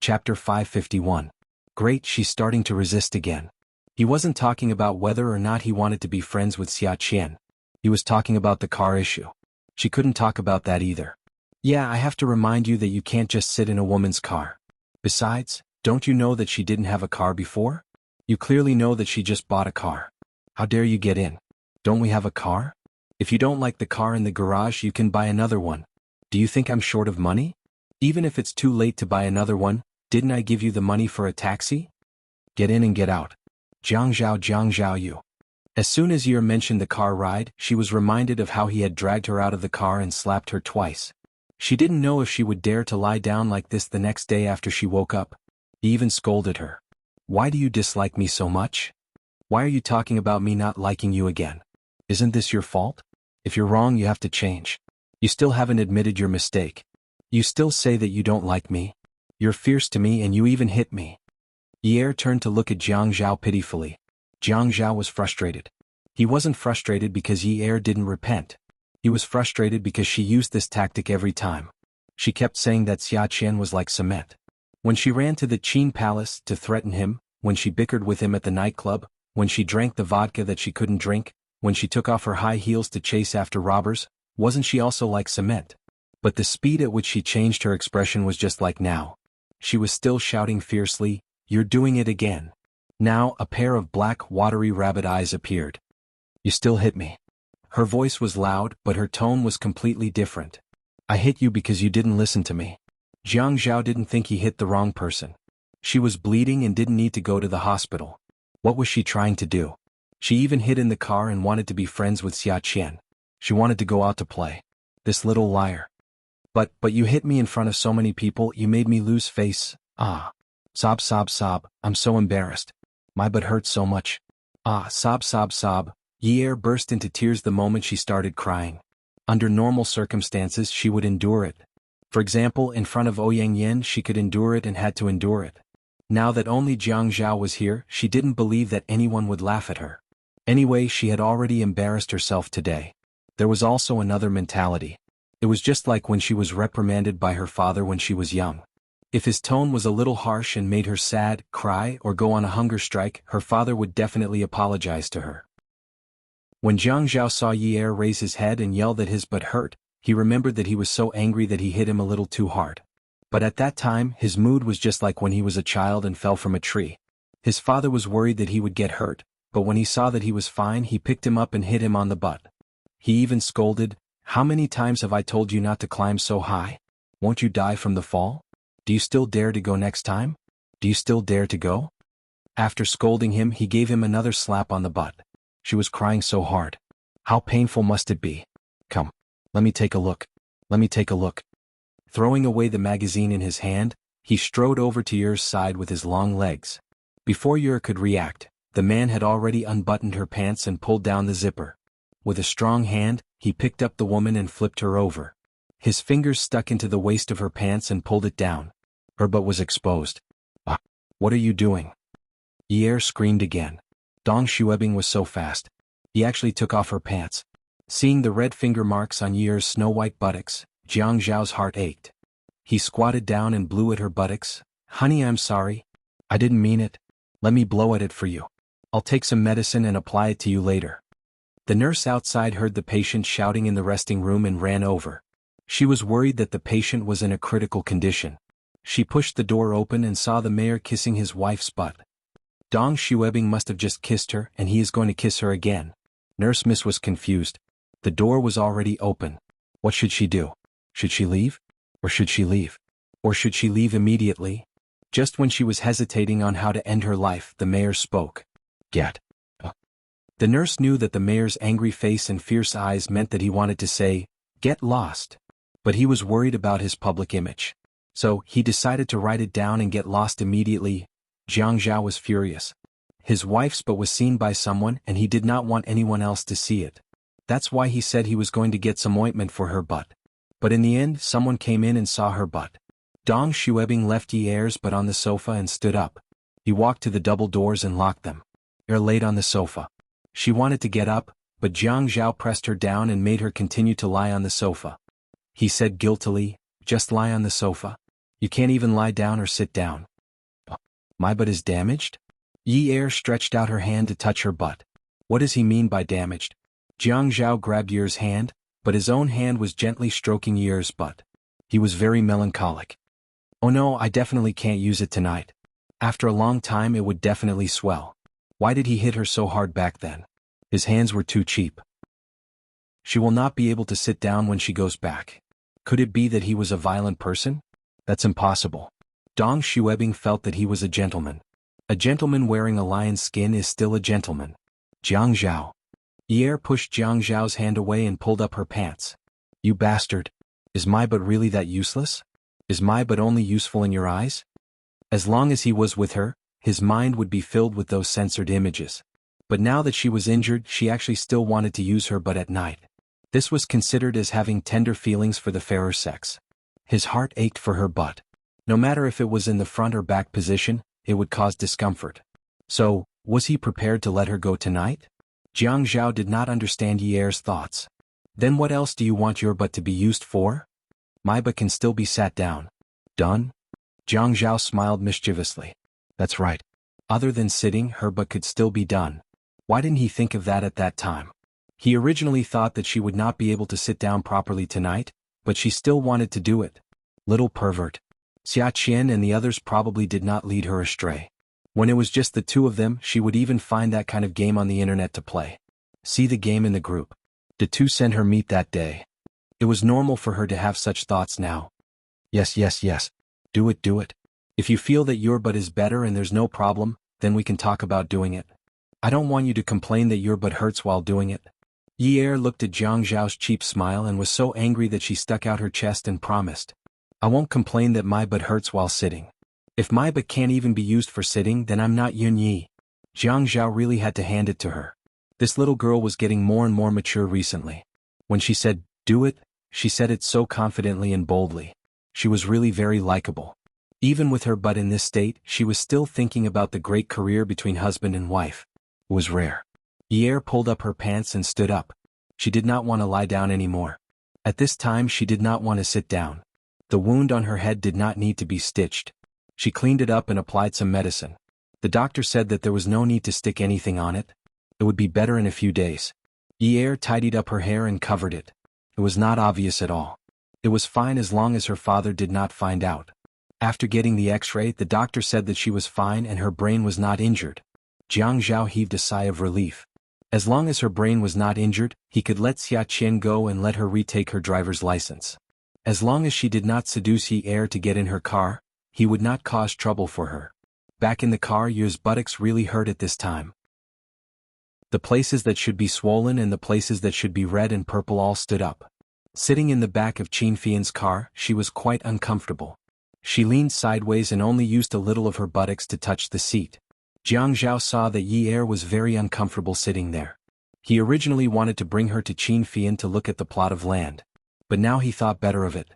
Chapter 551. Great, she's starting to resist again. He wasn't talking about whether or not he wanted to be friends with Xia Qian. He was talking about the car issue. She couldn't talk about that either. Yeah, I have to remind you that you can't just sit in a woman's car. Besides, don't you know that she didn't have a car before? You clearly know that she just bought a car. How dare you get in? Don't we have a car? If you don't like the car in the garage, you can buy another one. Do you think I'm short of money? Even if it's too late to buy another one, didn't I give you the money for a taxi? Get in and get out. Jiang Zhao Yu. As soon as Ye mentioned the car ride, she was reminded of how he had dragged her out of the car and slapped her twice. She didn't know if she would dare to lie down like this the next day after she woke up. He even scolded her. Why do you dislike me so much? Why are you talking about me not liking you again? Isn't this your fault? If you're wrong, you have to change. You still haven't admitted your mistake. You still say that you don't like me. You're fierce to me and you even hit me. Ye turned to look at Jiang Zhao pitifully. Jiang Zhao was frustrated. He wasn't frustrated because Ye didn't repent. He was frustrated because she used this tactic every time. She kept saying that Xia Qian was like cement. When she ran to the Qin palace to threaten him, when she bickered with him at the nightclub, when she drank the vodka that she couldn't drink, when she took off her high heels to chase after robbers, wasn't she also like cement? But the speed at which she changed her expression was just like now. She was still shouting fiercely, "You're doing it again." Now a pair of black, watery rabbit eyes appeared. You still hit me. Her voice was loud, but her tone was completely different. I hit you because you didn't listen to me. Jiang Zhao didn't think he hit the wrong person. She was bleeding and didn't need to go to the hospital. What was she trying to do? She even hid in the car and wanted to be friends with Xia Qian. She wanted to go out to play. This little liar. But you hit me in front of so many people, you made me lose face. Ah. Sob. I'm so embarrassed. My butt hurts so much. Ah, sob. Ye burst into tears the moment she started crying. Under normal circumstances, she would endure it. For example, in front of Ouyang Yen, she could endure it and had to endure it. Now that only Jiang Zhao was here, she didn't believe that anyone would laugh at her. Anyway, she had already embarrassed herself today. There was also another mentality. It was just like when she was reprimanded by her father when she was young. If his tone was a little harsh and made her sad, cry, or go on a hunger strike, her father would definitely apologize to her. When Jiang Zhao saw Ye raise his head and yell that his butt hurt, he remembered that he was so angry that he hit him a little too hard. But at that time, his mood was just like when he was a child and fell from a tree. His father was worried that he would get hurt, but when he saw that he was fine, he picked him up and hit him on the butt. He even scolded, "How many times have I told you not to climb so high? Won't you die from the fall? Do you still dare to go next time? Do you still dare to go?" After scolding him, he gave him another slap on the butt. She was crying so hard. How painful must it be? Come. Let me take a look. Throwing away the magazine in his hand, he strode over to Ye's side with his long legs. Before Ye could react, the man had already unbuttoned her pants and pulled down the zipper. With a strong hand, he picked up the woman and flipped her over. His fingers stuck into the waist of her pants and pulled it down. Her butt was exposed. Ah! What are you doing? Ye screamed again. Dong Xuebing was so fast. He actually took off her pants. Seeing the red finger marks on Ye's snow-white buttocks, Jiang Zhao's heart ached. He squatted down and blew at her buttocks. "Honey, I'm sorry. I didn't mean it. Let me blow at it for you. I'll take some medicine and apply it to you later." The nurse outside heard the patient shouting in the resting room and ran over. She was worried that the patient was in a critical condition. She pushed the door open and saw the mayor kissing his wife's butt. Dong Xuebing must have just kissed her and he is going to kiss her again. Nurse Miss was confused. The door was already open. What should she do? Should she leave? Or should she leave? Or should she leave immediately? Just when she was hesitating on how to end her life, the mayor spoke. Get. The nurse knew that the mayor's angry face and fierce eyes meant that he wanted to say, "Get lost." But he was worried about his public image. So, he decided to write it down and get lost immediately. Jiang Zhao was furious. His wife's butt was seen by someone and he did not want anyone else to see it. That's why he said he was going to get some ointment for her butt. But in the end, someone came in and saw her butt. Dong Xuebing left Ye's butt on the sofa and stood up. He walked to the double doors and locked them. Laid on the sofa. She wanted to get up, but Jiang Zhao pressed her down and made her continue to lie on the sofa. He said guiltily, "Just lie on the sofa. You can't even lie down or sit down. My butt is damaged? Yi Er stretched out her hand to touch her butt. What does he mean by damaged? Jiang Zhao grabbed Ye's hand, but his own hand was gently stroking Ye's butt. He was very melancholic. Oh no, I definitely can't use it tonight. After a long time it would definitely swell. Why did he hit her so hard back then? His hands were too cheap. She will not be able to sit down when she goes back. Could it be that he was a violent person? That's impossible. Dong Xuebing felt that he was a gentleman. A gentleman wearing a lion's skin is still a gentleman. Jiang Zhao. Yi pushed Jiang Zhao's hand away and pulled up her pants. You bastard. Is my butt really that useless? Is my butt only useful in your eyes? As long as he was with her, his mind would be filled with those censored images. But now that she was injured, she actually still wanted to use her butt at night. This was considered as having tender feelings for the fairer sex. His heart ached for her butt. No matter if it was in the front or back position, it would cause discomfort. So, was he prepared to let her go tonight? Jiang Zhao did not understand Yi's thoughts. Then what else do you want your butt to be used for? My butt can still be sat down. Done? Jiang Zhao smiled mischievously. That's right. Other than sitting, her butt could still be done. Why didn't he think of that at that time? He originally thought that she would not be able to sit down properly tonight, but she still wanted to do it. Little pervert. Xia Qian and the others probably did not lead her astray. When it was just the two of them, she would even find that kind of game on the internet to play. See the game in the group. The two sent her meat that day. It was normal for her to have such thoughts now. Yes. Do it. If you feel that your butt is better and there's no problem, then we can talk about doing it. I don't want you to complain that your butt hurts while doing it. Yi looked at Jiang Zhao's cheap smile and was so angry that she stuck out her chest and promised. I won't complain that my butt hurts while sitting. If my butt can't even be used for sitting, then I'm not Yun Yi. Jiang Zhao really had to hand it to her. This little girl was getting more and more mature recently. When she said, do it, she said it so confidently and boldly. She was really very likable. Even with her butt in this state, she was still thinking about the great career between husband and wife. It was rare. Yi pulled up her pants and stood up. She did not want to lie down anymore. At this time she did not want to sit down. The wound on her head did not need to be stitched. She cleaned it up and applied some medicine. The doctor said that there was no need to stick anything on it. It would be better in a few days. Yi tidied up her hair and covered it. It was not obvious at all. It was fine as long as her father did not find out. After getting the x-ray, the doctor said that she was fine and her brain was not injured. Jiang Zhao heaved a sigh of relief. As long as her brain was not injured, he could let Xia Qian go and let her retake her driver's license. As long as she did not seduce Yi to get in her car, he would not cause trouble for her. Back in the car, Yi's buttocks really hurt at this time. The places that should be swollen and the places that should be red and purple all stood up. Sitting in the back of Qin Fian's car, she was quite uncomfortable. She leaned sideways and only used a little of her buttocks to touch the seat. Jiang Zhao saw that Yi was very uncomfortable sitting there. He originally wanted to bring her to Qin Fian to look at the plot of land. But now he thought better of it.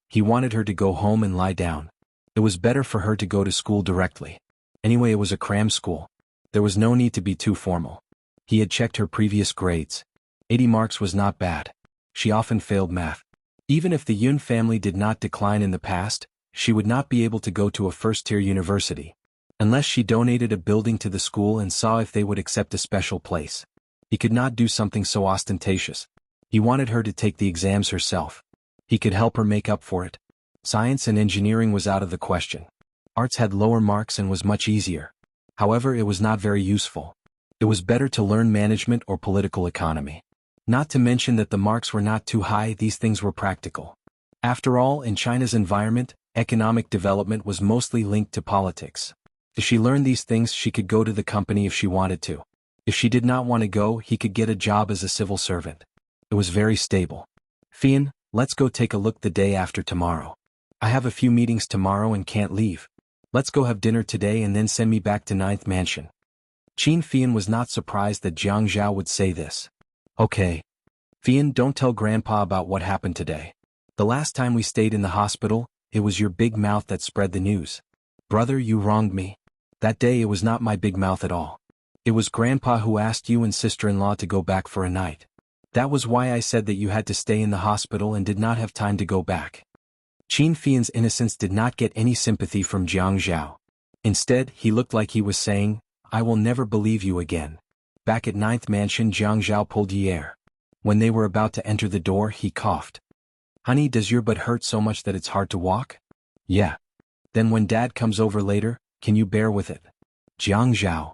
He wanted her to go home and lie down. It was better for her to go to school directly. Anyway, it was a cram school. There was no need to be too formal. He had checked her previous grades. 80 marks was not bad. She often failed math. Even if the Yun family did not decline in the past, she would not be able to go to a first-tier university. Unless she donated a building to the school and saw if they would accept a special place. He could not do something so ostentatious. He wanted her to take the exams herself. He could help her make up for it. Science and engineering was out of the question. Arts had lower marks and was much easier. However, it was not very useful. It was better to learn management or political economy. Not to mention that the marks were not too high, these things were practical. After all, in China's environment, economic development was mostly linked to politics. If she learned these things, she could go to the company if she wanted to. If she did not want to go, he could get a job as a civil servant. It was very stable. Fian, let's go take a look the day after tomorrow. I have a few meetings tomorrow and can't leave. Let's go have dinner today and then send me back to 9th Mansion. Qin Fian was not surprised that Jiang Zhao would say this. Okay. Fian, don't tell Grandpa about what happened today. The last time we stayed in the hospital, it was your big mouth that spread the news. Brother, you wronged me. That day it was not my big mouth at all. It was Grandpa who asked you and sister-in-law to go back for a night. That was why I said that you had to stay in the hospital and did not have time to go back. Qin Fian's innocence did not get any sympathy from Jiang Zhao. Instead, he looked like he was saying, "I will never believe you again." Back at Ninth Mansion, Jiang Zhao pulled Yi. When they were about to enter the door, he coughed. "Honey, does your butt hurt so much that it's hard to walk?" "Yeah." "Then when Dad comes over later, can you bear with it?" "Jiang Zhao."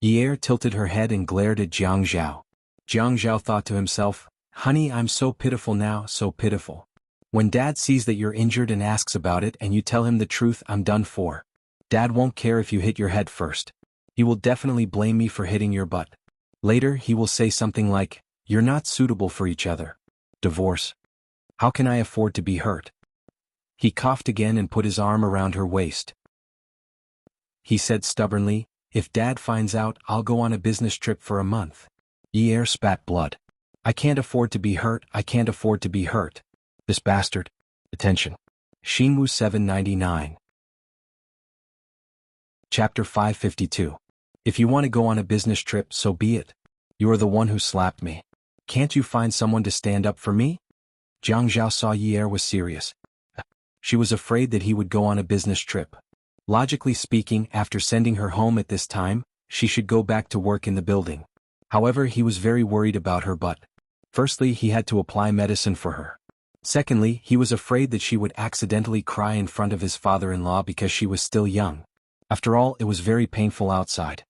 Yi tilted her head and glared at Jiang Zhao. Jiang Zhao thought to himself, "Honey, I'm so pitiful now, so pitiful. When Dad sees that you're injured and asks about it and you tell him the truth, I'm done for. Dad won't care if you hit your head first. He will definitely blame me for hitting your butt. Later he will say something like, 'You're not suitable for each other. Divorce. How can I afford to be hurt?'" He coughed again and put his arm around her waist. He said stubbornly, "If Dad finds out, I'll go on a business trip for a month." Yi spat blood. "I can't afford to be hurt, I can't afford to be hurt. This bastard." Attention. Shinwu 799. Chapter 552. "If you want to go on a business trip, so be it. You are the one who slapped me. Can't you find someone to stand up for me?" Jiang Zhao saw Yi was serious. She was afraid that he would go on a business trip. Logically speaking, after sending her home at this time, she should go back to work in the building. However, he was very worried about her butt. Firstly, he had to apply medicine for her. Secondly, he was afraid that she would accidentally cry in front of his father-in-law because she was still young. After all, it was very painful outside.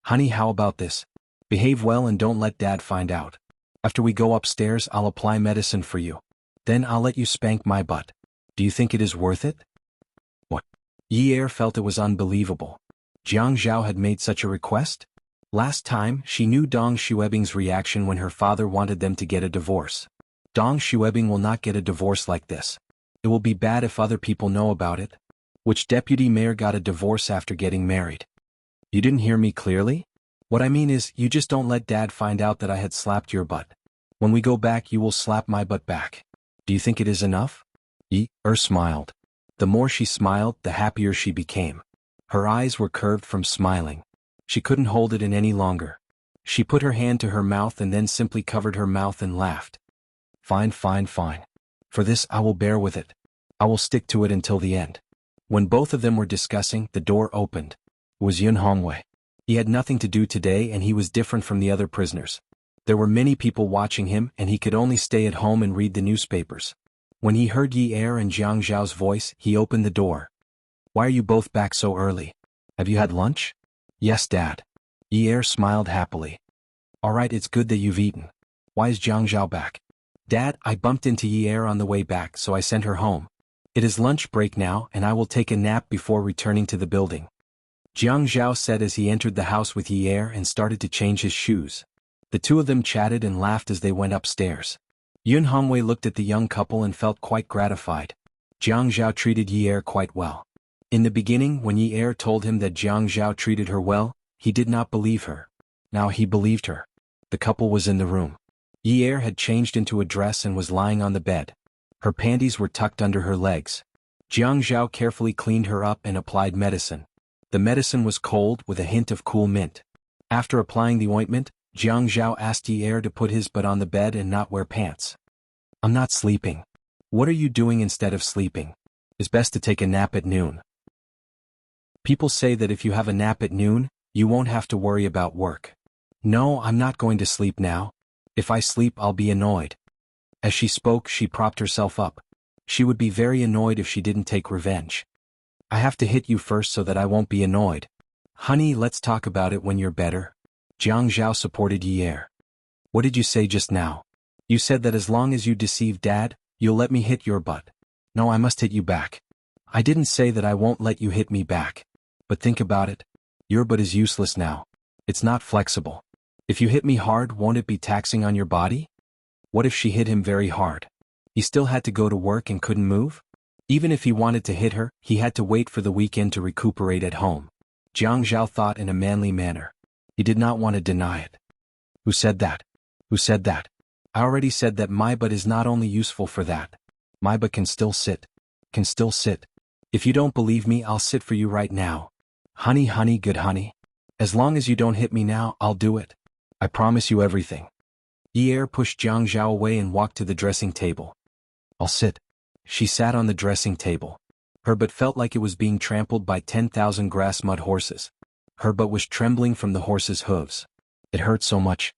"Honey, how about this? Behave well and don't let Dad find out. After we go upstairs, I'll apply medicine for you. Then I'll let you spank my butt. Do you think it is worth it?" What? Yi felt it was unbelievable. Jiang Zhao had made such a request? Last time, she knew Dong Xuebing's reaction when her father wanted them to get a divorce. Dong Xuebing will not get a divorce like this. It will be bad if other people know about it. Which deputy mayor got a divorce after getting married? You didn't hear me clearly? What I mean is, you just don't let Dad find out that I had slapped your butt. When we go back, you will slap my butt back. Do you think it is enough? Yi smiled. The more she smiled, the happier she became. Her eyes were curved from smiling. She couldn't hold it in any longer. She put her hand to her mouth and then simply covered her mouth and laughed. "Fine, fine, fine. For this I will bear with it. I will stick to it until the end." When both of them were discussing, the door opened. It was Yun Hongwei. He had nothing to do today and he was different from the other prisoners. There were many people watching him and he could only stay at home and read the newspapers. When he heard Yi and Jiang Zhao's voice, he opened the door. "Why are you both back so early? Have you had lunch?" "Yes, Dad." Yi smiled happily. "All right, it's good that you've eaten. Why is Jiang Zhao back?" "Dad, I bumped into Yi on the way back, so I sent her home. It is lunch break now and I will take a nap before returning to the building," Jiang Zhao said as he entered the house with Yi and started to change his shoes. The two of them chatted and laughed as they went upstairs. Yun Hongwei looked at the young couple and felt quite gratified. Jiang Zhao treated Yi quite well. In the beginning, when Yi told him that Jiang Zhao treated her well, he did not believe her. Now he believed her. The couple was in the room. Yi had changed into a dress and was lying on the bed. Her panties were tucked under her legs. Jiang Zhao carefully cleaned her up and applied medicine. The medicine was cold with a hint of cool mint. After applying the ointment, Jiang Zhao asked Yi to put his butt on the bed and not wear pants. "I'm not sleeping." "What are you doing instead of sleeping?" "It's best to take a nap at noon. People say that if you have a nap at noon, you won't have to worry about work." "No, I'm not going to sleep now. If I sleep, I'll be annoyed." As she spoke, she propped herself up. She would be very annoyed if she didn't take revenge. "I have to hit you first so that I won't be annoyed." "Honey, let's talk about it when you're better." Jiang Zhao supported Yi. "What did you say just now? You said that as long as you deceive Dad, you'll let me hit your butt." "No, I must hit you back." "I didn't say that I won't let you hit me back. But think about it. Your butt is useless now. It's not flexible. If you hit me hard, won't it be taxing on your body?" What if she hit him very hard? He still had to go to work and couldn't move? Even if he wanted to hit her, he had to wait for the weekend to recuperate at home. Jiang Zhao thought in a manly manner. He did not want to deny it. "Who said that? Who said that?" "I already said that my butt is not only useful for that. My butt can still sit. Can still sit. If you don't believe me, I'll sit for you right now. Honey, honey, good honey. As long as you don't hit me now, I'll do it. I promise you everything." Yi pushed Jiang Zhao away and walked to the dressing table. "I'll sit." She sat on the dressing table. Her butt felt like it was being trampled by 10,000 grass mud horses. Her butt was trembling from the horses' hooves. It hurt so much.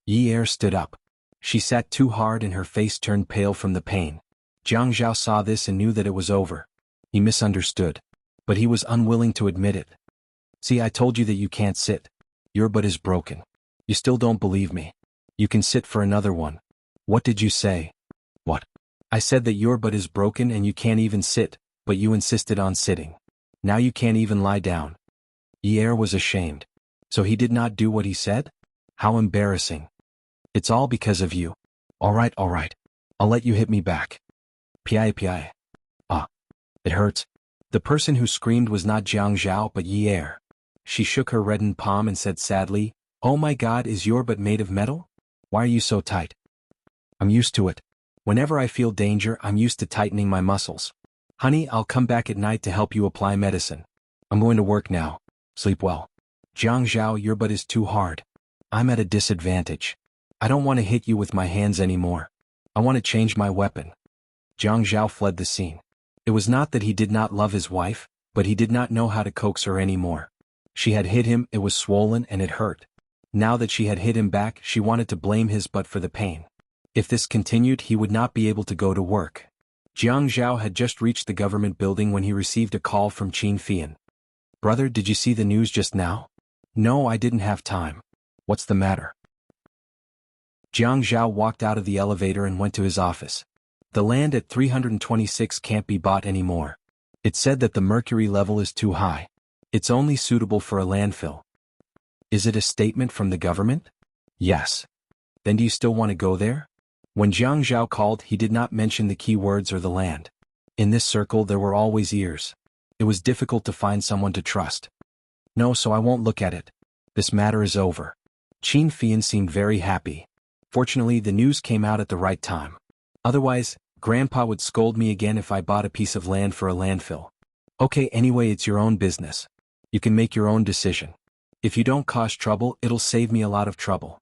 Yi stood up. She sat too hard and her face turned pale from the pain. Jiang Zhao saw this and knew that it was over. He misunderstood. But he was unwilling to admit it. See, I told you that you can't sit. Your butt is broken. You still don't believe me. You can sit for another one. What did you say? What? I said that your butt is broken and you can't even sit, but you insisted on sitting. Now you can't even lie down. Yi was ashamed. So he did not do what he said? How embarrassing. It's all because of you. All right. I'll let you hit me back. Pi. Ah. It hurts. The person who screamed was not Jiang Zhao but Yi. She shook her reddened palm and said sadly, "Oh my God, is your butt made of metal? Why are you so tight?" I'm used to it. Whenever I feel danger, I'm used to tightening my muscles. Honey, I'll come back at night to help you apply medicine. I'm going to work now. Sleep well. Jiang Zhao, your butt is too hard. I'm at a disadvantage. I don't want to hit you with my hands anymore. I want to change my weapon. Jiang Zhao fled the scene. It was not that he did not love his wife, but he did not know how to coax her anymore. She had hit him, it was swollen and it hurt. Now that she had hit him back, she wanted to blame his butt for the pain. If this continued, he would not be able to go to work. Jiang Zhao had just reached the government building when he received a call from Qin Fian. Brother, did you see the news just now? No, I didn't have time. What's the matter? Jiang Zhao walked out of the elevator and went to his office. The land at 326 can't be bought anymore. It said that the mercury level is too high. It's only suitable for a landfill. Is it a statement from the government? Yes. Then do you still want to go there? When Jiang Zhao called, he did not mention the key words or the land. In this circle there were always ears. It was difficult to find someone to trust. No, so I won't look at it. This matter is over. Qin Fian seemed very happy. Fortunately, the news came out at the right time. Otherwise, Grandpa would scold me again if I bought a piece of land for a landfill. Okay, anyway, it's your own business. You can make your own decision. If you don't cause trouble, it'll save me a lot of trouble.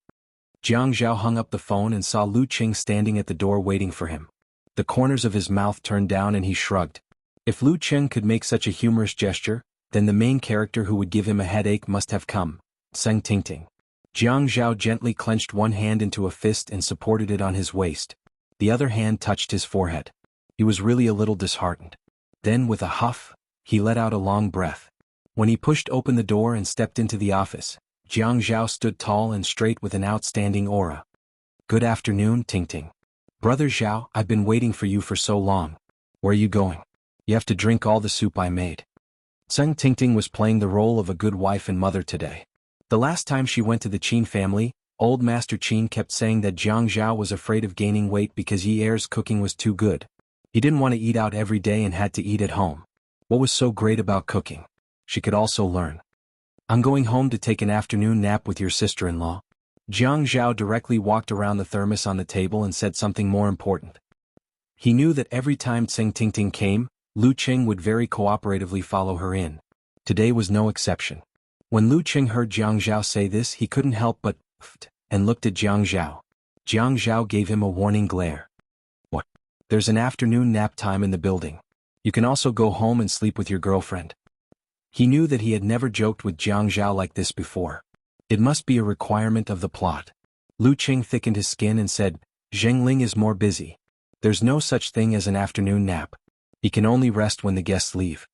Jiang Zhao hung up the phone and saw Lu Qing standing at the door waiting for him. The corners of his mouth turned down and he shrugged. If Lu Qing could make such a humorous gesture, then the main character who would give him a headache must have come. Enchanting. Jiang Zhao gently clenched one hand into a fist and supported it on his waist. The other hand touched his forehead. He was really a little disheartened. Then, with a huff, he let out a long breath. When he pushed open the door and stepped into the office, Jiang Zhao stood tall and straight with an outstanding aura. Good afternoon, Ting. Brother Zhao, I've been waiting for you for so long. Where are you going? You have to drink all the soup I made. Ting was playing the role of a good wife and mother today. The last time she went to the Qin family, old Master Qin kept saying that Jiang Zhao was afraid of gaining weight because Yi's cooking was too good. He didn't want to eat out every day and had to eat at home. What was so great about cooking? She could also learn. I'm going home to take an afternoon nap with your sister-in-law. Jiang Zhao directly walked around the thermos on the table and said something more important. He knew that every time Ting came, Lu Qing would very cooperatively follow her in. Today was no exception. When Lu Qing heard Jiang Zhao say this, he couldn't help but and looked at Jiang Zhao. Jiang Zhao gave him a warning glare. What? There's an afternoon nap time in the building. You can also go home and sleep with your girlfriend. He knew that he had never joked with Jiang Zhao like this before. It must be a requirement of the plot. Lu Qing thickened his skin and said, Zhengling is more busy. There's no such thing as an afternoon nap. He can only rest when the guests leave.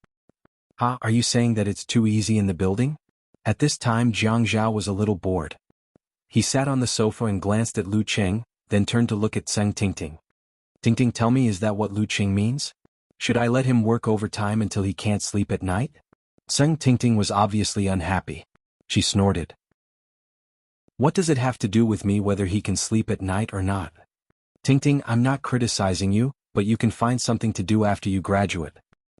Are you saying that it's too easy in the building? At this time Jiang Zhao was a little bored. He sat on the sofa and glanced at Lu Qing, then turned to look at Ting. Ting, tell me, is that what Lu Qing means? Should I let him work overtime until he can't sleep at night? Ting was obviously unhappy. She snorted. What does it have to do with me whether he can sleep at night or not? Ting, I'm not criticizing you, but you can find something to do after you graduate.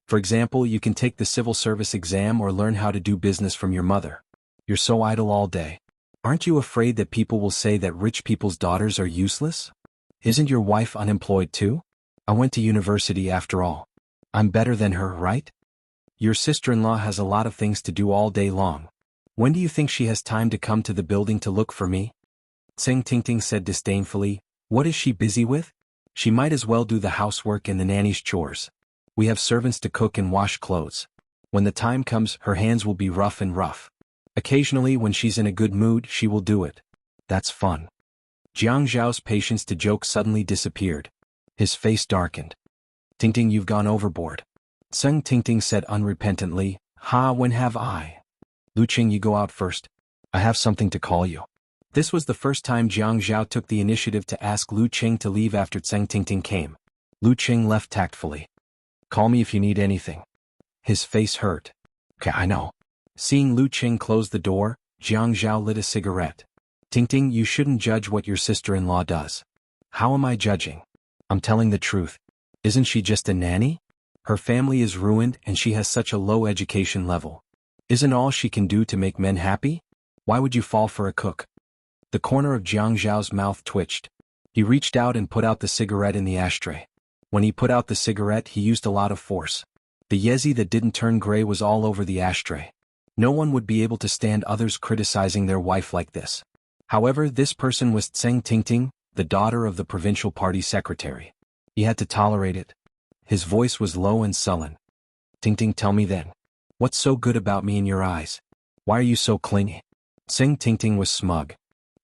For example, you can take the civil service exam or learn how to do business from your mother. You're so idle all day. Aren't you afraid that people will say that rich people's daughters are useless? Isn't your wife unemployed too? I went to university after all. I'm better than her, right? Your sister-in-law has a lot of things to do all day long. When do you think she has time to come to the building to look for me? Ting said disdainfully, what is she busy with? She might as well do the housework and the nanny's chores. We have servants to cook and wash clothes. When the time comes, her hands will be rough and rough. Occasionally, when she's in a good mood, she will do it. That's fun. Jiang Zhao's patience to joke suddenly disappeared. His face darkened. Tingting, you've gone overboard. Sung Tingting said unrepentantly, Ha, when have I? Lu Qing, you go out first. I have something to call you. This was the first time Jiang Zhao took the initiative to ask Lu Qing to leave after Tseng Tingting came. Lu Qing left tactfully. Call me if you need anything. His face hurt. Okay, I know. Seeing Lu Qing close the door, Jiang Zhao lit a cigarette. Tingting, you shouldn't judge what your sister-in-law does. How am I judging? I'm telling the truth. Isn't she just a nanny? Her family is ruined and she has such a low education level. Isn't all she can do to make men happy? Why would you fall for a cook? The corner of Jiang Zhao's mouth twitched. He reached out and put out the cigarette in the ashtray. When he put out the cigarette, he used a lot of force. The yezi that didn't turn gray was all over the ashtray. No one would be able to stand others criticizing their wife like this. However, this person was Tseng Tingting, the daughter of the provincial party secretary. He had to tolerate it. His voice was low and sullen. Tingting, tell me then. What's so good about me in your eyes? Why are you so clingy? Tseng Tingting was smug.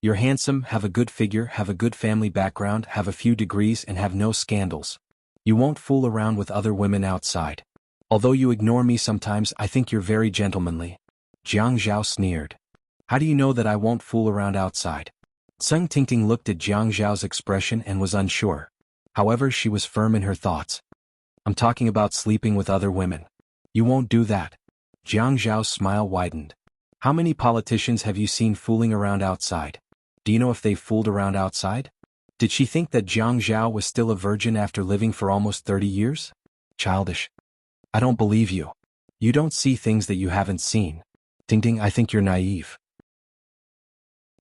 You're handsome, have a good figure, have a good family background, have a few degrees and have no scandals. You won't fool around with other women outside. Although you ignore me sometimes, I think you're very gentlemanly. Jiang Zhao sneered. How do you know that I won't fool around outside? Tseng Tingting looked at Jiang Zhao's expression and was unsure. However, she was firm in her thoughts. I'm talking about sleeping with other women. You won't do that. Jiang Zhao's smile widened. How many politicians have you seen fooling around outside? Do you know if they fooled around outside? Did she think that Jiang Zhao was still a virgin after living for almost 30 years? Childish. I don't believe you. You don't see things that you haven't seen. Tingting, I think you're naive.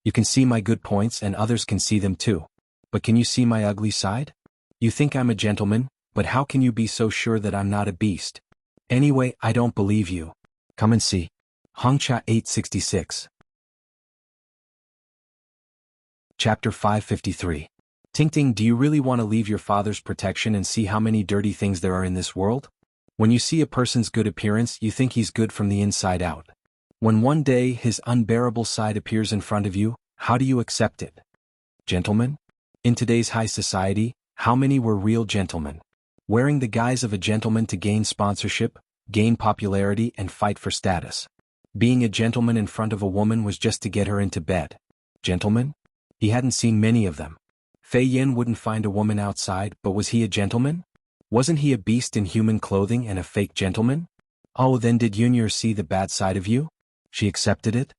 You can see my good points and others can see them too. But can you see my ugly side? You think I'm a gentleman, but how can you be so sure that I'm not a beast? Anyway, I don't believe you. Come and see. Hongcha 866. Chapter 553. Tingting, do you really want to leave your father's protection and see how many dirty things there are in this world? When you see a person's good appearance, you think he's good from the inside out. When one day his unbearable side appears in front of you, how do you accept it? Gentlemen? In today's high society, how many were real gentlemen? Wearing the guise of a gentleman to gain sponsorship, gain popularity and fight for status. Being a gentleman in front of a woman was just to get her into bed. Gentlemen? He hadn't seen many of them. Fei Yin wouldn't find a woman outside, but was he a gentleman? Wasn't he a beast in human clothing and a fake gentleman? Oh, then did Yunyer see the bad side of you? She accepted it?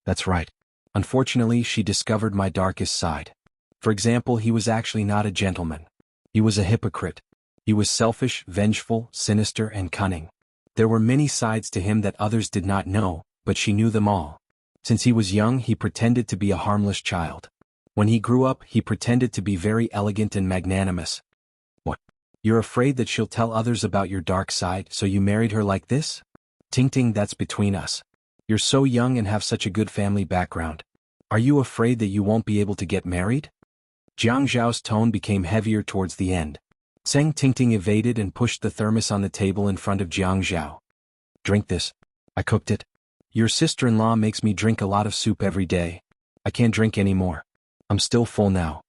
That's right. Unfortunately, she discovered my darkest side. For example, he was actually not a gentleman. He was a hypocrite. He was selfish, vengeful, sinister, and cunning. There were many sides to him that others did not know, but she knew them all. Since he was young, he pretended to be a harmless child. When he grew up, he pretended to be very elegant and magnanimous. What? You're afraid that she'll tell others about your dark side, so you married her like this? Tingting, that's between us. You're so young and have such a good family background. Are you afraid that you won't be able to get married? Jiang Zhao's tone became heavier towards the end. Tseng Tingting evaded and pushed the thermos on the table in front of Jiang Zhao. Drink this. I cooked it. Your sister-in-law makes me drink a lot of soup every day. I can't drink anymore. I'm still full now.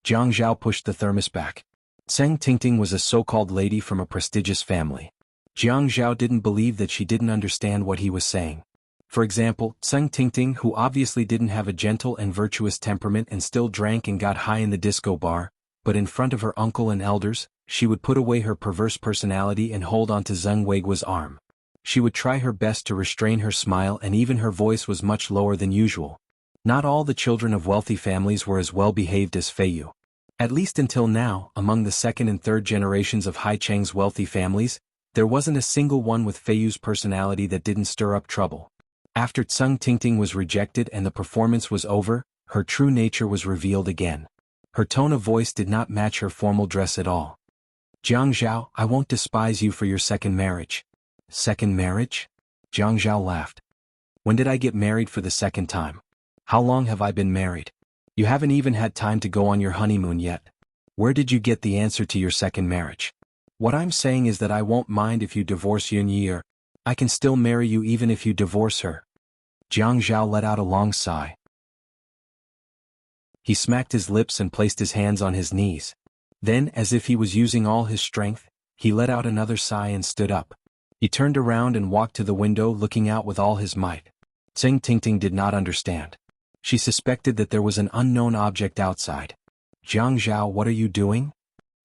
Jiang Zhao pushed the thermos back. Tseng Tingting was a so-called lady from a prestigious family. Jiang Zhao didn't believe that she didn't understand what he was saying. For example, Tseng Tingting, who obviously didn't have a gentle and virtuous temperament and still drank and got high in the disco bar, but in front of her uncle and elders, she would put away her perverse personality and hold on to Zheng Weiguo's arm. She would try her best to restrain her smile and even her voice was much lower than usual. Not all the children of wealthy families were as well behaved as Fei Yu. At least until now, among the second and third generations of Hai Cheng's wealthy families, there wasn't a single one with Fei Yu's personality that didn't stir up trouble. After Tseng Tingting was rejected and the performance was over, her true nature was revealed again. Her tone of voice did not match her formal dress at all. Jiang Zhao, I won't despise you for your second marriage. Second marriage? Jiang Zhao laughed. When did I get married for the second time? How long have I been married? You haven't even had time to go on your honeymoon yet. Where did you get the answer to your second marriage? What I'm saying is that I won't mind if you divorce Yunyi, or I can still marry you even if you divorce her. Jiang Zhao let out a long sigh. He smacked his lips and placed his hands on his knees. Then, as if he was using all his strength, he let out another sigh and stood up. He turned around and walked to the window, looking out with all his might. Tseng Tingting did not understand. She suspected that there was an unknown object outside. Jiang Zhao, what are you doing?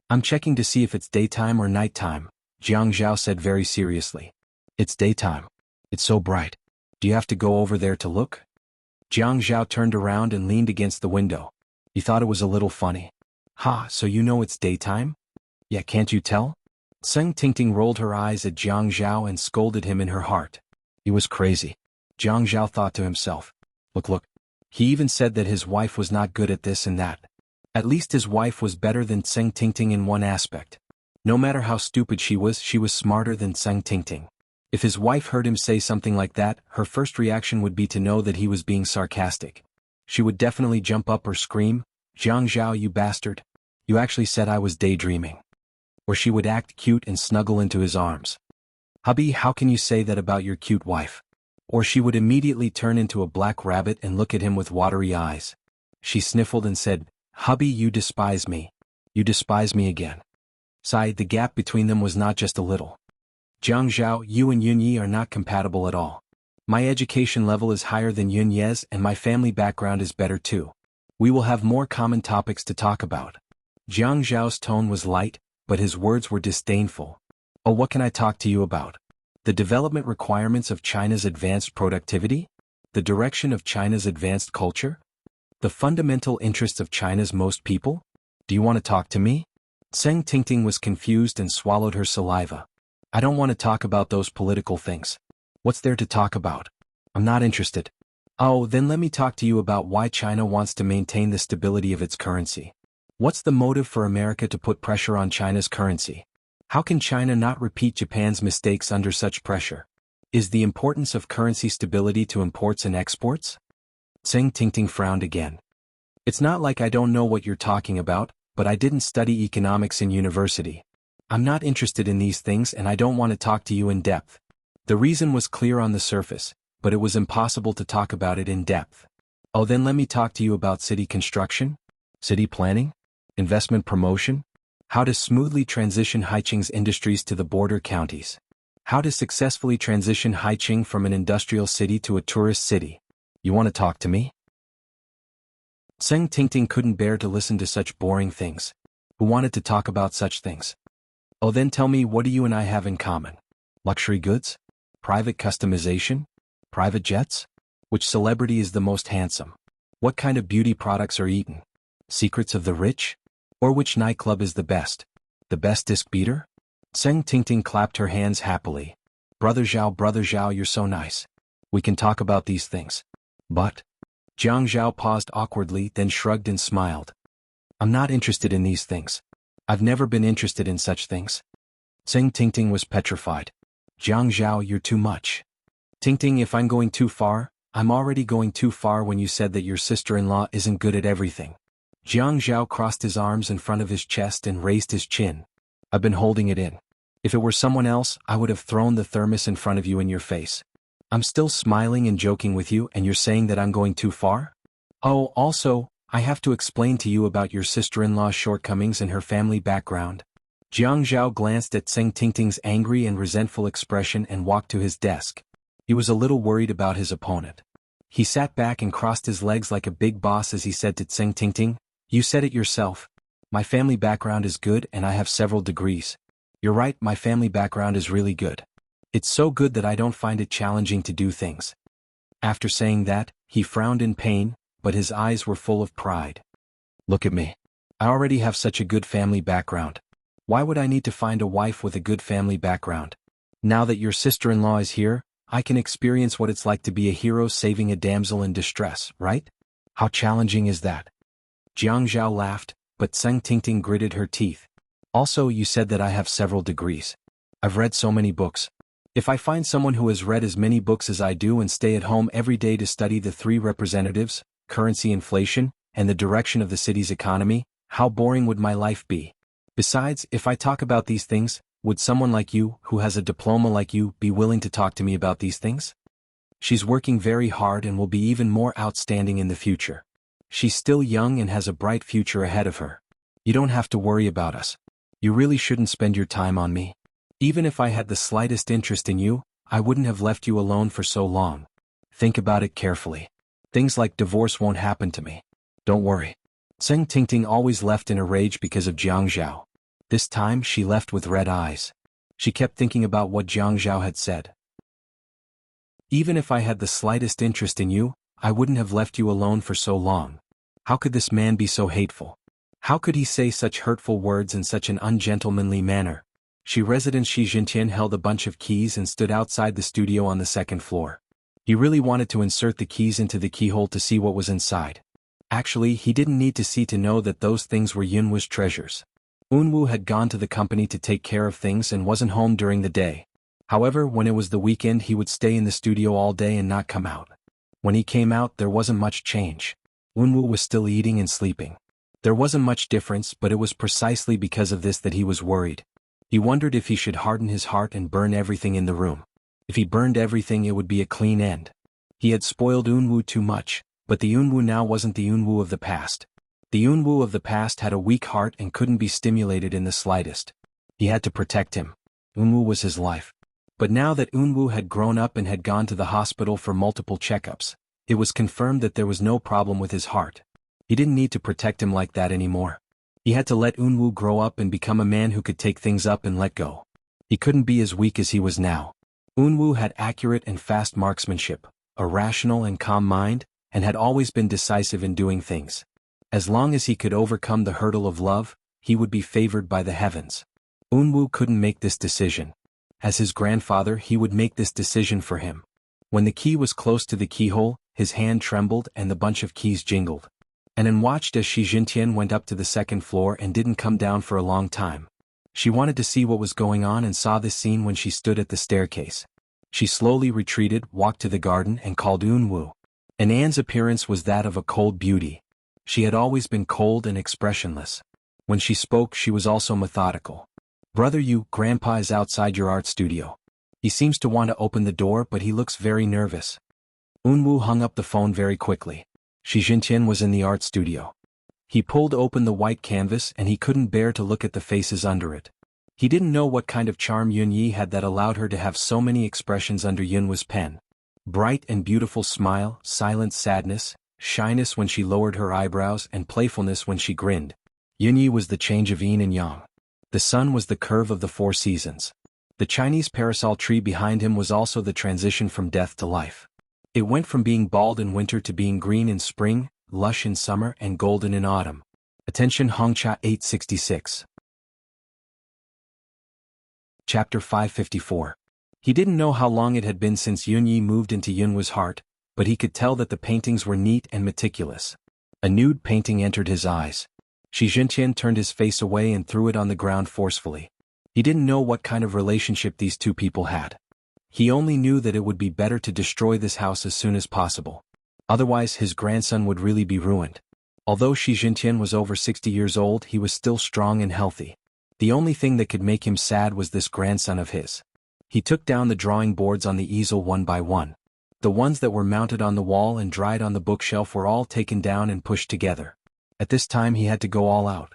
I'm checking to see if it's daytime or nighttime, Jiang Zhao said very seriously. It's daytime. It's so bright. Do you have to go over there to look? Jiang Zhao turned around and leaned against the window. He thought it was a little funny. Ha, so you know it's daytime? Yeah, can't you tell? Tseng Tingting rolled her eyes at Jiang Zhao and scolded him in her heart. He was crazy. Jiang Zhao thought to himself. Look. He even said that his wife was not good at this and that. At least his wife was better than Tseng Tingting in one aspect. No matter how stupid she was smarter than Tseng Tingting. If his wife heard him say something like that, her first reaction would be to know that he was being sarcastic. She would definitely jump up or scream, Jiang Zhao, you bastard. You actually said I was daydreaming. Or she would act cute and snuggle into his arms. Hubby, how can you say that about your cute wife? Or she would immediately turn into a black rabbit and look at him with watery eyes. She sniffled and said, Hubby, you despise me. You despise me again. Sigh, the gap between them was not just a little. Jiang Zhao, you and Yunyi are not compatible at all. My education level is higher than Yunye's and my family background is better too. We will have more common topics to talk about. Jiang Zhao's tone was light, but his words were disdainful. Oh, what can I talk to you about? The development requirements of China's advanced productivity? The direction of China's advanced culture? The fundamental interests of China's most people? Do you want to talk to me? Tseng Tingting was confused and swallowed her saliva. I don't want to talk about those political things. What's there to talk about? I'm not interested. Oh, then let me talk to you about why China wants to maintain the stability of its currency. What's the motive for America to put pressure on China's currency? How can China not repeat Japan's mistakes under such pressure? Is the importance of currency stability to imports and exports? Tseng Tingting frowned again. It's not like I don't know what you're talking about, but I didn't study economics in university. I'm not interested in these things and I don't want to talk to you in depth. The reason was clear on the surface, but it was impossible to talk about it in depth. Oh, then let me talk to you about city construction? City planning? Investment promotion? How to smoothly transition Haiching's industries to the border counties. How to successfully transition Haiching from an industrial city to a tourist city. You want to talk to me? Tseng Tingting couldn't bear to listen to such boring things. Who wanted to talk about such things? Oh, then tell me, what do you and I have in common? Luxury goods? Private customization? Private jets? Which celebrity is the most handsome? What kind of beauty products are eaten? Secrets of the rich? Or which nightclub is the best? The best disc beater? Tseng Tingting clapped her hands happily. Brother Zhao, you're so nice. We can talk about these things. But? Jiang Zhao paused awkwardly, then shrugged and smiled. I'm not interested in these things. I've never been interested in such things. Tseng Tingting was petrified. Jiang Zhao, you're too much. Tingting, if I'm going too far, I'm already going too far when you said that your sister-in-law isn't good at everything. Jiang Zhao crossed his arms in front of his chest and raised his chin. I've been holding it in. If it were someone else, I would have thrown the thermos in front of you in your face. I'm still smiling and joking with you and you're saying that I'm going too far? Oh, also, I have to explain to you about your sister-in-law's shortcomings and her family background. Jiang Zhao glanced at Tseng Tingting's angry and resentful expression and walked to his desk. He was a little worried about his opponent. He sat back and crossed his legs like a big boss as he said to Tseng Tingting, You said it yourself. My family background is good and I have several degrees. You're right, my family background is really good. It's so good that I don't find it challenging to do things. After saying that, he frowned in pain, but his eyes were full of pride. Look at me. I already have such a good family background. Why would I need to find a wife with a good family background? Now that your sister-in-law is here, I can experience what it's like to be a hero saving a damsel in distress, right? How challenging is that? Jiang Zhao laughed, but Tseng Tingting gritted her teeth. Also, you said that I have several degrees. I've read so many books. If I find someone who has read as many books as I do and stay at home every day to study the three representatives, currency inflation, and the direction of the city's economy, How boring would my life be? Besides, if I talk about these things, would someone like you, who has a diploma like you, be willing to talk to me about these things? She's working very hard and will be even more outstanding in the future. She's still young and has a bright future ahead of her. You don't have to worry about us. You really shouldn't spend your time on me. Even if I had the slightest interest in you, I wouldn't have left you alone for so long. Think about it carefully. Things like divorce won't happen to me. Don't worry. Zheng Tingting always left in a rage because of Jiang Zhao. This time she left with red eyes. She kept thinking about what Jiang Zhao had said. Even if I had the slightest interest in you, I wouldn't have left you alone for so long. How could this man be so hateful? How could he say such hurtful words in such an ungentlemanly manner? Resident Shi Jintian held a bunch of keys and stood outside the studio on the second floor. He really wanted to insert the keys into the keyhole to see what was inside. Actually, he didn't need to see to know that those things were Yunwu's treasures. Unwu had gone to the company to take care of things and wasn't home during the day. However, when it was the weekend he would stay in the studio all day and not come out. When he came out there wasn't much change. Unwu was still eating and sleeping. There wasn't much difference, but it was precisely because of this that he was worried. He wondered if he should harden his heart and burn everything in the room. If he burned everything it would be a clean end. He had spoiled Unwu too much, but the Unwu now wasn't the Unwu of the past. The Unwu of the past had a weak heart and couldn't be stimulated in the slightest. He had to protect him. Unwu was his life. But now that Unwu had grown up and had gone to the hospital for multiple checkups, it was confirmed that there was no problem with his heart. He didn't need to protect him like that anymore. He had to let Unwu grow up and become a man who could take things up and let go. He couldn't be as weak as he was now. Unwu had accurate and fast marksmanship, a rational and calm mind, and had always been decisive in doing things. As long as he could overcome the hurdle of love, he would be favored by the heavens. Unwu couldn't make this decision. As his grandfather, he would make this decision for him. When the key was close to the keyhole, his hand trembled and the bunch of keys jingled. Anan watched as Shi Jintian went up to the second floor and didn't come down for a long time. She wanted to see what was going on and saw this scene when she stood at the staircase. She slowly retreated, walked to the garden and called Unwu. Anan's appearance was that of a cold beauty. She had always been cold and expressionless. When she spoke she was also methodical. "Brother, Grandpa is outside your art studio. He seems to want to open the door but he looks very nervous." Unwu hung up the phone very quickly. Shi Jintian was in the art studio. He pulled open the white canvas and he couldn't bear to look at the faces under it. He didn't know what kind of charm Yunyi had that allowed her to have so many expressions under Yunwu's pen. Bright and beautiful smile, silent sadness, shyness when she lowered her eyebrows and playfulness when she grinned. Yunyi was the change of yin and yang. The sun was the curve of the four seasons. The Chinese parasol tree behind him was also the transition from death to life. It went from being bald in winter to being green in spring, lush in summer and golden in autumn. Attention Hongcha 866. Chapter 554. He didn't know how long it had been since Yunyi moved into Yunwu's heart, but he could tell that the paintings were neat and meticulous. A nude painting entered his eyes. Shi Jintian turned his face away and threw it on the ground forcefully. He didn't know what kind of relationship these two people had. He only knew that it would be better to destroy this house as soon as possible. Otherwise his grandson would really be ruined. Although Shi Jintian was over 60 years old, he was still strong and healthy. The only thing that could make him sad was this grandson of his. He took down the drawing boards on the easel one by one. The ones that were mounted on the wall and dried on the bookshelf were all taken down and pushed together. At this time he had to go all out.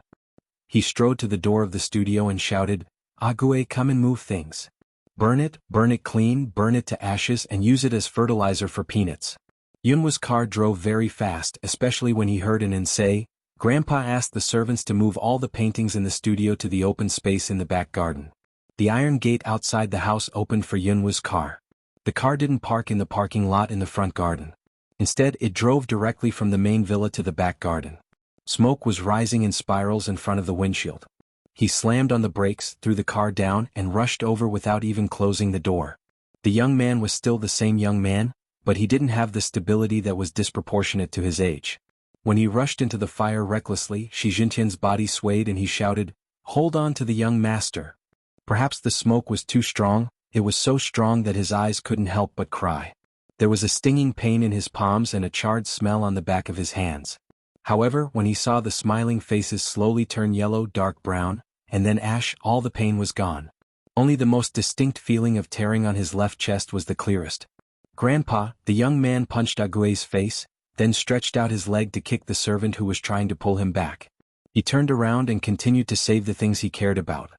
He strode to the door of the studio and shouted, "Ague, come and move things. Burn it clean, burn it to ashes and use it as fertilizer for peanuts." Yunwu's car drove very fast, especially when he heard Anan say, "Grandpa asked the servants to move all the paintings in the studio to the open space in the back garden." The iron gate outside the house opened for Yunwu's car. The car didn't park in the parking lot in the front garden. Instead, it drove directly from the main villa to the back garden. Smoke was rising in spirals in front of the windshield. He slammed on the brakes, threw the car down, and rushed over without even closing the door. The young man was still the same young man, but he didn't have the stability that was disproportionate to his age. When he rushed into the fire recklessly, Shi Jintian's body swayed and he shouted, "Hold on to the young master." Perhaps the smoke was too strong. It was so strong that his eyes couldn't help but cry. There was a stinging pain in his palms and a charred smell on the back of his hands. However, when he saw the smiling faces slowly turn yellow, dark brown, and then ash, all the pain was gone. Only the most distinct feeling of tearing on his left chest was the clearest. "Grandpa," the young man punched Ague's face, then stretched out his leg to kick the servant who was trying to pull him back. He turned around and continued to save the things he cared about.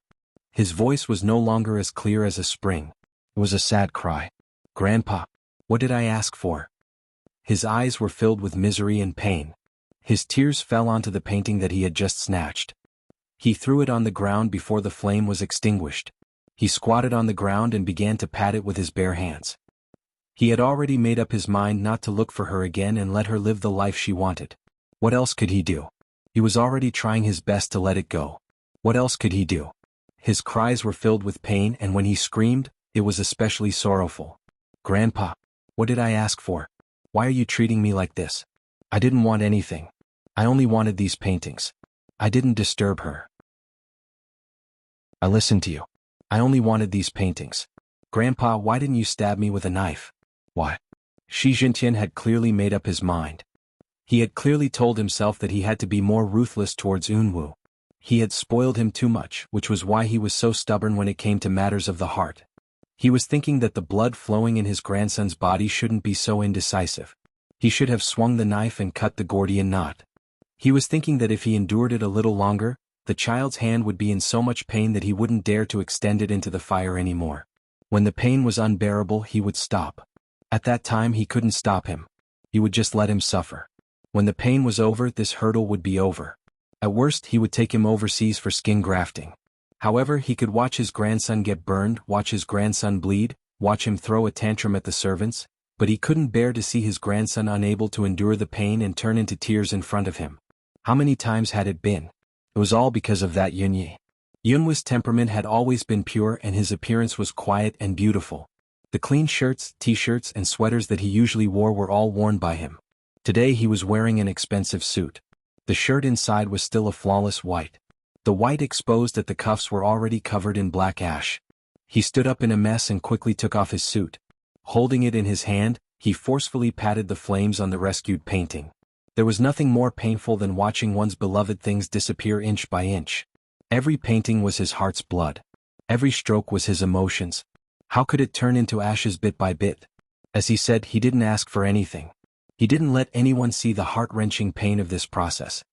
His voice was no longer as clear as a spring. It was a sad cry. "Grandpa, what did I ask for?" His eyes were filled with misery and pain. His tears fell onto the painting that he had just snatched. He threw it on the ground before the flame was extinguished. He squatted on the ground and began to pat it with his bare hands. He had already made up his mind not to look for her again and let her live the life she wanted. What else could he do? He was already trying his best to let it go. What else could he do? His cries were filled with pain, and when he screamed, it was especially sorrowful. "Grandpa, what did I ask for? Why are you treating me like this? I didn't want anything. I only wanted these paintings. I didn't disturb her. I listened to you. I only wanted these paintings. Grandpa, why didn't you stab me with a knife? Why?" Shi Jintian had clearly made up his mind. He had clearly told himself that he had to be more ruthless towards Unwu. He had spoiled him too much, which was why he was so stubborn when it came to matters of the heart. He was thinking that the blood flowing in his grandson's body shouldn't be so indecisive. He should have swung the knife and cut the Gordian knot. He was thinking that if he endured it a little longer, the child's hand would be in so much pain that he wouldn't dare to extend it into the fire anymore. When the pain was unbearable, he would stop. At that time he couldn't stop him. He would just let him suffer. When the pain was over, this hurdle would be over. At worst, he would take him overseas for skin grafting. However, he could watch his grandson get burned, watch his grandson bleed, watch him throw a tantrum at the servants, but he couldn't bear to see his grandson unable to endure the pain and turn into tears in front of him. How many times had it been? It was all because of that Yunyi. Yunwu's temperament had always been pure, and his appearance was quiet and beautiful. The clean shirts, t-shirts, and sweaters that he usually wore were all worn by him. Today he was wearing an expensive suit. The shirt inside was still a flawless white. The white exposed that the cuffs were already covered in black ash. He stood up in a mess and quickly took off his suit. Holding it in his hand, he forcefully patted the flames on the rescued painting. There was nothing more painful than watching one's beloved things disappear inch by inch. Every painting was his heart's blood. Every stroke was his emotions. How could it turn into ashes bit by bit? As he said, he didn't ask for anything. He didn't let anyone see the heart-wrenching pain of this process.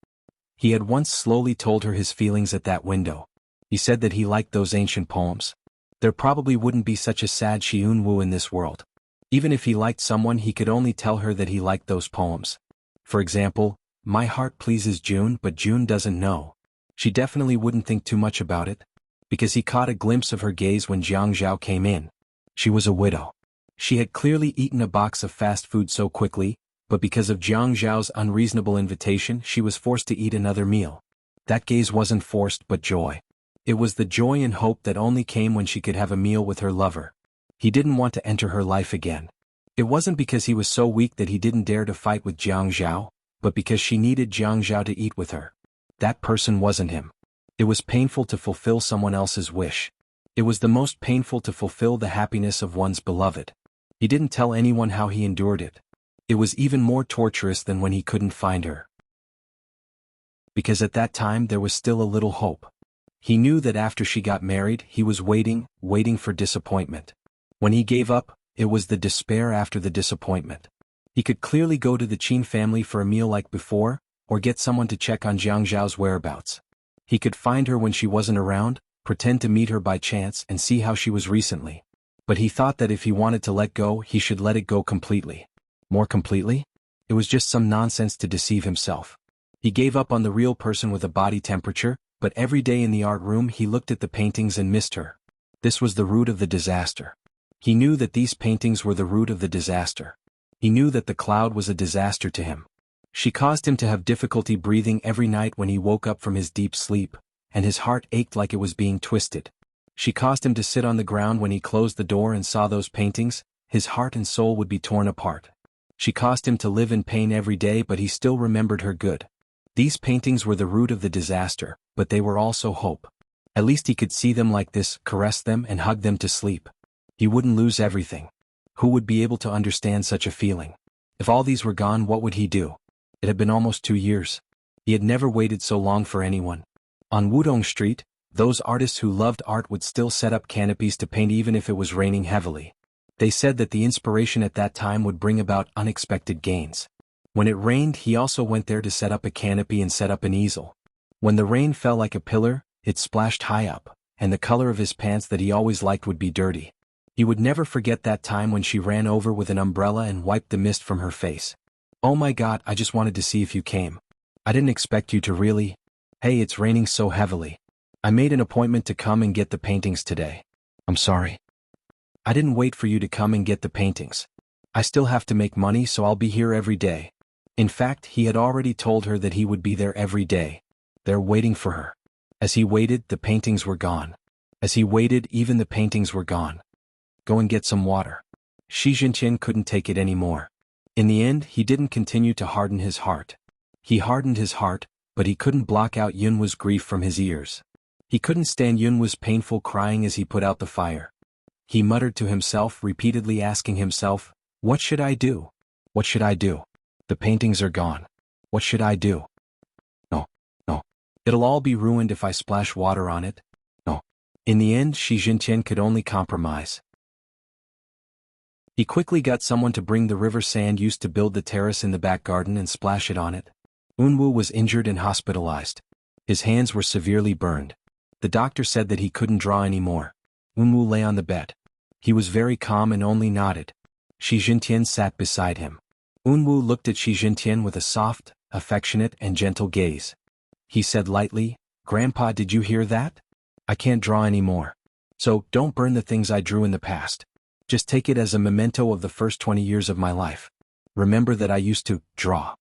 He had once slowly told her his feelings at that window. He said that he liked those ancient poems. There probably wouldn't be such a sad Xiunwu in this world. Even if he liked someone, he could only tell her that he liked those poems. For example, "My heart pleases June, but June doesn't know." She definitely wouldn't think too much about it, because he caught a glimpse of her gaze when Jiang Zhao came in. She was a widow. She had clearly eaten a box of fast food so quickly, but because of Jiang Zhao's unreasonable invitation, she was forced to eat another meal. That gaze wasn't forced but joy. It was the joy and hope that only came when she could have a meal with her lover. He didn't want to enter her life again. It wasn't because he was so weak that he didn't dare to fight with Jiang Zhao, but because she needed Jiang Zhao to eat with her. That person wasn't him. It was painful to fulfill someone else's wish. It was the most painful to fulfill the happiness of one's beloved. He didn't tell anyone how he endured it. It was even more torturous than when he couldn't find her. Because at that time there was still a little hope. He knew that after she got married, he was waiting for disappointment. When he gave up, it was the despair after the disappointment. He could clearly go to the Qin family for a meal like before, or get someone to check on Jiang Zhao's whereabouts. He could find her when she wasn't around, pretend to meet her by chance and see how she was recently. But he thought that if he wanted to let go, he should let it go completely. More completely? It was just some nonsense to deceive himself. He gave up on the real person with a body temperature, but every day in the art room he looked at the paintings and missed her. This was the root of the disaster. He knew that these paintings were the root of the disaster. He knew that the cloud was a disaster to him. She caused him to have difficulty breathing every night when he woke up from his deep sleep, and his heart ached like it was being twisted. She caused him to sit on the ground when he closed the door and saw those paintings. His heart and soul would be torn apart. She caused him to live in pain every day, but he still remembered her good. These paintings were the root of the disaster, but they were also hope. At least he could see them like this, caress them and hug them to sleep. He wouldn't lose everything. Who would be able to understand such a feeling? If all these were gone, what would he do? It had been almost 2 years. He had never waited so long for anyone. On Wudong Street, those artists who loved art would still set up canopies to paint even if it was raining heavily. They said that the inspiration at that time would bring about unexpected gains. When it rained, he also went there to set up a canopy and set up an easel. When the rain fell like a pillar, it splashed high up, and the color of his pants that he always liked would be dirty. He would never forget that time when she ran over with an umbrella and wiped the mist from her face. "Oh my God, I just wanted to see if you came. I didn't expect you to really. Hey, it's raining so heavily. I made an appointment to come and get the paintings today. I'm sorry. I didn't wait for you to come and get the paintings. I still have to make money, so I'll be here every day." In fact, he had already told her that he would be there every day. There waiting for her. As he waited, the paintings were gone. As he waited, even the paintings were gone. "Go and get some water." Shi Jintian couldn't take it anymore. In the end, he didn't continue to harden his heart. He hardened his heart, but he couldn't block out Yunwa's grief from his ears. He couldn't stand Yunwa's painful crying as he put out the fire. He muttered to himself, repeatedly asking himself, "What should I do? What should I do? The paintings are gone. What should I do? No, no. It'll all be ruined if I splash water on it. No." In the end, Shi Jintian could only compromise. He quickly got someone to bring the river sand used to build the terrace in the back garden and splash it on it. Unwu was injured and hospitalized. His hands were severely burned. The doctor said that he couldn't draw anymore. Unwu lay on the bed. He was very calm and only nodded. Shi Jintian sat beside him. Unwu looked at Shi Jintian with a soft, affectionate and gentle gaze. He said lightly, "Grandpa, did you hear that? I can't draw anymore. So, don't burn the things I drew in the past. Just take it as a memento of the first 20 years of my life. Remember that I used to draw."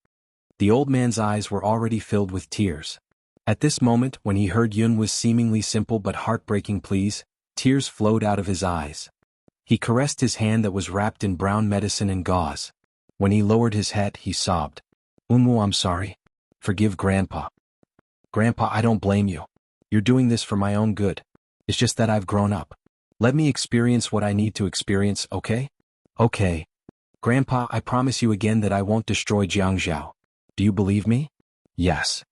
The old man's eyes were already filled with tears. At this moment, when he heard Yunwa's seemingly simple but heartbreaking pleas, tears flowed out of his eyes. He caressed his hand that was wrapped in brown medicine and gauze. When he lowered his head, he sobbed. "Unwu, I'm sorry. Forgive Grandpa. Grandpa, I don't blame you. You're doing this for my own good. It's just that I've grown up. Let me experience what I need to experience, okay? Okay. Grandpa, I promise you again that I won't destroy Jiangzhou. Do you believe me?" "Yes.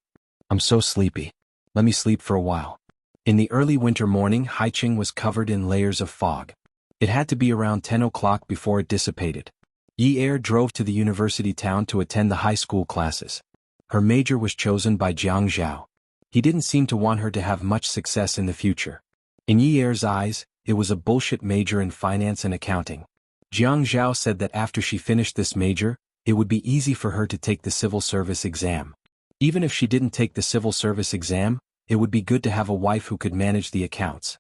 I'm so sleepy. Let me sleep for a while." In the early winter morning, Haicheng was covered in layers of fog. It had to be around 10 o'clock before it dissipated. Yi Er drove to the university town to attend the high school classes. Her major was chosen by Jiang Zhao. He didn't seem to want her to have much success in the future. In Yi Er's eyes, it was a bullshit major in finance and accounting. Jiang Zhao said that after she finished this major, it would be easy for her to take the civil service exam. Even if she didn't take the civil service exam, it would be good to have a wife who could manage the accounts.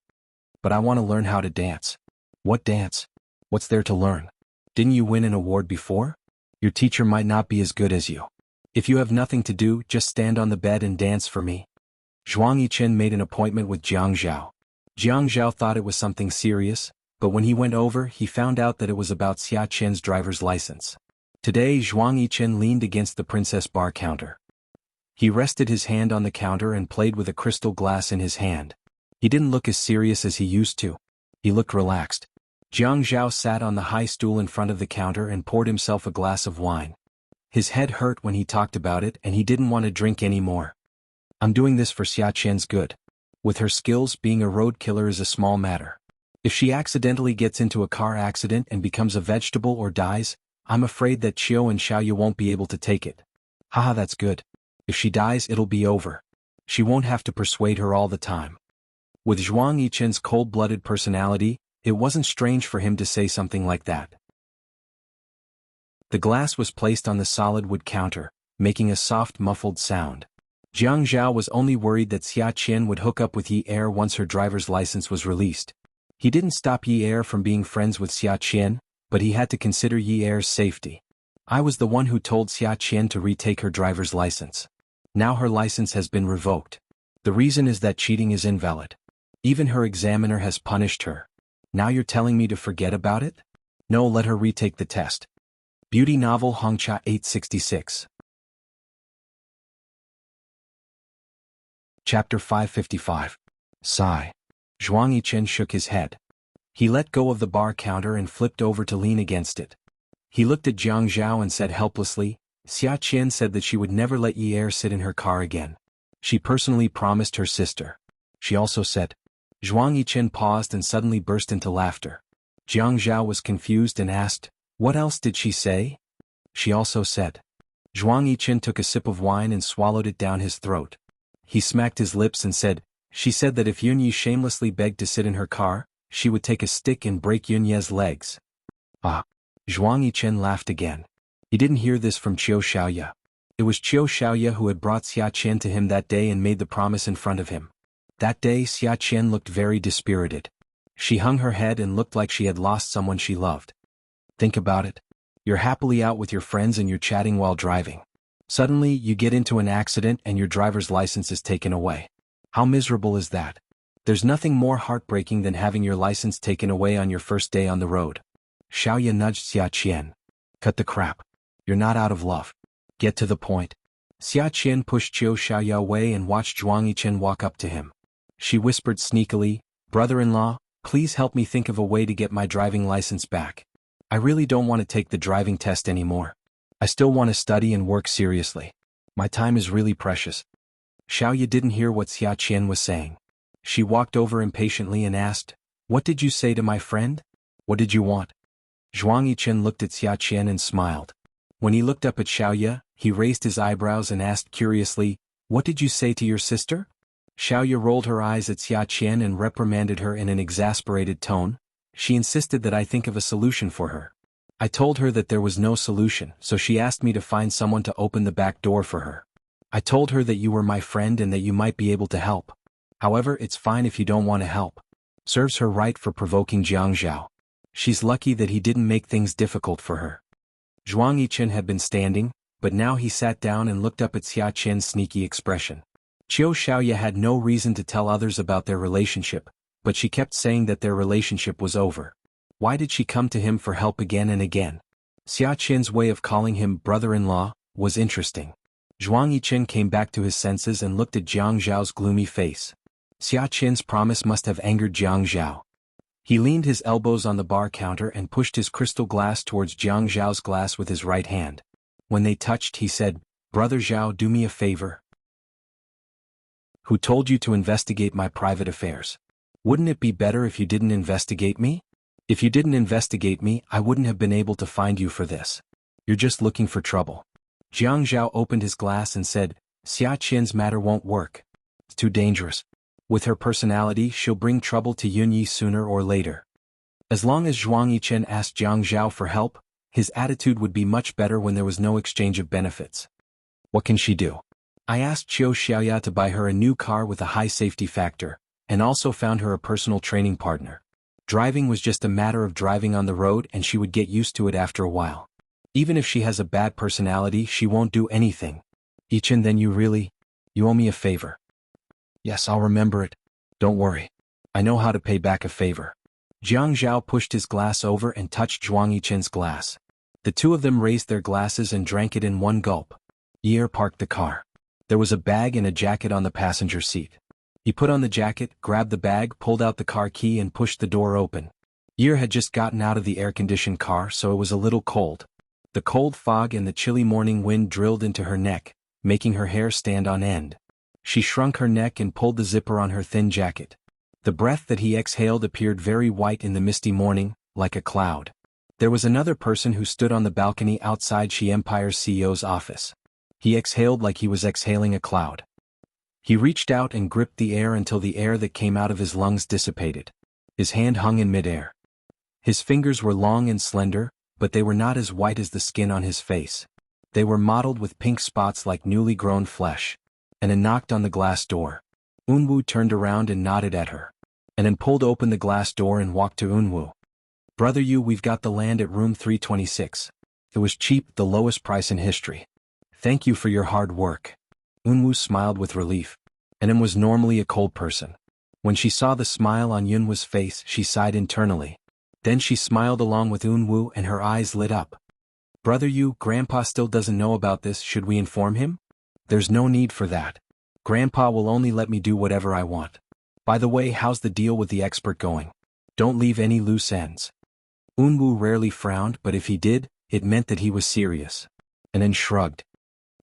"But I want to learn how to dance." "What dance? What's there to learn? Didn't you win an award before? Your teacher might not be as good as you. If you have nothing to do, just stand on the bed and dance for me." Zhuang Yichen made an appointment with Jiang Zhao. Jiang Zhao thought it was something serious, but when he went over, he found out that it was about Xia Chen's driver's license. Today, Zhuang Yichen leaned against the princess bar counter. He rested his hand on the counter and played with a crystal glass in his hand. He didn't look as serious as he used to. He looked relaxed. Jiang Zhao sat on the high stool in front of the counter and poured himself a glass of wine. His head hurt when he talked about it and he didn't want to drink any more. "I'm doing this for Xia Chen's good. With her skills, being a road killer is a small matter. If she accidentally gets into a car accident and becomes a vegetable or dies, I'm afraid that Qiu and Xiaoyu won't be able to take it. Haha, that's good. If she dies, it'll be over. She won't have to persuade her all the time." With Zhuang Yichen's cold-blooded personality, it wasn't strange for him to say something like that. The glass was placed on the solid wood counter, making a soft muffled sound. Jiang Zhao was only worried that Xia Qian would hook up with Yi Er once her driver's license was released. He didn't stop Yi Er from being friends with Xia Qian, but he had to consider Yi Er's safety. "I was the one who told Xia Qian to retake her driver's license. Now her license has been revoked. The reason is that cheating is invalid. Even her examiner has punished her. Now you're telling me to forget about it? No, let her retake the test." Beauty novel Hongcha 866. Chapter 555. Sigh. Zhuang Yichen shook his head. He let go of the bar counter and flipped over to lean against it. He looked at Jiang Zhao and said helplessly, Xia Qian said that she would never let Yi Er sit in her car again. She personally promised her sister. She also said. Zhuang Yichen paused and suddenly burst into laughter. Jiang Zhao was confused and asked, "What else did she say?" She also said. Zhuang Yichen took a sip of wine and swallowed it down his throat. He smacked his lips and said, "She said that if Yunyi shamelessly begged to sit in her car, she would take a stick and break Yunye's legs." Ah! Zhuang Yichen laughed again. He didn't hear this from Qiu Xiaoye. It was Qiu Xiaoye who had brought Xia Qian to him that day and made the promise in front of him. That day Xia Qian looked very dispirited. She hung her head and looked like she had lost someone she loved. Think about it. You're happily out with your friends and you're chatting while driving. Suddenly, you get into an accident and your driver's license is taken away. How miserable is that? There's nothing more heartbreaking than having your license taken away on your first day on the road. Xiaoye nudged Xia Qian. Cut the crap. You're not out of love. Get to the point. Xia Qian pushed Qiu Xiaoye away and watched Zhuang Yichen walk up to him. She whispered sneakily, "Brother-in-law, please help me think of a way to get my driving license back. I really don't want to take the driving test anymore. I still want to study and work seriously. My time is really precious." Xiaoye didn't hear what Xia Qian was saying. She walked over impatiently and asked, "What did you say to my friend? What did you want?" Zhuang Yichen looked at Xia Qian and smiled. When he looked up at Xiaoye, he raised his eyebrows and asked curiously, "What did you say to your sister?" Xiaoye rolled her eyes at Xia Qian and reprimanded her in an exasperated tone. She insisted that I think of a solution for her. I told her that there was no solution, so she asked me to find someone to open the back door for her. I told her that you were my friend and that you might be able to help. However, it's fine if you don't want to help. Serves her right for provoking Jiang Zhao. She's lucky that he didn't make things difficult for her. Zhuang Yichen had been standing, but now he sat down and looked up at Xia Qian's sneaky expression. Qiu Xiaoye had no reason to tell others about their relationship, but she kept saying that their relationship was over. Why did she come to him for help again and again? Xia Qian's way of calling him brother-in-law was interesting. Zhuang Yichen came back to his senses and looked at Jiang Zhao's gloomy face. Xia Qian's promise must have angered Jiang Zhao. He leaned his elbows on the bar counter and pushed his crystal glass towards Jiang Zhao's glass with his right hand. When they touched, he said, "Brother Zhao, do me a favor." "Who told you to investigate my private affairs? Wouldn't it be better if you didn't investigate me? If you didn't investigate me, I wouldn't have been able to find you for this. You're just looking for trouble." Jiang Zhao opened his glass and said, "Xia Qian's matter won't work. It's too dangerous. With her personality, she'll bring trouble to Yunyi sooner or later." As long as Zhuang Yichen asked Jiang Zhao for help, his attitude would be much better when there was no exchange of benefits. What can she do? I asked Qiu Xiaoye to buy her a new car with a high safety factor, and also found her a personal training partner. Driving was just a matter of driving on the road and she would get used to it after a while. Even if she has a bad personality, she won't do anything. Yichen, then you owe me a favor. Yes, I'll remember it. Don't worry. I know how to pay back a favor. Jiang Zhao pushed his glass over and touched Zhuang Yichen's glass. The two of them raised their glasses and drank it in one gulp. Yi parked the car. There was a bag and a jacket on the passenger seat. He put on the jacket, grabbed the bag, pulled out the car key and pushed the door open. Yi had just gotten out of the air-conditioned car, so it was a little cold. The cold fog and the chilly morning wind drilled into her neck, making her hair stand on end. She shrunk her neck and pulled the zipper on her thin jacket. The breath that he exhaled appeared very white in the misty morning, like a cloud. There was another person who stood on the balcony outside Shi Empire's CEO's office. He exhaled like he was exhaling a cloud. He reached out and gripped the air until the air that came out of his lungs dissipated. His hand hung in midair. His fingers were long and slender, but they were not as white as the skin on his face. They were mottled with pink spots like newly grown flesh. And then knocked on the glass door. Unwu turned around and nodded at her. And then pulled open the glass door and walked to Unwu. "Brother Yu, we've got the land at room 326. It was cheap, the lowest price in history. Thank you for your hard work." Unwu smiled with relief. And then was normally a cold person. When she saw the smile on Yunwu's face, she sighed internally. Then she smiled along with Unwu and her eyes lit up. "Brother Yu, Grandpa still doesn't know about this, should we inform him?" "There's no need for that. Grandpa will only let me do whatever I want. By the way, how's the deal with the expert going? Don't leave any loose ends." Unwu rarely frowned, but if he did, it meant that he was serious. and then shrugged.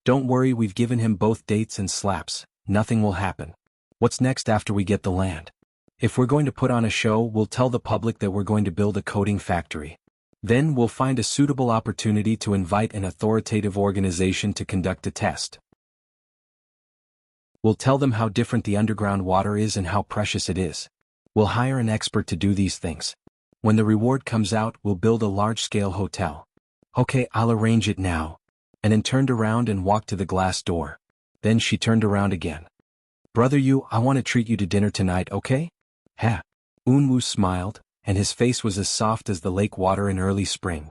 Don't worry, we've given him both dates and slaps, nothing will happen. What's next after we get the land? If we're going to put on a show, we'll tell the public that we're going to build a coding factory. Then we'll find a suitable opportunity to invite an authoritative organization to conduct a test. We'll tell them how different the underground water is and how precious it is. We'll hire an expert to do these things. When the reward comes out, we'll build a large-scale hotel. Okay, I'll arrange it now. And then turned around and walked to the glass door. Then she turned around again. Brother Yu, I want to treat you to dinner tonight, okay? Ha. Unwoo smiled, and his face was as soft as the lake water in early spring.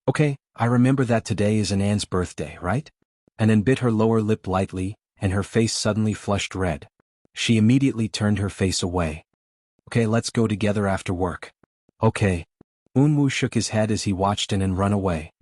Okay, I remember that today is An's birthday, right? And then bit her lower lip lightly, and her face suddenly flushed red. She immediately turned her face away. Okay, let's go together after work. Okay. Unwoo shook his head as he watched An run away.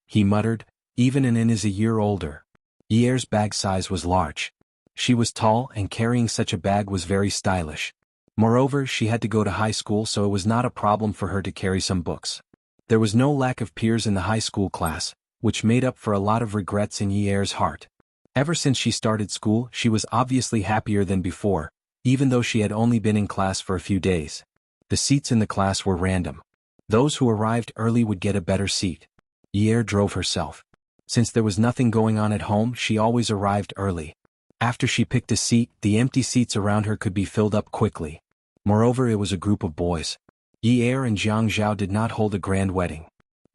He muttered, even An is a year older. Yeer's bag size was large. She was tall, and carrying such a bag was very stylish. Moreover, she had to go to high school, so it was not a problem for her to carry some books. There was no lack of peers in the high school class, which made up for a lot of regrets in Yeer's heart. Ever since she started school, she was obviously happier than before, even though she had only been in class for a few days. The seats in the class were random. Those who arrived early would get a better seat. Yeer drove herself. Since there was nothing going on at home, she always arrived early. After she picked a seat, the empty seats around her could be filled up quickly. Moreover, it was a group of boys. Yeer and Jiang Zhao did not hold a grand wedding.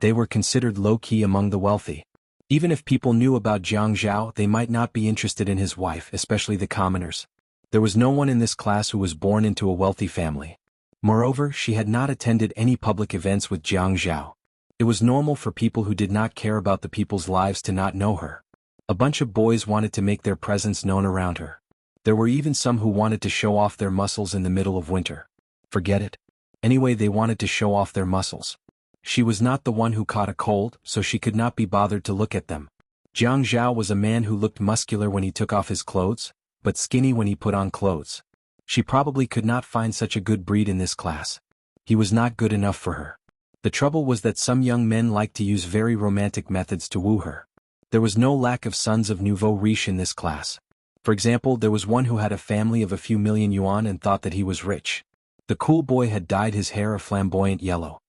They were considered low-key among the wealthy. Even if people knew about Jiang Zhao, they might not be interested in his wife, especially the commoners. There was no one in this class who was born into a wealthy family. Moreover, she had not attended any public events with Jiang Zhao. It was normal for people who did not care about the people's lives to not know her. A bunch of boys wanted to make their presence known around her. There were even some who wanted to show off their muscles in the middle of winter. Forget it. Anyway, they wanted to show off their muscles. She was not the one who caught a cold, so she could not be bothered to look at them. Jiang Zhao was a man who looked muscular when he took off his clothes, but skinny when he put on clothes. She probably could not find such a good breed in this class. He was not good enough for her. The trouble was that some young men liked to use very romantic methods to woo her. There was no lack of sons of nouveau riche in this class. For example, there was one who had a family of a few million yuan and thought that he was rich. The cool boy had dyed his hair a flamboyant yellow.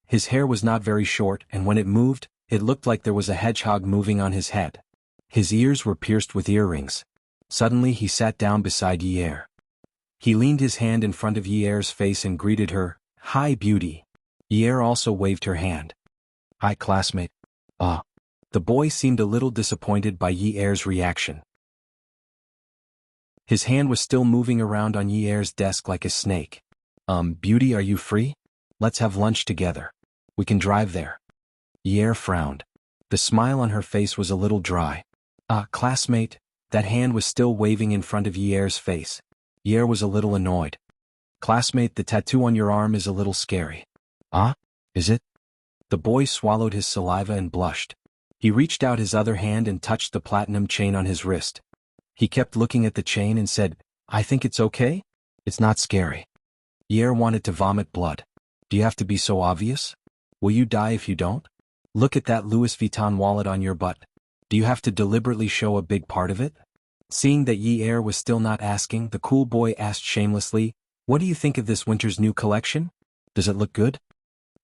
His hair was not very short, and when it moved, it looked like there was a hedgehog moving on his head. His ears were pierced with earrings. Suddenly he sat down beside Yeer. He leaned his hand in front of Yeer's face and greeted her, "Hi, beauty." Yeer also waved her hand. "Hi, classmate." The boy seemed a little disappointed by Yeer's reaction. His hand was still moving around on Yeer's desk like a snake. Beauty, are you free? Let's have lunch together. We can drive there." Yeer frowned. The smile on her face was a little dry. Classmate." That hand was still waving in front of Yeer's face. Yeer was a little annoyed. "Classmate, the tattoo on your arm is a little scary." Is it?" The boy swallowed his saliva and blushed. He reached out his other hand and touched the platinum chain on his wrist. He kept looking at the chain and said, "I think it's okay? It's not scary." Yeer wanted to vomit blood. "Do you have to be so obvious? Will you die if you don't? Look at that Louis Vuitton wallet on your butt. Do you have to deliberately show a big part of it?" Seeing that Yeer was still not asking, the cool boy asked shamelessly, "What do you think of this winter's new collection? Does it look good?"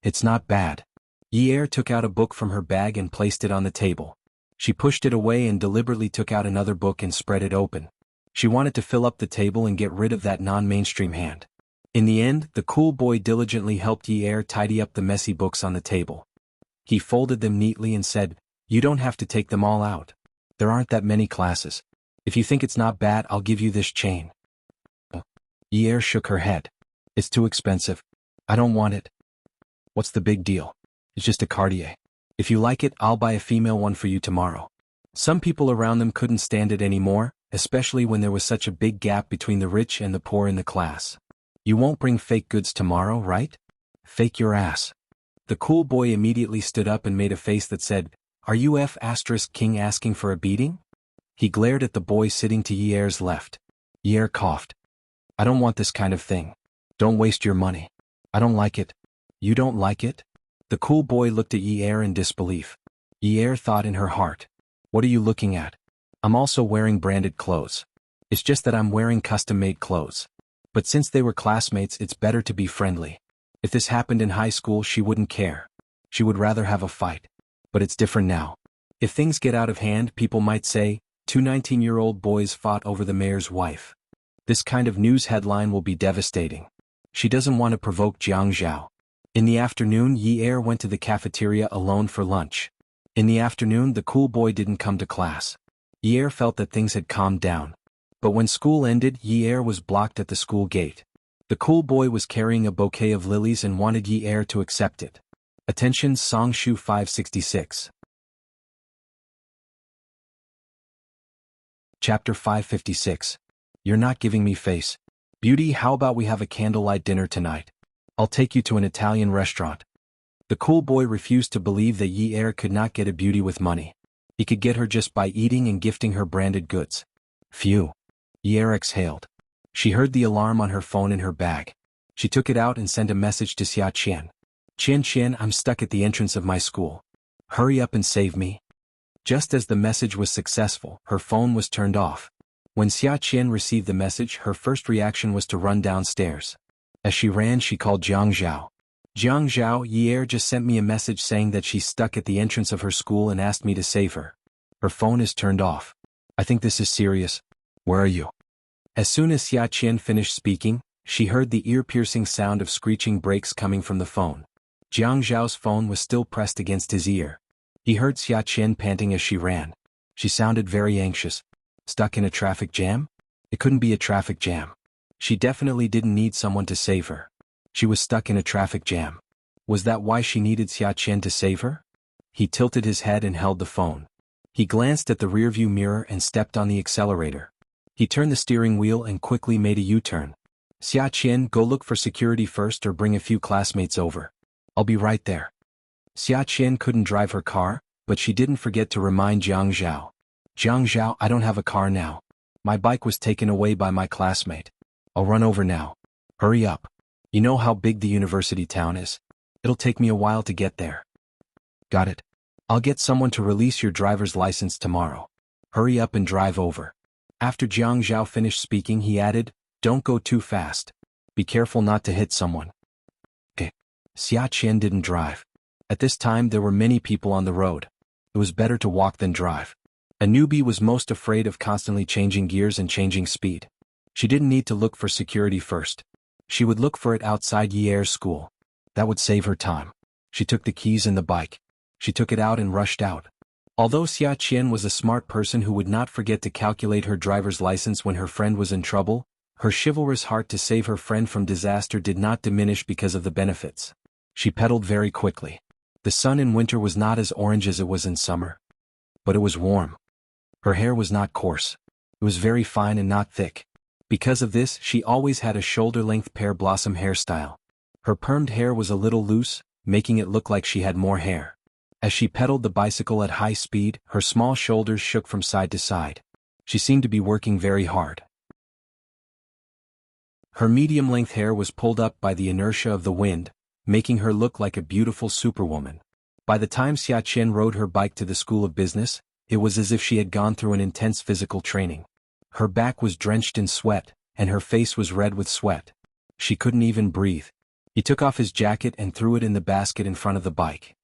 "It's not bad." Yeer took out a book from her bag and placed it on the table. She pushed it away and deliberately took out another book and spread it open. She wanted to fill up the table and get rid of that non-mainstream hand. In the end, the cool boy diligently helped Yeer tidy up the messy books on the table. He folded them neatly and said, "You don't have to take them all out. There aren't that many classes. If you think it's not bad, I'll give you this chain." Yeer shook her head. "It's too expensive. I don't want it." "What's the big deal? It's just a Cartier. If you like it, I'll buy a female one for you tomorrow." Some people around them couldn't stand it anymore, especially when there was such a big gap between the rich and the poor in the class. "You won't bring fake goods tomorrow, right? Fake your ass." The cool boy immediately stood up and made a face that said, "Are you King asking for a beating?" He glared at the boy sitting to Yeer's left. Yeer coughed. "I don't want this kind of thing. Don't waste your money. I don't like it." "You don't like it?" The cool boy looked at Yeer in disbelief. Yeer thought in her heart, What are you looking at? I'm also wearing branded clothes. It's just that I'm wearing custom-made clothes. But since they were classmates, it's better to be friendly. If this happened in high school, she wouldn't care. She would rather have a fight. But it's different now. If things get out of hand, people might say, 2 19-year-old boys fought over the mayor's wife. This kind of news headline will be devastating. She doesn't want to provoke Jiang Zhao. In the afternoon, Yi Er went to the cafeteria alone for lunch. In the afternoon, the cool boy didn't come to class. Yi Er felt that things had calmed down. But when school ended, Yi Er was blocked at the school gate. The cool boy was carrying a bouquet of lilies and wanted Yi Er to accept it. Attention, Song Shu 566. Chapter 556. You're not giving me face. Beauty, how about we have a candlelight dinner tonight? I'll take you to an Italian restaurant. The cool boy refused to believe that Yi Er could not get a beauty with money. He could get her just by eating and gifting her branded goods. Phew. Yi Er exhaled. She heard the alarm on her phone in her bag. She took it out and sent a message to Xia Qian. Qian, I'm stuck at the entrance of my school. Hurry up and save me. Just as the message was successful, her phone was turned off. When Xia Qian received the message, her first reaction was to run downstairs. As she ran, she called Jiang Zhao. Jiang Zhao, Yi Er just sent me a message saying that she's stuck at the entrance of her school and asked me to save her. Her phone is turned off. I think this is serious. Where are you? As soon as Xia Qian finished speaking, she heard the ear-piercing sound of screeching brakes coming from the phone. Jiang Zhao's phone was still pressed against his ear. He heard Xia Qian panting as she ran. She sounded very anxious. Stuck in a traffic jam? It couldn't be a traffic jam. She definitely didn't need someone to save her. She was stuck in a traffic jam. Was that why she needed Xia Qian to save her? He tilted his head and held the phone. He glanced at the rearview mirror and stepped on the accelerator. He turned the steering wheel and quickly made a U-turn. Xia Qian, go look for security first or bring a few classmates over. I'll be right there. Xia Qian couldn't drive her car, but she didn't forget to remind Jiang Zhao. Jiang Zhao, I don't have a car now. My bike was taken away by my classmate. I'll run over now. Hurry up. You know how big the university town is. It'll take me a while to get there. Got it. I'll get someone to release your driver's license tomorrow. Hurry up and drive over. After Jiang Zhao finished speaking, he added, don't go too fast. Be careful not to hit someone. Okay. Xia Qian didn't drive. At this time there were many people on the road. It was better to walk than drive. A newbie was most afraid of constantly changing gears and changing speed. She didn't need to look for security first. She would look for it outside Yi Er's school. That would save her time. She took the keys in the bike. She took it out and rushed out. Although Xia Qian was a smart person who would not forget to calculate her driver's license when her friend was in trouble, her chivalrous heart to save her friend from disaster did not diminish because of the benefits. She pedaled very quickly. The sun in winter was not as orange as it was in summer. But it was warm. Her hair was not coarse. It was very fine and not thick. Because of this, she always had a shoulder-length pear blossom hairstyle. Her permed hair was a little loose, making it look like she had more hair. As she pedaled the bicycle at high speed, her small shoulders shook from side to side. She seemed to be working very hard. Her medium-length hair was pulled up by the inertia of the wind, making her look like a beautiful superwoman. By the time Xia Qian rode her bike to the School of Business, it was as if she had gone through an intense physical training. Her back was drenched in sweat, and her face was red with sweat. She couldn't even breathe. He took off his jacket and threw it in the basket in front of the bike.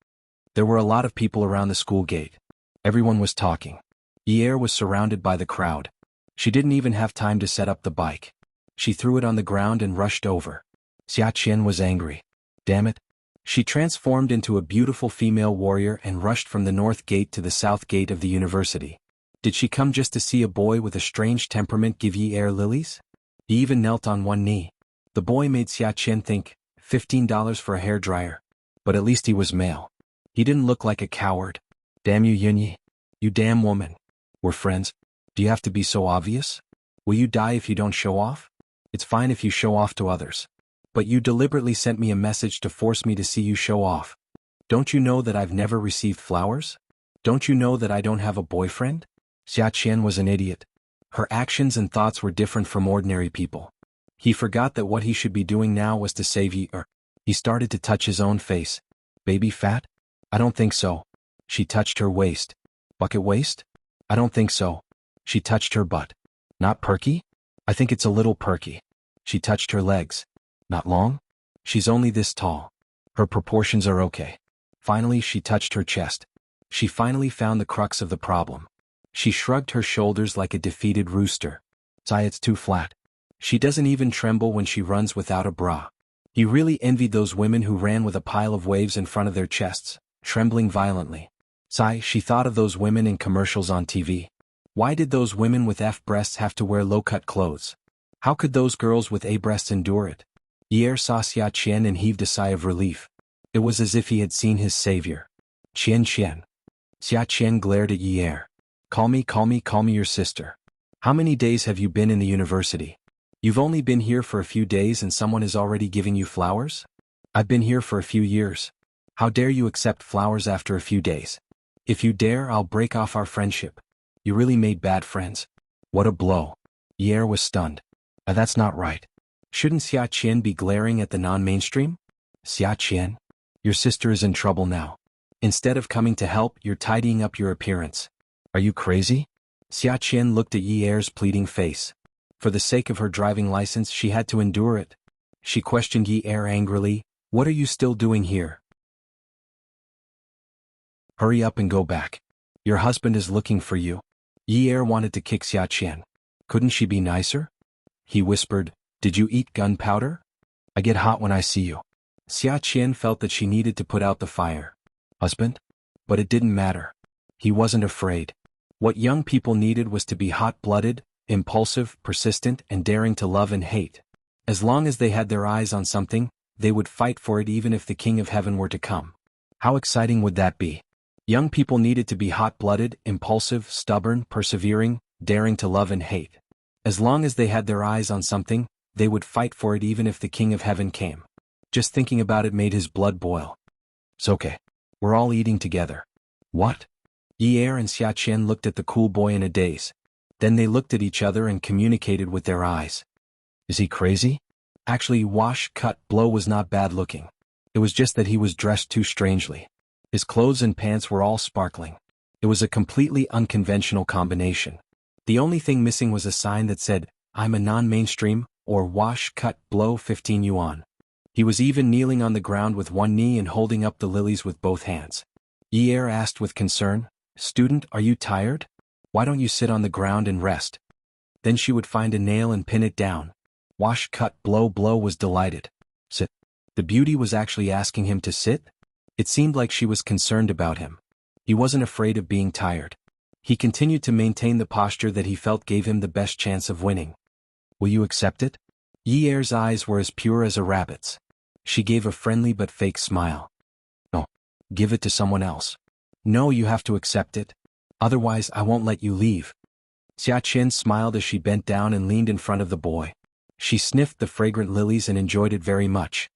There were a lot of people around the school gate. Everyone was talking. Yi Er was surrounded by the crowd. She didn't even have time to set up the bike. She threw it on the ground and rushed over. Xia Qian was angry. Damn it. She transformed into a beautiful female warrior and rushed from the north gate to the south gate of the university. Did she come just to see a boy with a strange temperament give Yi Er lilies? He even knelt on one knee. The boy made Xia Qian think, $15 for a hairdryer. But at least he was male. He didn't look like a coward. Damn you, Yunyi. You damn woman. We're friends. Do you have to be so obvious? Will you die if you don't show off? It's fine if you show off to others. But you deliberately sent me a message to force me to see you show off. Don't you know that I've never received flowers? Don't you know that I don't have a boyfriend? Xia Qian was an idiot. Her actions and thoughts were different from ordinary people. He forgot that what he should be doing now was to save Yi Er. He started to touch his own face. Baby fat? I don't think so. She touched her waist. Bucket waist? I don't think so. She touched her butt. Not perky? I think it's a little perky. She touched her legs. Not long? She's only this tall. Her proportions are okay. Finally, she touched her chest. She finally found the crux of the problem. She shrugged her shoulders like a defeated rooster. Sigh, it's too flat. She doesn't even tremble when she runs without a bra. He really envied those women who ran with a pile of waves in front of their chests, trembling violently. Sigh, she thought of those women in commercials on TV. Why did those women with F breasts have to wear low-cut clothes? How could those girls with A breasts endure it? Ye saw Xia Qian and heaved a sigh of relief. It was as if he had seen his savior. Qian Qian. Xia Qian glared at Ye. Call me your sister. How many days have you been in the university? You've only been here for a few days and someone is already giving you flowers? I've been here for a few years. How dare you accept flowers after a few days? If you dare, I'll break off our friendship. You really made bad friends. What a blow. Ye was stunned. That's not right. Shouldn't Xia Qian be glaring at the non-mainstream? Xia Qian? Your sister is in trouble now. Instead of coming to help, you're tidying up your appearance. Are you crazy? Xia Qian looked at Ye's pleading face. For the sake of her driving license, she had to endure it. She questioned Ye angrily, what are you still doing here? Hurry up and go back. Your husband is looking for you. Ye wanted to kick Xia Qian. Couldn't she be nicer? He whispered, did you eat gunpowder? I get hot when I see you. Xia Qian felt that she needed to put out the fire. Husband? But it didn't matter. He wasn't afraid. What young people needed was to be hot-blooded, impulsive, persistent, and daring to love and hate. As long as they had their eyes on something, they would fight for it even if the King of Heaven were to come. How exciting would that be? Young people needed to be hot-blooded, impulsive, stubborn, persevering, daring to love and hate. As long as they had their eyes on something, they would fight for it even if the King of Heaven came. Just thinking about it made his blood boil. It's okay. We're all eating together. What? Ye and Xia Qian looked at the cool boy in a daze. Then they looked at each other and communicated with their eyes. Is he crazy? Actually, wash, cut, blow was not bad looking. It was just that he was dressed too strangely. His clothes and pants were all sparkling. It was a completely unconventional combination. The only thing missing was a sign that said, I'm a non-mainstream, or wash, cut, blow 15 yuan. He was even kneeling on the ground with one knee and holding up the lilies with both hands. Ye asked with concern, Student, are you tired? Why don't you sit on the ground and rest? Then she would find a nail and pin it down. Wash, cut, blow was delighted. Sit. The beauty was actually asking him to sit? It seemed like she was concerned about him. He wasn't afraid of being tired. He continued to maintain the posture that he felt gave him the best chance of winning. Will you accept it? Ye's eyes were as pure as a rabbit's. She gave a friendly but fake smile. No. Give it to someone else. No, you have to accept it. Otherwise, I won't let you leave. Xia Qian smiled as she bent down and leaned in front of the boy. She sniffed the fragrant lilies and enjoyed it very much.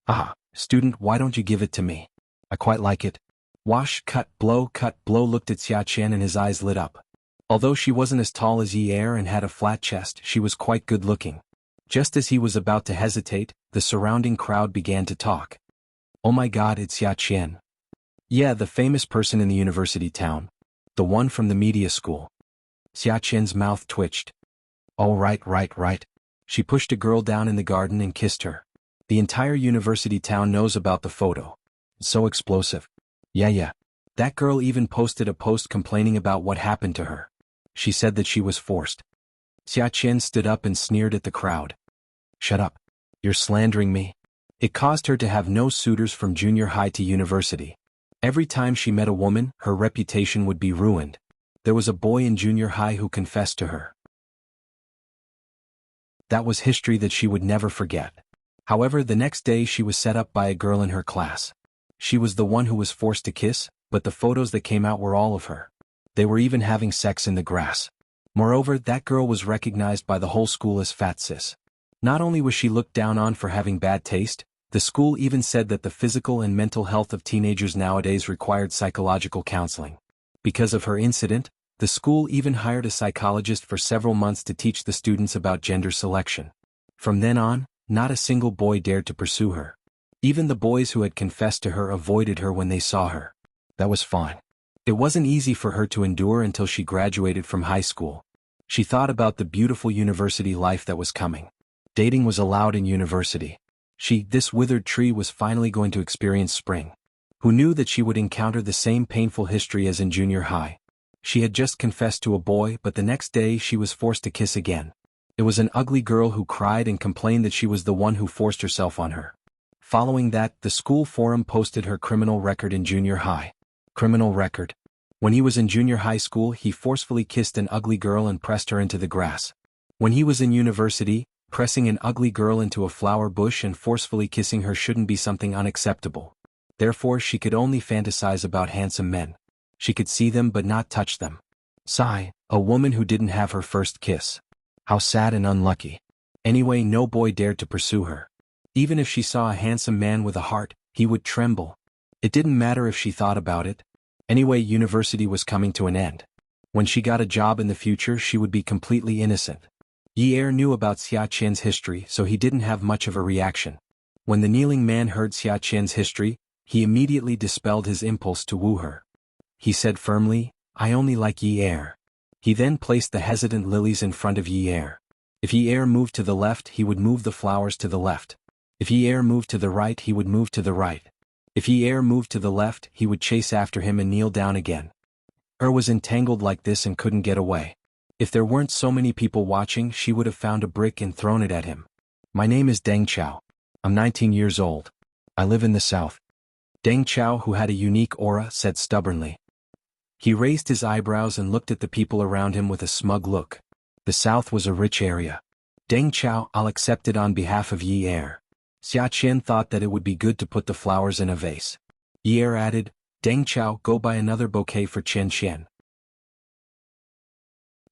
Ah, student, why don't you give it to me? I quite like it. Wash, cut, blow looked at Xia Qian and his eyes lit up. Although she wasn't as tall as Ye and had a flat chest, she was quite good looking. Just as he was about to hesitate, the surrounding crowd began to talk. Oh my god, it's Xia Qian. Yeah, the famous person in the university town. The one from the media school. Xia Qian's mouth twitched. Oh right. She pushed a girl down in the garden and kissed her. The entire university town knows about the photo. It's so explosive. Yeah. That girl even posted a post complaining about what happened to her. She said that she was forced. Xia Qian stood up and sneered at the crowd. Shut up. You're slandering me. It caused her to have no suitors from junior high to university. Every time she met a woman, her reputation would be ruined. There was a boy in junior high who confessed to her. That was history that she would never forget. However, the next day she was set up by a girl in her class. She was the one who was forced to kiss, but the photos that came out were all of her. They were even having sex in the grass. Moreover, that girl was recognized by the whole school as fat sis. Not only was she looked down on for having bad taste, the school even said that the physical and mental health of teenagers nowadays required psychological counseling. Because of her incident, the school even hired a psychologist for several months to teach the students about gender selection. From then on, not a single boy dared to pursue her. Even the boys who had confessed to her avoided her when they saw her. That was fine. It wasn't easy for her to endure until she graduated from high school. She thought about the beautiful university life that was coming. Dating was allowed in university. This withered tree was finally going to experience spring. Who knew that she would encounter the same painful history as in junior high? She had just confessed to a boy, but the next day she was forced to kiss again. It was an ugly girl who cried and complained that she was the one who forced herself on her. Following that, the school forum posted her criminal record in junior high. Criminal record. When he was in junior high school, he forcefully kissed an ugly girl and pressed her into the grass. When he was in university, pressing an ugly girl into a flower bush and forcefully kissing her shouldn't be something unacceptable. Therefore, she could only fantasize about handsome men. She could see them but not touch them. Sigh, a woman who didn't have her first kiss. How sad and unlucky. Anyway, no boy dared to pursue her. Even if she saw a handsome man with a heart, he would tremble. It didn't matter if she thought about it. Anyway, university was coming to an end. When she got a job in the future, she would be completely innocent. Yi knew about Xia Qian's history, so he didn't have much of a reaction. When the kneeling man heard Xia Qian's history, he immediately dispelled his impulse to woo her. He said firmly, "I only like Yi." He then placed the hesitant lilies in front of Yi. If Yi moved to the left, he would move the flowers to the left. If Yi moved to the right, he would move to the right. If Yi moved to the left, he would chase after him and kneel down again. Was entangled like this and couldn't get away. If there weren't so many people watching, she would have found a brick and thrown it at him. "My name is Deng Chao. I'm 19 years old. I live in the south." Deng Chao, who had a unique aura, said stubbornly. He raised his eyebrows and looked at the people around him with a smug look. The south was a rich area. Deng Chao, I'll accept it on behalf of Yi. Xia Qian thought that it would be good to put the flowers in a vase. Yi added, "Deng Chao, go buy another bouquet for Chen Qian.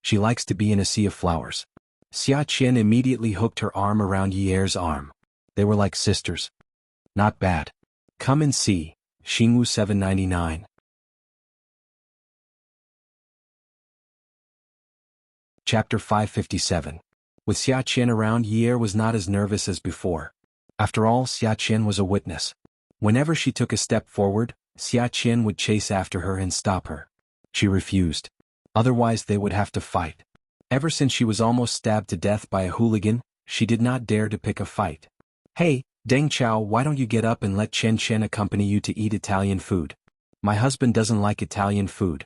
She likes to be in a sea of flowers." Xia Qian immediately hooked her arm around Yi's arm. They were like sisters. Not bad. Come and see. Xingwu 799. Chapter 557. With Xia Qian around, Yi was not as nervous as before. After all, Xia Qian was a witness. Whenever she took a step forward, Xia Qian would chase after her and stop her. She refused. Otherwise they would have to fight. Ever since she was almost stabbed to death by a hooligan, she did not dare to pick a fight. "Hey, Deng Chao, why don't you get up and let Chen Chen accompany you to eat Italian food? My husband doesn't like Italian food."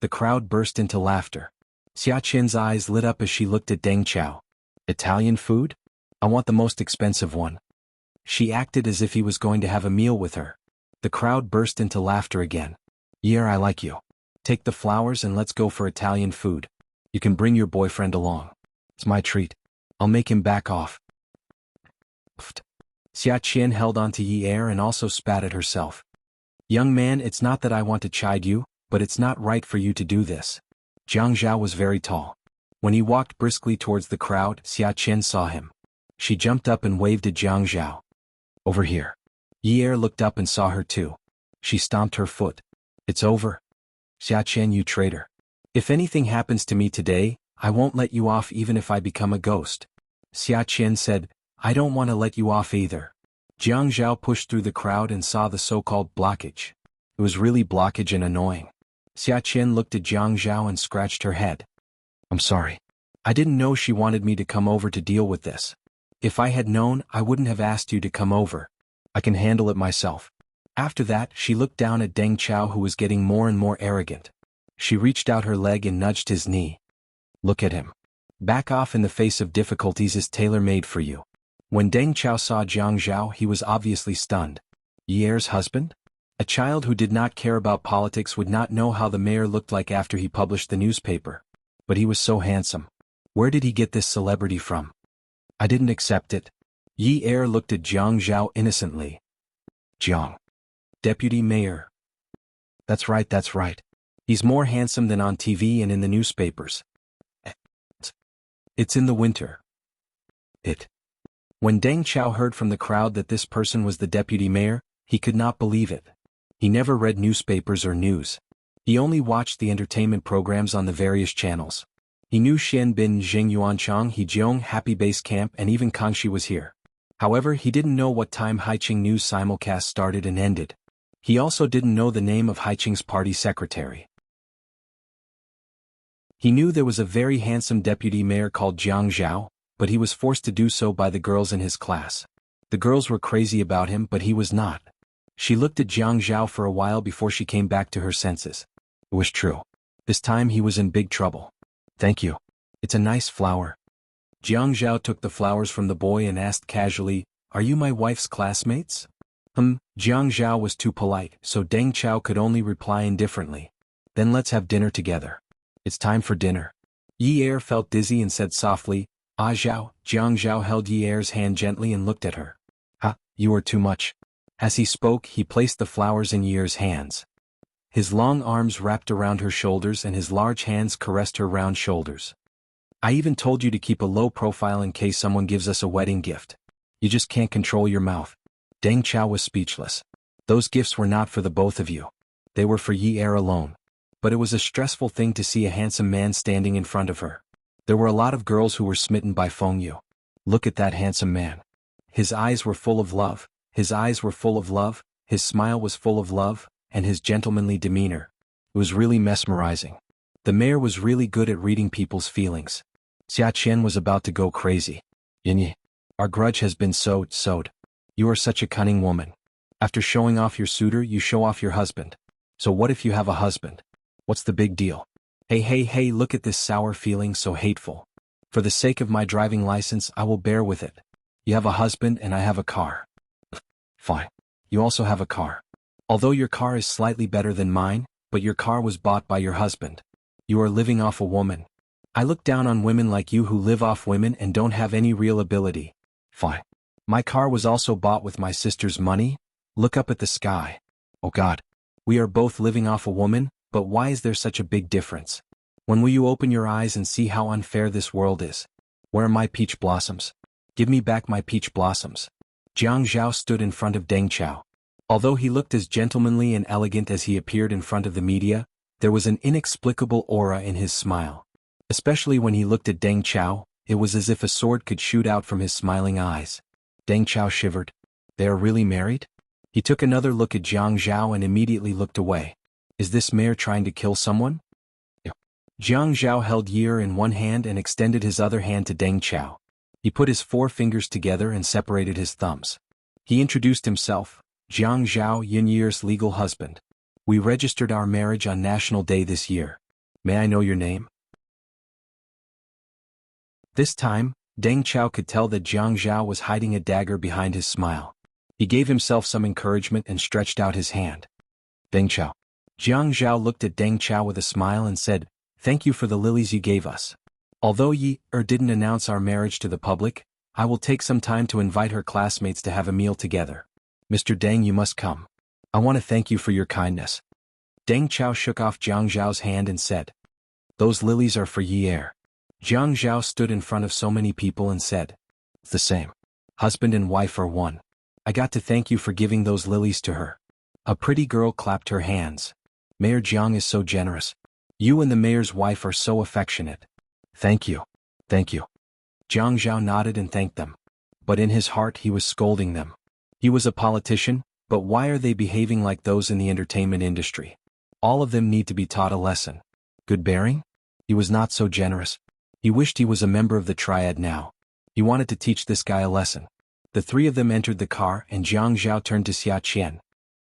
The crowd burst into laughter. Xia Qian's eyes lit up as she looked at Deng Chao. "Italian food? I want the most expensive one." She acted as if he was going to have a meal with her. The crowd burst into laughter again. "Yi, I like you. Take the flowers and let's go for Italian food. You can bring your boyfriend along. It's my treat. I'll make him back off." Xia Qian held on to Yi and also spat at herself. "Young man, it's not that I want to chide you, but it's not right for you to do this." Jiang Zhao was very tall. When he walked briskly towards the crowd, Xia Qian saw him. She jumped up and waved at Jiang Zhao. "Over here." Yi looked up and saw her too. She stomped her foot. "It's over. Xia Qian, you traitor. If anything happens to me today, I won't let you off even if I become a ghost." Xia Qian said, "I don't want to let you off either." Jiang Zhao pushed through the crowd and saw the so-called blockage. It was really blockage and annoying. Xia Qian looked at Jiang Zhao and scratched her head. "I'm sorry. I didn't know she wanted me to come over to deal with this. If I had known, I wouldn't have asked you to come over. I can handle it myself." After that, she looked down at Deng Chao, who was getting more and more arrogant. She reached out her leg and nudged his knee. "Look at him. Back off, in the face of difficulties is tailor-made for you." When Deng Chao saw Jiang Zhao, he was obviously stunned. Yi's husband? A child who did not care about politics would not know how the mayor looked like after he published the newspaper. But he was so handsome. Where did he get this celebrity from? "I didn't accept it." Yi looked at Jiang Zhao innocently. "Jiang. Deputy mayor. That's right, that's right. He's more handsome than on TV and in the newspapers. It's in the winter." When Deng Chao heard from the crowd that this person was the deputy mayor, he could not believe it. He never read newspapers or news. He only watched the entertainment programs on the various channels. He knew Xian Bin, Jing Yuanchang, Hejiong, Happy Base Camp, and even Kangxi was here. However, he didn't know what time Haiqing News simulcast started and ended. He also didn't know the name of Haiqing's party secretary. He knew there was a very handsome deputy mayor called Jiang Zhao, but he was forced to do so by the girls in his class. The girls were crazy about him, but he was not. She looked at Jiang Zhao for a while before she came back to her senses. It was true. This time he was in big trouble. Thank you. It's a nice flower. Jiang Zhao took the flowers from the boy and asked casually, "Are you my wife's classmates?" Jiang Zhao was too polite, so Deng Chao could only reply indifferently. Then let's have dinner together. It's time for dinner. Yi Er felt dizzy and said softly, "Ah Zhao." Jiang Zhao held Yi Er's hand gently and looked at her. "Ah, you are too much." As he spoke, he placed the flowers in Yi Er's hands. His long arms wrapped around her shoulders and his large hands caressed her round shoulders. "I even told you to keep a low profile in case someone gives us a wedding gift. You just can't control your mouth." Deng Chao was speechless. Those gifts were not for the both of you. They were for Yi Er alone. But it was a stressful thing to see a handsome man standing in front of her. There were a lot of girls who were smitten by Feng Yu. Look at that handsome man. His eyes were full of love, his eyes were full of love, his smile was full of love, and his gentlemanly demeanor. It was really mesmerizing. The mayor was really good at reading people's feelings. Xia Qian was about to go crazy. "Yinyi, our grudge has been sowed. You are such a cunning woman. After showing off your suitor, you show off your husband. So what if you have a husband? What's the big deal? Hey, look at this sour feeling, so hateful. For the sake of my driving license, I will bear with it. You have a husband and I have a car." "Fine. You also have a car. Although your car is slightly better than mine, but your car was bought by your husband. You are living off a woman. I look down on women like you who live off women and don't have any real ability." "Fine. My car was also bought with my sister's money. Look up at the sky. Oh God. We are both living off a woman, but why is there such a big difference? When will you open your eyes and see how unfair this world is? Where are my peach blossoms? Give me back my peach blossoms." Jiang Zhao stood in front of Deng Chao. Although he looked as gentlemanly and elegant as he appeared in front of the media, there was an inexplicable aura in his smile. Especially when he looked at Deng Chao, it was as if a sword could shoot out from his smiling eyes. Deng Chao shivered. They are really married? He took another look at Jiang Zhao and immediately looked away. Is this mayor trying to kill someone? Jiang Zhao held Yi Er in one hand and extended his other hand to Deng Chao. He put his 4 fingers together and separated his thumbs. He introduced himself, Jiang Zhao, Yi Er's legal husband. We registered our marriage on National Day this year. May I know your name? This time, Deng Chao could tell that Jiang Zhao was hiding a dagger behind his smile. He gave himself some encouragement and stretched out his hand. Deng Chao. Jiang Zhao looked at Deng Chao with a smile and said, "Thank you for the lilies you gave us. Although Yi Er didn't announce our marriage to the public, I will take some time to invite her classmates to have a meal together. Mr. Deng, you must come. I want to thank you for your kindness." Deng Chao shook off Jiang Zhao's hand and said, "Those lilies are for Yi Er." Jiang Zhao stood in front of so many people and said, "It's the same. Husband and wife are one. I got to thank you for giving those lilies to her." A pretty girl clapped her hands. "Mayor Jiang is so generous. You and the mayor's wife are so affectionate." Thank you. Jiang Zhao nodded and thanked them. But in his heart he was scolding them. He was a politician, but why are they behaving like those in the entertainment industry? All of them need to be taught a lesson. Good bearing? He was not so generous. He wished he was a member of the triad now. He wanted to teach this guy a lesson. The 3 of them entered the car and Jiang Zhao turned to Xia Qian.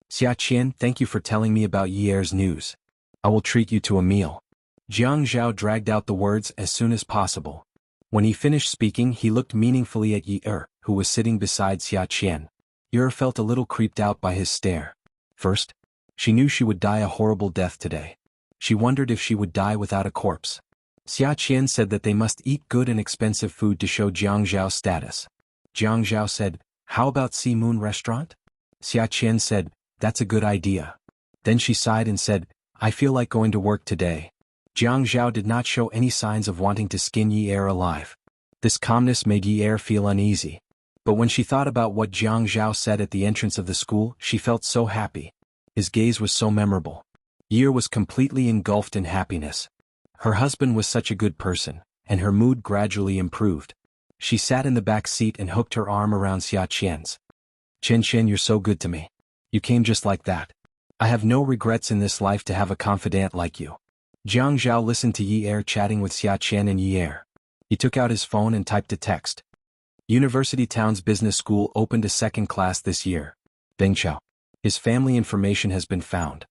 "Xia Qian, thank you for telling me about Yi Er's news. I will treat you to a meal." Jiang Zhao dragged out the words as soon as possible. When he finished speaking, he looked meaningfully at Yi Er, who was sitting beside Xia Qian. Yi Er felt a little creeped out by his stare. First, she knew she would die a horrible death today. She wondered if she would die without a corpse. Xia Qian said that they must eat good and expensive food to show Jiang Zhao's status. Jiang Zhao said, "How about Sea Moon Restaurant?" Xia Qian said, "That's a good idea." Then she sighed and said, "I feel like going to work today." Jiang Zhao did not show any signs of wanting to skin Yi Er alive. This calmness made Yi Er feel uneasy. But when she thought about what Jiang Zhao said at the entrance of the school, she felt so happy. His gaze was so memorable. Yi Er was completely engulfed in happiness. Her husband was such a good person, and her mood gradually improved. She sat in the back seat and hooked her arm around Xia Qian's. "Qian, you're so good to me. You came just like that. I have no regrets in this life to have a confidant like you. Jiang Zhao listened to Yi Er chatting with Xia Qian and Yi Er. He took out his phone and typed a text. University Town's business school opened a second class this year. Deng Chao. His family information has been found.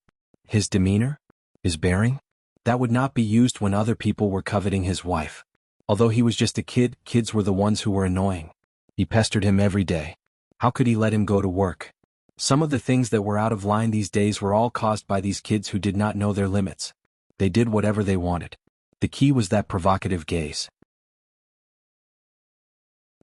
His demeanor? His bearing? That would not be used when other people were coveting his wife. Although he was just a kid, kids were the ones who were annoying. He pestered him every day. How could he let him go to work? Some of the things that were out of line these days were all caused by these kids who did not know their limits. They did whatever they wanted. The key was that provocative gaze.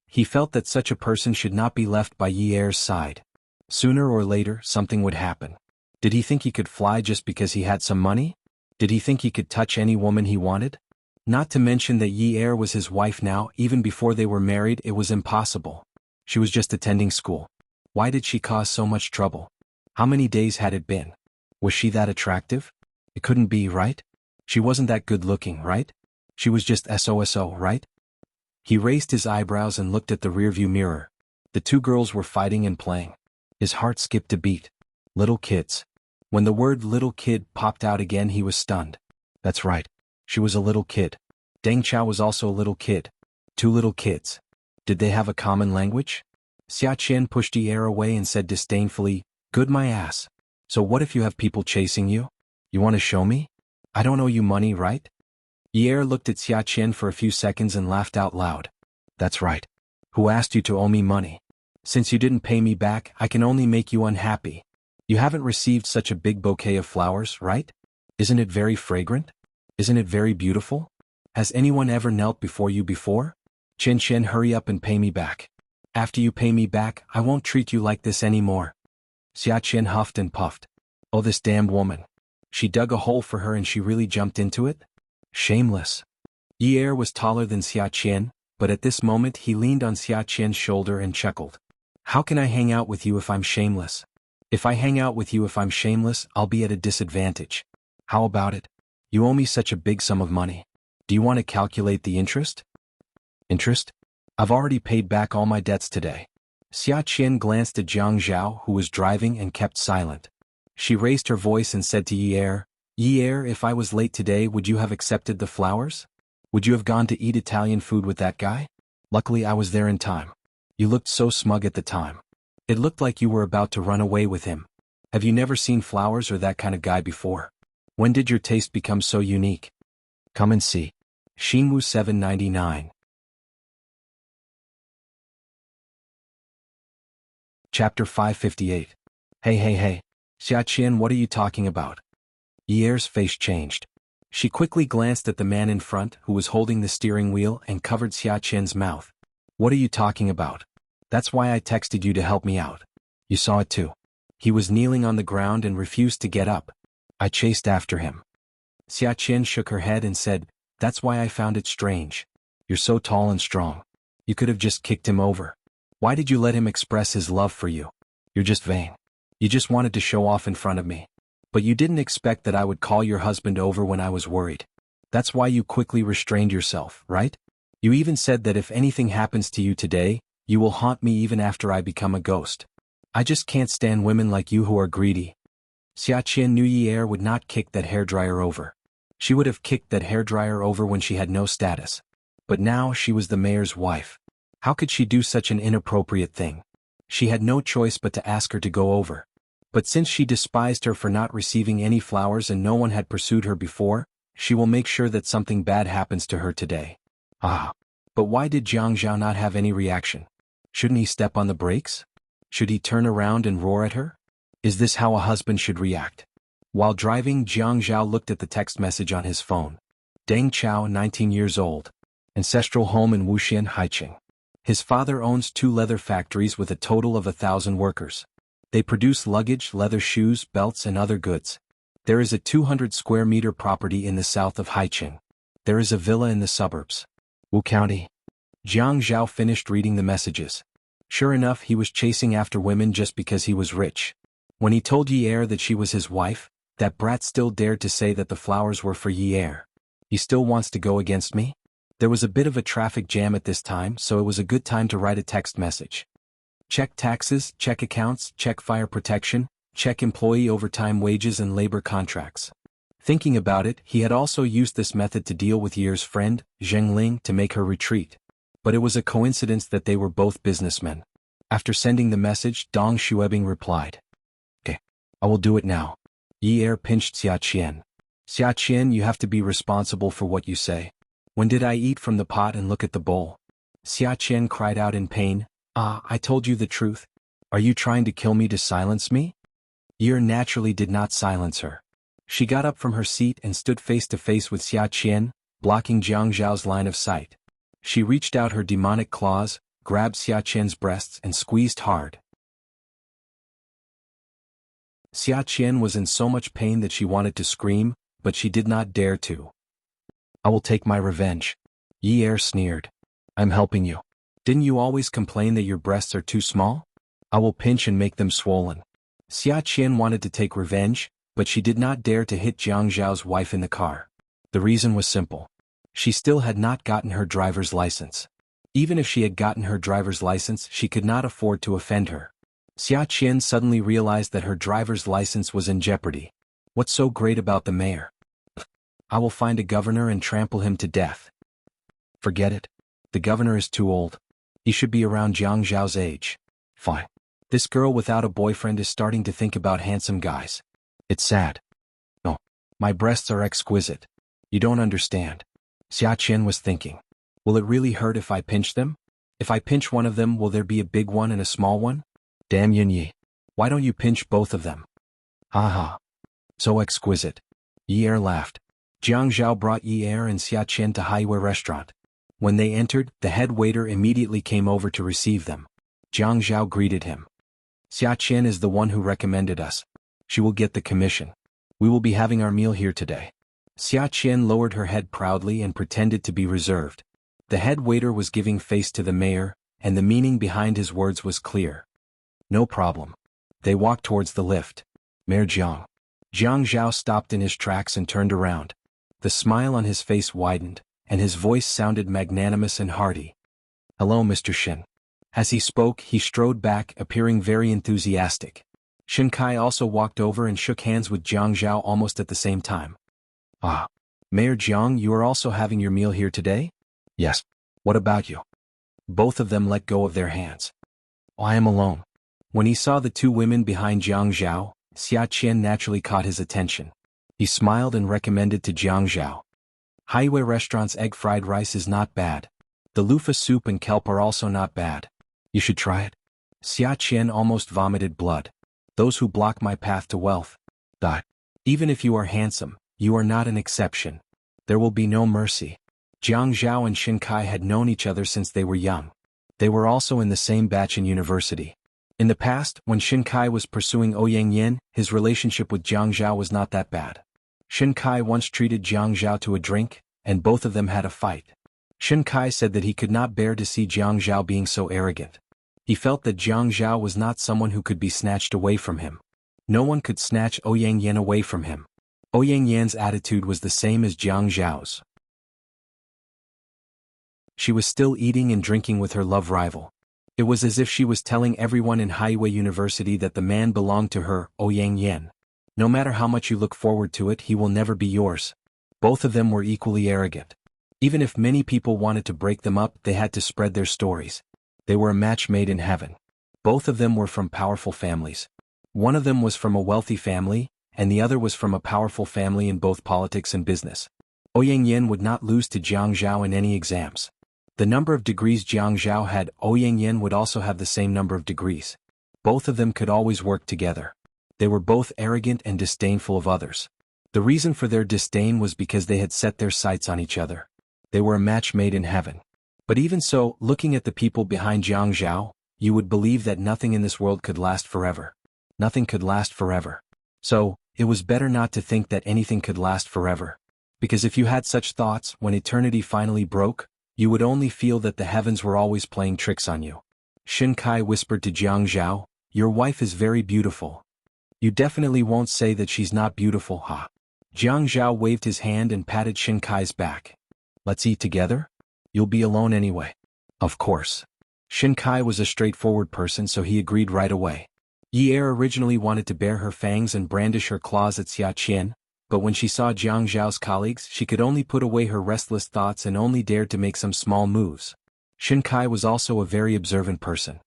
He felt that such a person should not be left by Yi Er's side. Sooner or later, something would happen. Did he think he could fly just because he had some money? Did he think he could touch any woman he wanted? Not to mention that Yi Er was his wife now. Even before they were married, it was impossible. She was just attending school. Why did she cause so much trouble? How many days had it been? Was she that attractive? It couldn't be, right? She wasn't that good looking, right? She was just SOSO, right? He raised his eyebrows and looked at the rearview mirror. The two girls were fighting and playing. His heart skipped a beat. Little kids. When the word little kid popped out again, he was stunned. That's right. She was a little kid. Deng Chao was also a little kid. Two little kids. Did they have a common language? Xia Qian pushed Yi Er away and said disdainfully, "Good my ass. So what if you have people chasing you? You want to show me? I don't owe you money, right?" Yi Er looked at Xia Qian for a few seconds and laughed out loud. "That's right. Who asked you to owe me money? Since you didn't pay me back, I can only make you unhappy. You haven't received such a big bouquet of flowers, right? Isn't it very fragrant? Isn't it very beautiful? Has anyone ever knelt before you before? Chen Chen, hurry up and pay me back. After you pay me back, I won't treat you like this anymore." Xia Qian huffed and puffed. Oh, this damned woman. She dug a hole for her and she really jumped into it? Shameless. Yi Er was taller than Xia Qian, but at this moment he leaned on Xia Qian's shoulder and chuckled. How can I hang out with you if I'm shameless? If I hang out with you if I'm shameless, I'll be at a disadvantage. How about it? You owe me such a big sum of money. Do you want to calculate the interest? Interest? I've already paid back all my debts today. Xia Qian glanced at Jiang Zhao, who was driving, and kept silent. She raised her voice and said to Yi Er, "Yi Er, if I was late today, would you have accepted the flowers? Would you have gone to eat Italian food with that guy? Luckily I was there in time. You looked so smug at the time. It looked like you were about to run away with him. Have you never seen flowers or that kind of guy before? When did your taste become so unique? Come and see." Xinwu 799. Chapter 558. Hey. Xia Qian, what are you talking about? Yi Er's face changed. She quickly glanced at the man in front, who was holding the steering wheel, and covered Xia Qian's mouth. What are you talking about? That's why I texted you to help me out. You saw it too. He was kneeling on the ground and refused to get up. I chased after him. Xia Qian shook her head and said, "That's why I found it strange. You're so tall and strong. You could have just kicked him over. Why did you let him express his love for you? You're just vain. You just wanted to show off in front of me. But you didn't expect that I would call your husband over when I was worried. That's why you quickly restrained yourself, right? You even said that if anything happens to you today, you will haunt me even after I become a ghost. I just can't stand women like you who are greedy." Xia Qian knew Yi Er would not kick that hairdryer over. She would have kicked that hairdryer over when she had no status. But now she was the mayor's wife. How could she do such an inappropriate thing? She had no choice but to ask her to go over. But since she despised her for not receiving any flowers and no one had pursued her before, she will make sure that something bad happens to her today. But why did Jiang Zhao not have any reaction? Shouldn't he step on the brakes? Should he turn around and roar at her? Is this how a husband should react? While driving, Jiang Zhao looked at the text message on his phone. Deng Chao, 19 years old. Ancestral home in Wuxian, Haiqing. His father owns 2 leather factories with a total of 1,000 workers. They produce luggage, leather shoes, belts and other goods. There is a 200 square meter property in the south of Haiqing. There is a villa in the suburbs. Wu County. Jiang Zhao finished reading the messages. Sure enough, he was chasing after women just because he was rich. When he told Yi Er that she was his wife, that brat still dared to say that the flowers were for Yi Er. He still wants to go against me? There was a bit of a traffic jam at this time, so it was a good time to write a text message. Check taxes, check accounts, check fire protection, check employee overtime wages and labor contracts. Thinking about it, he had also used this method to deal with Ye's friend, Zheng Ling, to make her retreat. But it was a coincidence that they were both businessmen. After sending the message, Dong Xuebing replied, "Okay, I will do it now." Yi pinched Xia Qian. "Xia Qian, you have to be responsible for what you say. When did I eat from the pot and look at the bowl?" Xia Qian cried out in pain, I told you the truth. Are you trying to kill me to silence me?" Yi naturally did not silence her. She got up from her seat and stood face to face with Xia Qian, blocking Jiang Zhao's line of sight. She reached out her demonic claws, grabbed Xia Qian's breasts and squeezed hard. Xia Qian was in so much pain that she wanted to scream, but she did not dare to. "I will take my revenge." Yi sneered. "I'm helping you. Didn't you always complain that your breasts are too small? I will pinch and make them swollen." Xia Qian wanted to take revenge, but she did not dare to hit Jiang Zhao's wife in the car. The reason was simple. She still had not gotten her driver's license. Even if she had gotten her driver's license, she could not afford to offend her. Xia Qian suddenly realized that her driver's license was in jeopardy. What's so great about the mayor? I will find a governor and trample him to death. Forget it. The governor is too old. He should be around Jiang Zhao's age. Fine. This girl without a boyfriend is starting to think about handsome guys. It's sad. No. My breasts are exquisite. You don't understand. Xia Qian was thinking. Will it really hurt if I pinch them? If I pinch one of them, will there be a big one and a small one? Damn Yunyi. Why don't you pinch both of them? Ha ha. So exquisite. Yi laughed. Jiang Zhao brought Yi and Xia Qian to Highway restaurant. When they entered, the head waiter immediately came over to receive them. Jiang Zhao greeted him. Xia Qian is the one who recommended us. She will get the commission. We will be having our meal here today. Xia Qian lowered her head proudly and pretended to be reserved. The head waiter was giving face to the mayor, and the meaning behind his words was clear. No problem. They walked towards the lift. Mayor Jiang. Jiang Zhao stopped in his tracks and turned around. The smile on his face widened, and his voice sounded magnanimous and hearty. Hello, Mr. Shin. As he spoke, he strode back, appearing very enthusiastic. Shin Kai also walked over and shook hands with Jiang Zhao almost at the same time. Ah. Mayor Jiang, you are also having your meal here today? Yes. What about you? Both of them let go of their hands. I am alone. When he saw the two women behind Jiang Zhao, Xia Qian naturally caught his attention. He smiled and recommended to Jiang Zhao. Highway restaurant's egg fried rice is not bad. The loofah soup and kelp are also not bad. You should try it. Xia Qian almost vomited blood. Those who block my path to wealth. Even if you are handsome, you are not an exception. There will be no mercy. Jiang Zhao and Shin Kai had known each other since they were young. They were also in the same batch in university. In the past, when Shin Kai was pursuing Ouyang Yan, his relationship with Jiang Zhao was not that bad. Shin Kai once treated Jiang Zhao to a drink, and both of them had a fight. Shin Kai said that he could not bear to see Jiang Zhao being so arrogant. He felt that Jiang Zhao was not someone who could be snatched away from him. No one could snatch Ouyang Yan away from him. Ouyang Yan's attitude was the same as Jiang Zhao's. She was still eating and drinking with her love rival. It was as if she was telling everyone in Highway University that the man belonged to her, Ouyang Yan. No matter how much you look forward to it, he will never be yours. Both of them were equally arrogant. Even if many people wanted to break them up, they had to spread their stories. They were a match made in heaven. Both of them were from powerful families. One of them was from a wealthy family, and the other was from a powerful family in both politics and business. Ouyang Yan would not lose to Jiang Zhao in any exams. The number of degrees Jiang Zhao had, Ouyang Yan would also have the same number of degrees. Both of them could always work together. They were both arrogant and disdainful of others. The reason for their disdain was because they had set their sights on each other. They were a match made in heaven. But even so, looking at the people behind Jiang Zhao, you would believe that nothing in this world could last forever. Nothing could last forever. So, it was better not to think that anything could last forever. Because if you had such thoughts, when eternity finally broke, you would only feel that the heavens were always playing tricks on you. Shin Kai whispered to Jiang Zhao, your wife is very beautiful. You definitely won't say that she's not beautiful, huh? Jiang Zhao waved his hand and patted Shin Kai's back. Let's eat together? You'll be alone anyway. Of course. Shin Kai was a straightforward person, so he agreed right away. Yi Er originally wanted to bare her fangs and brandish her claws at Xia Qian, but when she saw Jiang Zhao's colleagues she could only put away her restless thoughts and only dared to make some small moves. Shin Kai was also a very observant person.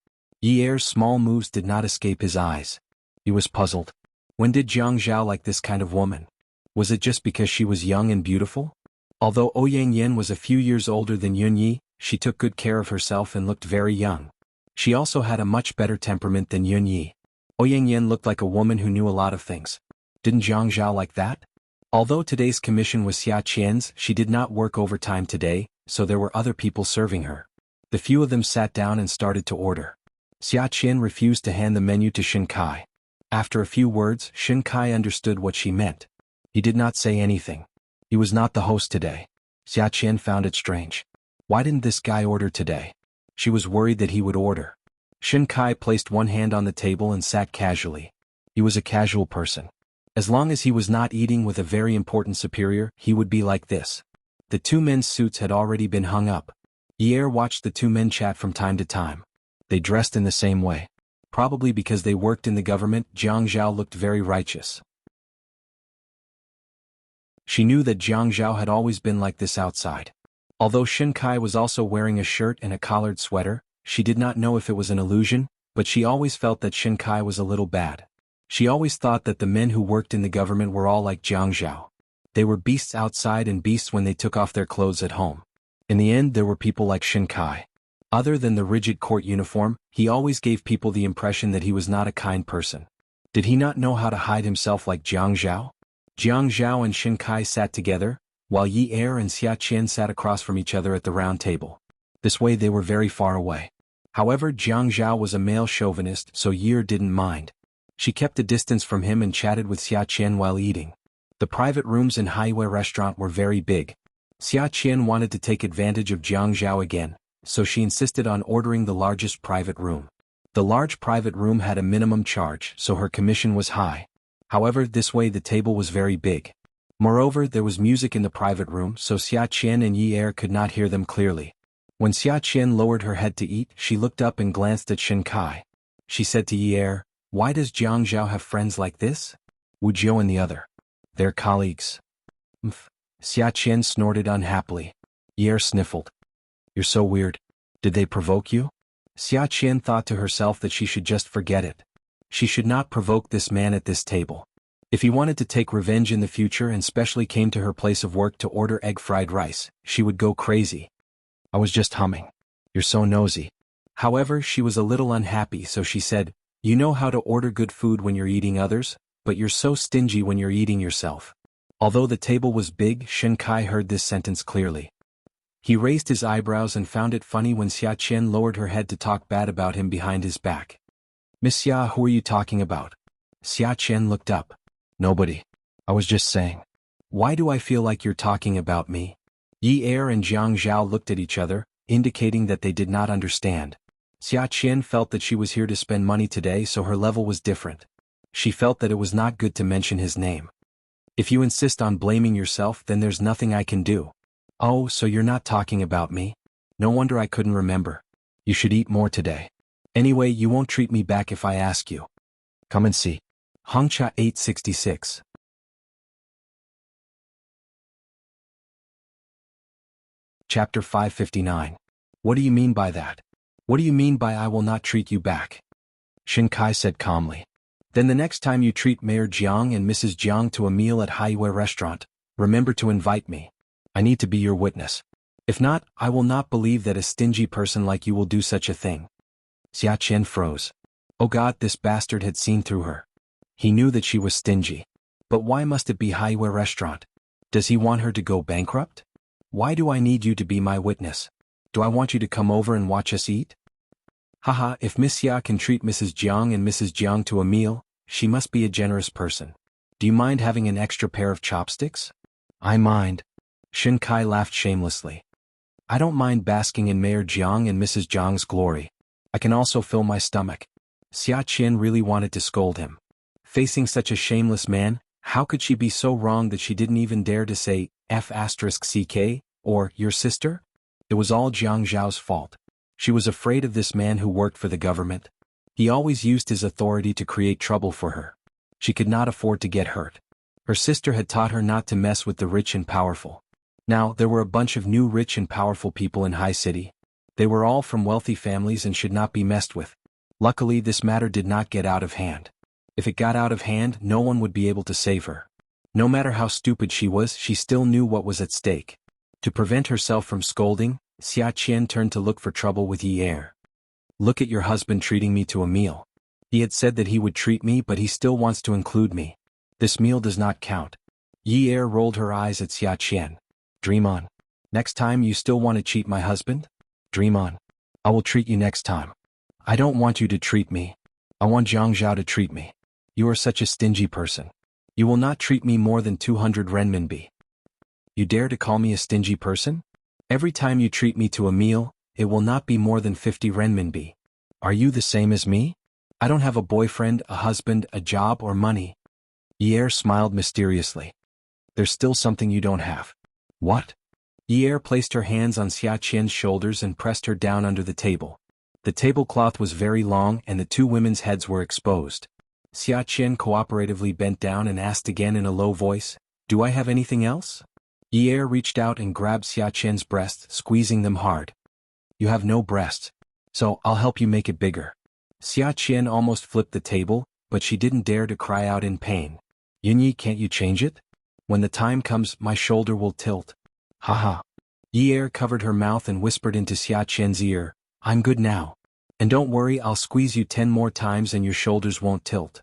Yi Er's small moves did not escape his eyes. He was puzzled. When did Jiang Zhao like this kind of woman? Was it just because she was young and beautiful? Although Ouyang Yen was a few years older than Yun Yi, she took good care of herself and looked very young. She also had a much better temperament than Yun Yi. Ouyang Yen looked like a woman who knew a lot of things. Didn't Jiang Zhao like that? Although today's commission was Xia Qian's, she did not work overtime today, so there were other people serving her. The few of them sat down and started to order. Xia Qian refused to hand the menu to Shin Kai. After a few words, Shin Kai understood what she meant. He did not say anything. He was not the host today. Xia Qian found it strange. Why didn't this guy order today? She was worried that he would order. Shin Kai placed one hand on the table and sat casually. He was a casual person. As long as he was not eating with a very important superior, he would be like this. The two men's suits had already been hung up. Yi Er watched the two men chat from time to time. They dressed in the same way. Probably because they worked in the government, Jiang Zhao looked very righteous. She knew that Jiang Zhao had always been like this outside. Although Shin Kai was also wearing a shirt and a collared sweater, she did not know if it was an illusion, but she always felt that Shin Kai was a little bad. She always thought that the men who worked in the government were all like Jiang Zhao. They were beasts outside and beasts when they took off their clothes at home. In the end, there were people like Shin Kai. Other than the rigid court uniform, he always gave people the impression that he was not a kind person. Did he not know how to hide himself like Jiang Zhao? Jiang Zhao and Shin Kai sat together, while Yi Er and Xia Qian sat across from each other at the round table. This way they were very far away. However, Jiang Zhao was a male chauvinist, so Yi Er didn't mind. She kept a distance from him and chatted with Xia Qian while eating. The private rooms in Haiwei restaurant were very big. Xia Qian wanted to take advantage of Jiang Zhao again, so she insisted on ordering the largest private room. The large private room had a minimum charge, so her commission was high. However, this way the table was very big. Moreover, there was music in the private room, so Xia Qian and Yi Er could not hear them clearly. When Xia Qian lowered her head to eat, she looked up and glanced at Shin Kai. She said to Yi Er, "Why does Jiang Zhao have friends like this?" Wu Jiu and the other. "They're colleagues." Xia Qian snorted unhappily. Yi Er sniffled. "You're so weird. Did they provoke you?" Xia Qian thought to herself that she should just forget it. She should not provoke this man at this table. If he wanted to take revenge in the future and specially came to her place of work to order egg fried rice, she would go crazy. "I was just humming. You're so nosy." However, she was a little unhappy, so she said, "You know how to order good food when you're eating others, but you're so stingy when you're eating yourself." Although the table was big, Shin Kai heard this sentence clearly. He raised his eyebrows and found it funny when Xia Qian lowered her head to talk bad about him behind his back. "Miss Xia, who are you talking about?" Xia Qian looked up. "Nobody. I was just saying." "Why do I feel like you're talking about me?" Yi Er and Jiang Zhao looked at each other, indicating that they did not understand. Xia Qian felt that she was here to spend money today, so her level was different. She felt that it was not good to mention his name. "If you insist on blaming yourself, then there's nothing I can do." "Oh, so you're not talking about me? No wonder I couldn't remember. You should eat more today. Anyway, you won't treat me back if I ask you. Come and see." Hongcha 866. Chapter 559. What do you mean by that? What do you mean by "I will not treat you back"? Shin Kai said calmly. "Then the next time you treat Mayor Jiang and Mrs. Jiang to a meal at Haiwei restaurant, remember to invite me. I need to be your witness. If not, I will not believe that a stingy person like you will do such a thing." Xia Qian froze. Oh God, this bastard had seen through her. He knew that she was stingy. But why must it be Haiwei restaurant? Does he want her to go bankrupt? Why do I need you to be my witness? Do I want you to come over and watch us eat? Haha, if Miss Xia can treat Mrs. Jiang and Mrs. Jiang to a meal, she must be a generous person. Do you mind having an extra pair of chopsticks? I mind. Shin Kai laughed shamelessly. I don't mind basking in Mayor Jiang and Mrs. Jiang's glory. I can also fill my stomach. Xia Qian really wanted to scold him. Facing such a shameless man, how could she be so wrong that she didn't even dare to say, F***ck, or, your sister? It was all Jiang Zhao's fault. She was afraid of this man who worked for the government. He always used his authority to create trouble for her. She could not afford to get hurt. Her sister had taught her not to mess with the rich and powerful. Now, there were a bunch of new rich and powerful people in High City. They were all from wealthy families and should not be messed with. Luckily, this matter did not get out of hand. If it got out of hand, no one would be able to save her. No matter how stupid she was, she still knew what was at stake. To prevent herself from scolding, Xia Qian turned to look for trouble with Yi Er. Look at your husband treating me to a meal. He had said that he would treat me, but he still wants to include me. This meal does not count. Yi Er rolled her eyes at Xia Qian. Dream on. Next time you still want to cheat my husband? Dream on. I will treat you next time. I don't want you to treat me. I want Zhang Zhao to treat me. You are such a stingy person. You will not treat me more than 200 renminbi. You dare to call me a stingy person? Every time you treat me to a meal, it will not be more than 50 renminbi. Are you the same as me? I don't have a boyfriend, a husband, a job, or money. Yi Er smiled mysteriously. There's still something you don't have. What? Yi Er placed her hands on Xia Qian's shoulders and pressed her down under the table. The tablecloth was very long and the two women's heads were exposed. Xia Qian cooperatively bent down and asked again in a low voice, Do I have anything else? Yi Er reached out and grabbed Xia Qian's breasts, squeezing them hard. You have no breasts. So, I'll help you make it bigger. Xia Qian almost flipped the table, but she didn't dare to cry out in pain. Yunyi, can't you change it? When the time comes, my shoulder will tilt. Haha. Yi Er covered her mouth and whispered into Xia Qian's ear, I'm good now. And don't worry, I'll squeeze you 10 more times and your shoulders won't tilt.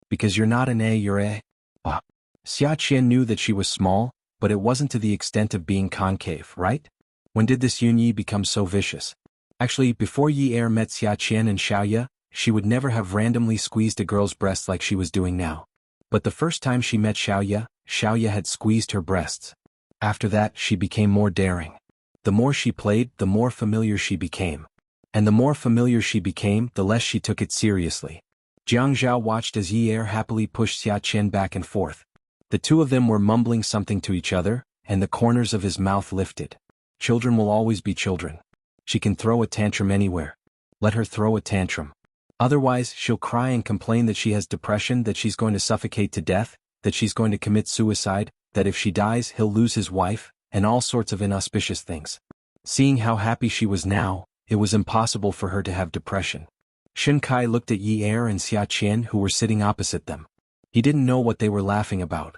Because you're not an A, you're a... Xia Qian knew that she was small, but it wasn't to the extent of being concave, right? When did this Yunyi become so vicious? Actually, before Yi Er met Xia Qian and Xiaoya, she would never have randomly squeezed a girl's breast like she was doing now. But the first time she met Xiaoya, Xiaoya had squeezed her breasts. After that, she became more daring. The more she played, the more familiar she became. And the more familiar she became, the less she took it seriously. Jiang Zhao watched as Yi Er happily pushed Xia Qian back and forth. The two of them were mumbling something to each other, and the corners of his mouth lifted. Children will always be children. She can throw a tantrum anywhere. Let her throw a tantrum. Otherwise, she'll cry and complain that she has depression, that she's going to suffocate to death, that she's going to commit suicide, that if she dies, he'll lose his wife, and all sorts of inauspicious things. Seeing how happy she was now, it was impossible for her to have depression. Shen Kai looked at Yi Er and Xia Qian, who were sitting opposite them. He didn't know what they were laughing about.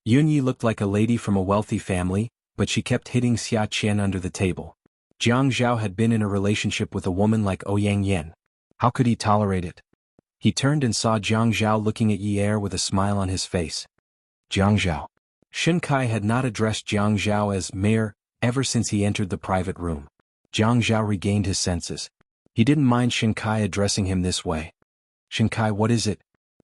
Yunyi looked like a lady from a wealthy family, but she kept hitting Xia Qian under the table. Jiang Zhao had been in a relationship with a woman like Ouyang Yan. How could he tolerate it? He turned and saw Jiang Zhao looking at Yi Er with a smile on his face. Jiang Zhao. Shen Kai had not addressed Jiang Zhao as mayor ever since he entered the private room. Jiang Zhao regained his senses. He didn't mind Shen Kai addressing him this way. Shen Kai, what is it?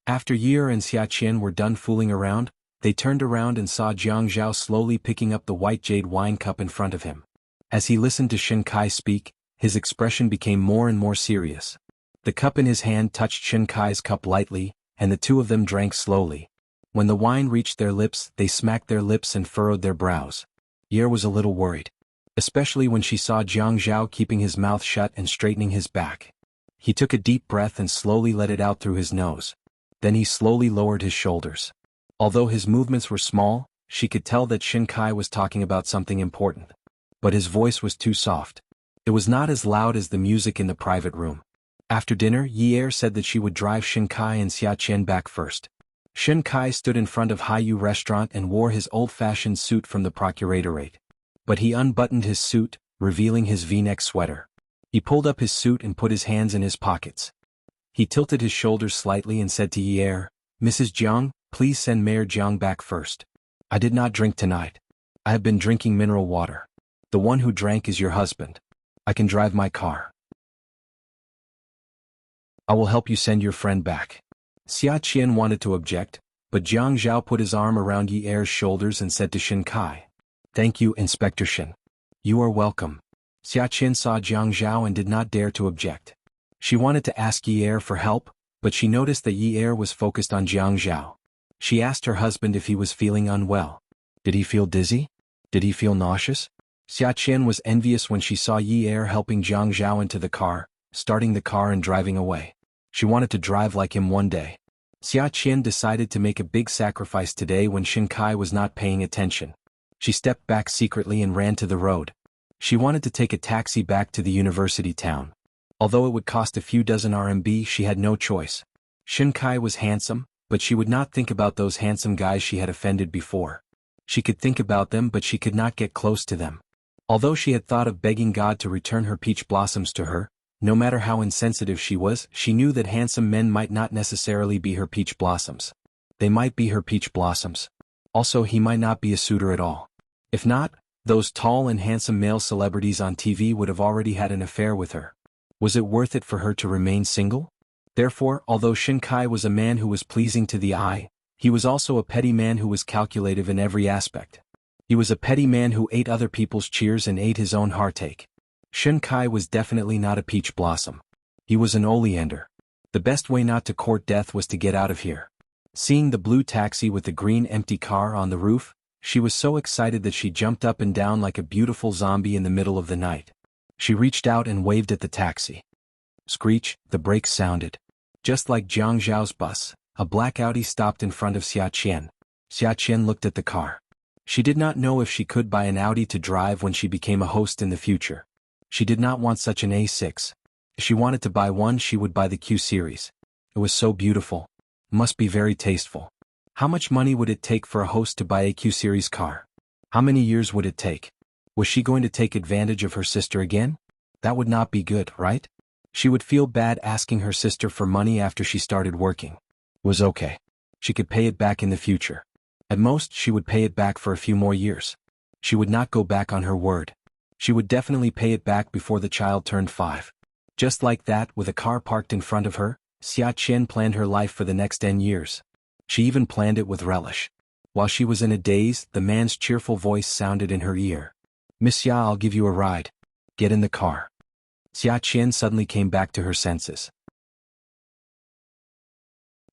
After Yi Er and Xia Qian were done fooling around, they turned around and saw Jiang Zhao slowly picking up the white jade wine cup in front of him. As he listened to Shen Kai speak, his expression became more and more serious. The cup in his hand touched Shen Kai's cup lightly, and the two of them drank slowly. When the wine reached their lips, they smacked their lips and furrowed their brows. Yi Er was a little worried. Especially when she saw Jiang Zhao keeping his mouth shut and straightening his back. He took a deep breath and slowly let it out through his nose. Then he slowly lowered his shoulders. Although his movements were small, she could tell that Shen Kai was talking about something important. But his voice was too soft. It was not as loud as the music in the private room. After dinner, Yi Er said that she would drive Shen Kai and Xia Qian back first. Shen Kai stood in front of Haiyu restaurant and wore his old-fashioned suit from the procuratorate. But he unbuttoned his suit, revealing his V-neck sweater. He pulled up his suit and put his hands in his pockets. He tilted his shoulders slightly and said to Yi Er, Mrs. Jiang, please send Mayor Jiang back first. I did not drink tonight. I have been drinking mineral water. The one who drank is your husband. I can drive my car. I will help you send your friend back. Xia Qian wanted to object, but Jiang Zhao put his arm around Yi Er's shoulders and said to Shen Kai, Thank you, Inspector Shen. You are welcome. Xia Qian saw Jiang Zhao and did not dare to object. She wanted to ask Yi Er for help, but she noticed that Yi Er was focused on Jiang Zhao. She asked her husband if he was feeling unwell. Did he feel dizzy? Did he feel nauseous? Xia Qian was envious when she saw Yi Er helping Jiang Zhao into the car, starting the car and driving away. She wanted to drive like him one day. Xia Qian decided to make a big sacrifice today when Shin Kai was not paying attention. She stepped back secretly and ran to the road. She wanted to take a taxi back to the university town. Although it would cost a few dozen RMB, she had no choice. Shin Kai was handsome, but she would not think about those handsome guys she had offended before. She could think about them, but she could not get close to them. Although she had thought of begging God to return her peach blossoms to her, no matter how insensitive she was, she knew that handsome men might not necessarily be her peach blossoms. They might be her peach blossoms. Also, he might not be a suitor at all. If not, those tall and handsome male celebrities on TV would have already had an affair with her. Was it worth it for her to remain single? Therefore, although Shin Kai was a man who was pleasing to the eye, he was also a petty man who was calculative in every aspect. He was a petty man who ate other people's cheers and ate his own heartache. Shin Kai was definitely not a peach blossom. He was an oleander. The best way not to court death was to get out of here. Seeing the blue taxi with the green empty car on the roof, she was so excited that she jumped up and down like a beautiful zombie in the middle of the night. She reached out and waved at the taxi. Screech, the brakes sounded. Just like Jiang Zhao's bus, a black Audi stopped in front of Xia Qian. Xia Qian looked at the car. She did not know if she could buy an Audi to drive when she became a host in the future. She did not want such an A6. If she wanted to buy one, she would buy the Q series. It was so beautiful. Must be very tasteful. How much money would it take for a host to buy a Q series car? How many years would it take? Was she going to take advantage of her sister again? That would not be good, right? She would feel bad asking her sister for money after she started working. It was okay. She could pay it back in the future. At most, she would pay it back for a few more years. She would not go back on her word. She would definitely pay it back before the child turned 5. Just like that, with a car parked in front of her, Xia Qian planned her life for the next 10 years. She even planned it with relish. While she was in a daze, the man's cheerful voice sounded in her ear. "Miss Xia, I'll give you a ride. Get in the car." Xia Qian suddenly came back to her senses.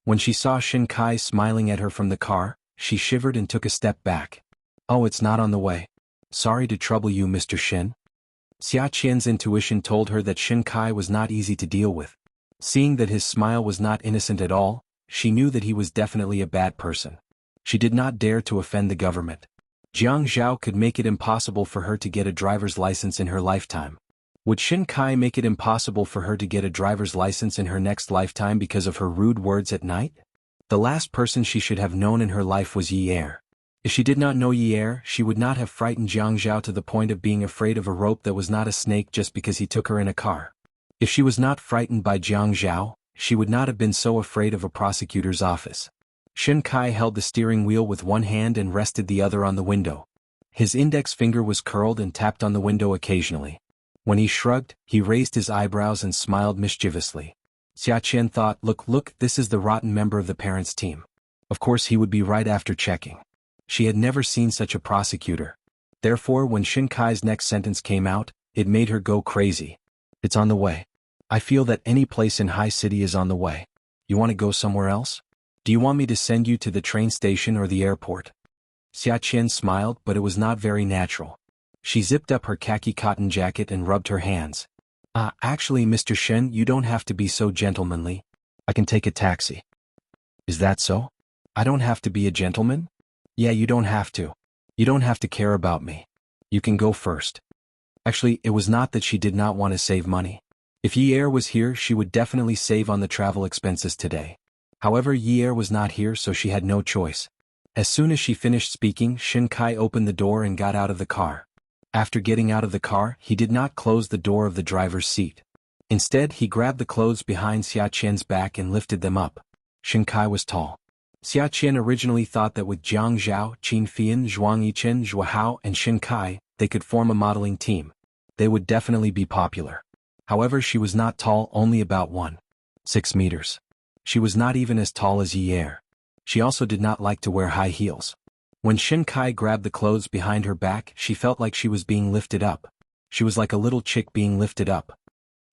When she saw Shin Kai smiling at her from the car, she shivered and took a step back. "Oh, it's not on the way. Sorry to trouble you, Mr. Shin." Xia Qian's intuition told her that Shin Kai was not easy to deal with. Seeing that his smile was not innocent at all, she knew that he was definitely a bad person. She did not dare to offend the government. Jiang Zhao could make it impossible for her to get a driver's license in her lifetime. Would Shin Kai make it impossible for her to get a driver's license in her next lifetime because of her rude words at night? The last person she should have known in her life was Yi Er. If she did not know Yi Er, she would not have frightened Jiang Zhao to the point of being afraid of a rope that was not a snake just because he took her in a car. If she was not frightened by Jiang Zhao, she would not have been so afraid of a prosecutor's office. Shin Kai held the steering wheel with one hand and rested the other on the window. His index finger was curled and tapped on the window occasionally. When he shrugged, he raised his eyebrows and smiled mischievously. Xia Qian thought, look, this is the rotten member of the parents' team. Of course he would be right after checking. She had never seen such a prosecutor. Therefore, when Shin Kai's next sentence came out, it made her go crazy. "It's on the way. I feel that any place in High City is on the way. You want to go somewhere else? Do you want me to send you to the train station or the airport?" Xia Qian smiled, but it was not very natural. She zipped up her khaki cotton jacket and rubbed her hands. Actually, Mr. Shen, you don't have to be so gentlemanly. I can take a taxi." "Is that so? I don't have to be a gentleman?" "Yeah, you don't have to. You don't have to care about me. You can go first." Actually, it was not that she did not want to save money. If Yi Er was here, she would definitely save on the travel expenses today. However, Yi Er was not here, so she had no choice. As soon as she finished speaking, Shin Kai opened the door and got out of the car. After getting out of the car, he did not close the door of the driver's seat. Instead, he grabbed the clothes behind Xia Qian's back and lifted them up. Shin Kai was tall. Xia Qian originally thought that with Jiang Zhao, Qin Fian, Zhuang Yichen, Zhua Hao, and Shin Kai, they could form a modeling team. They would definitely be popular. However, she was not tall, only about 1.6 meters. She was not even as tall as Yi Er. She also did not like to wear high heels. When Shin Kai grabbed the clothes behind her back, she felt like she was being lifted up. She was like a little chick being lifted up.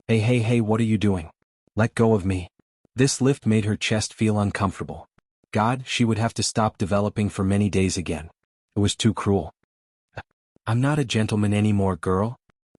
Hey, what are you doing? Let go of me." This lift made her chest feel uncomfortable. God, she would have to stop developing for many days again. It was too cruel. "I'm not a gentleman anymore, girl.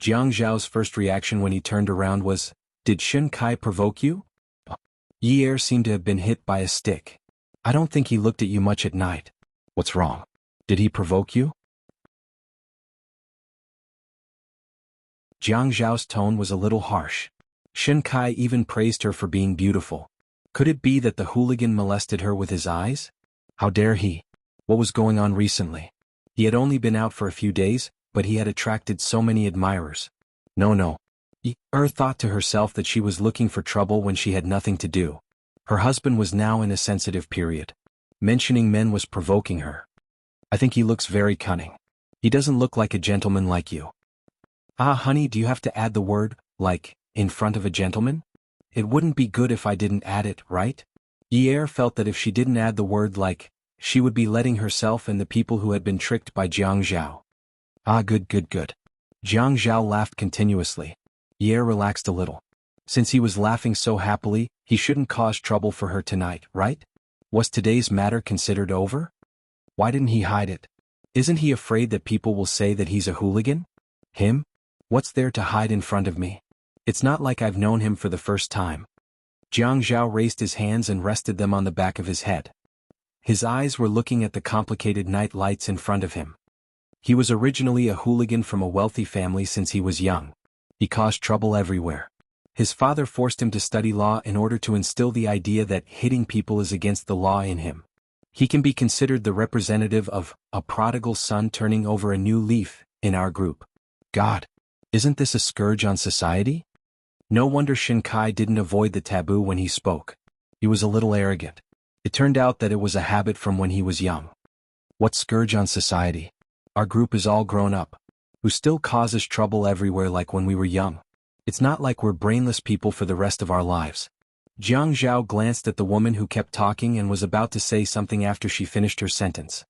Jiang Zhao's first reaction when he turned around was, "Did Shen Kai provoke you?" Yi Er seemed to have been hit by a stick. "I don't think he looked at you much at night." "What's wrong? Did he provoke you?" Jiang Zhao's tone was a little harsh. Shen Kai even praised her for being beautiful. Could it be that the hooligan molested her with his eyes? How dare he? What was going on recently? He had only been out for a few days, but he had attracted so many admirers. No. Yi Er thought to herself that she was looking for trouble when she had nothing to do. Her husband was now in a sensitive period. Mentioning men was provoking her. "I think he looks very cunning. He doesn't look like a gentleman like you." "Ah, honey, do you have to add the word, like, in front of a gentleman? It wouldn't be good if I didn't add it, right?" Yi Er felt that if she didn't add the word like, she would be letting herself and the people who had been tricked by Jiang Zhao. "Ah, good. Jiang Zhao laughed continuously. Yi Er relaxed a little. Since he was laughing so happily, he shouldn't cause trouble for her tonight, right? Was today's matter considered over? Why didn't he hide it? Isn't he afraid that people will say that he's a hooligan? Him? What's there to hide in front of me? It's not like I've known him for the first time." Jiang Zhao raised his hands and rested them on the back of his head. His eyes were looking at the complicated night lights in front of him. He was originally a hooligan from a wealthy family since he was young. He caused trouble everywhere. His father forced him to study law in order to instill the idea that hitting people is against the law in him. He can be considered the representative of a prodigal son turning over a new leaf in our group. God, isn't this a scourge on society? No wonder Shen Kai didn't avoid the taboo when he spoke. He was a little arrogant. It turned out that it was a habit from when he was young. What scourge on society? Our group is all grown up, who still causes trouble everywhere like when we were young. It's not like we're brainless people for the rest of our lives. Jiang Zhao glanced at the woman who kept talking and was about to say something after she finished her sentence.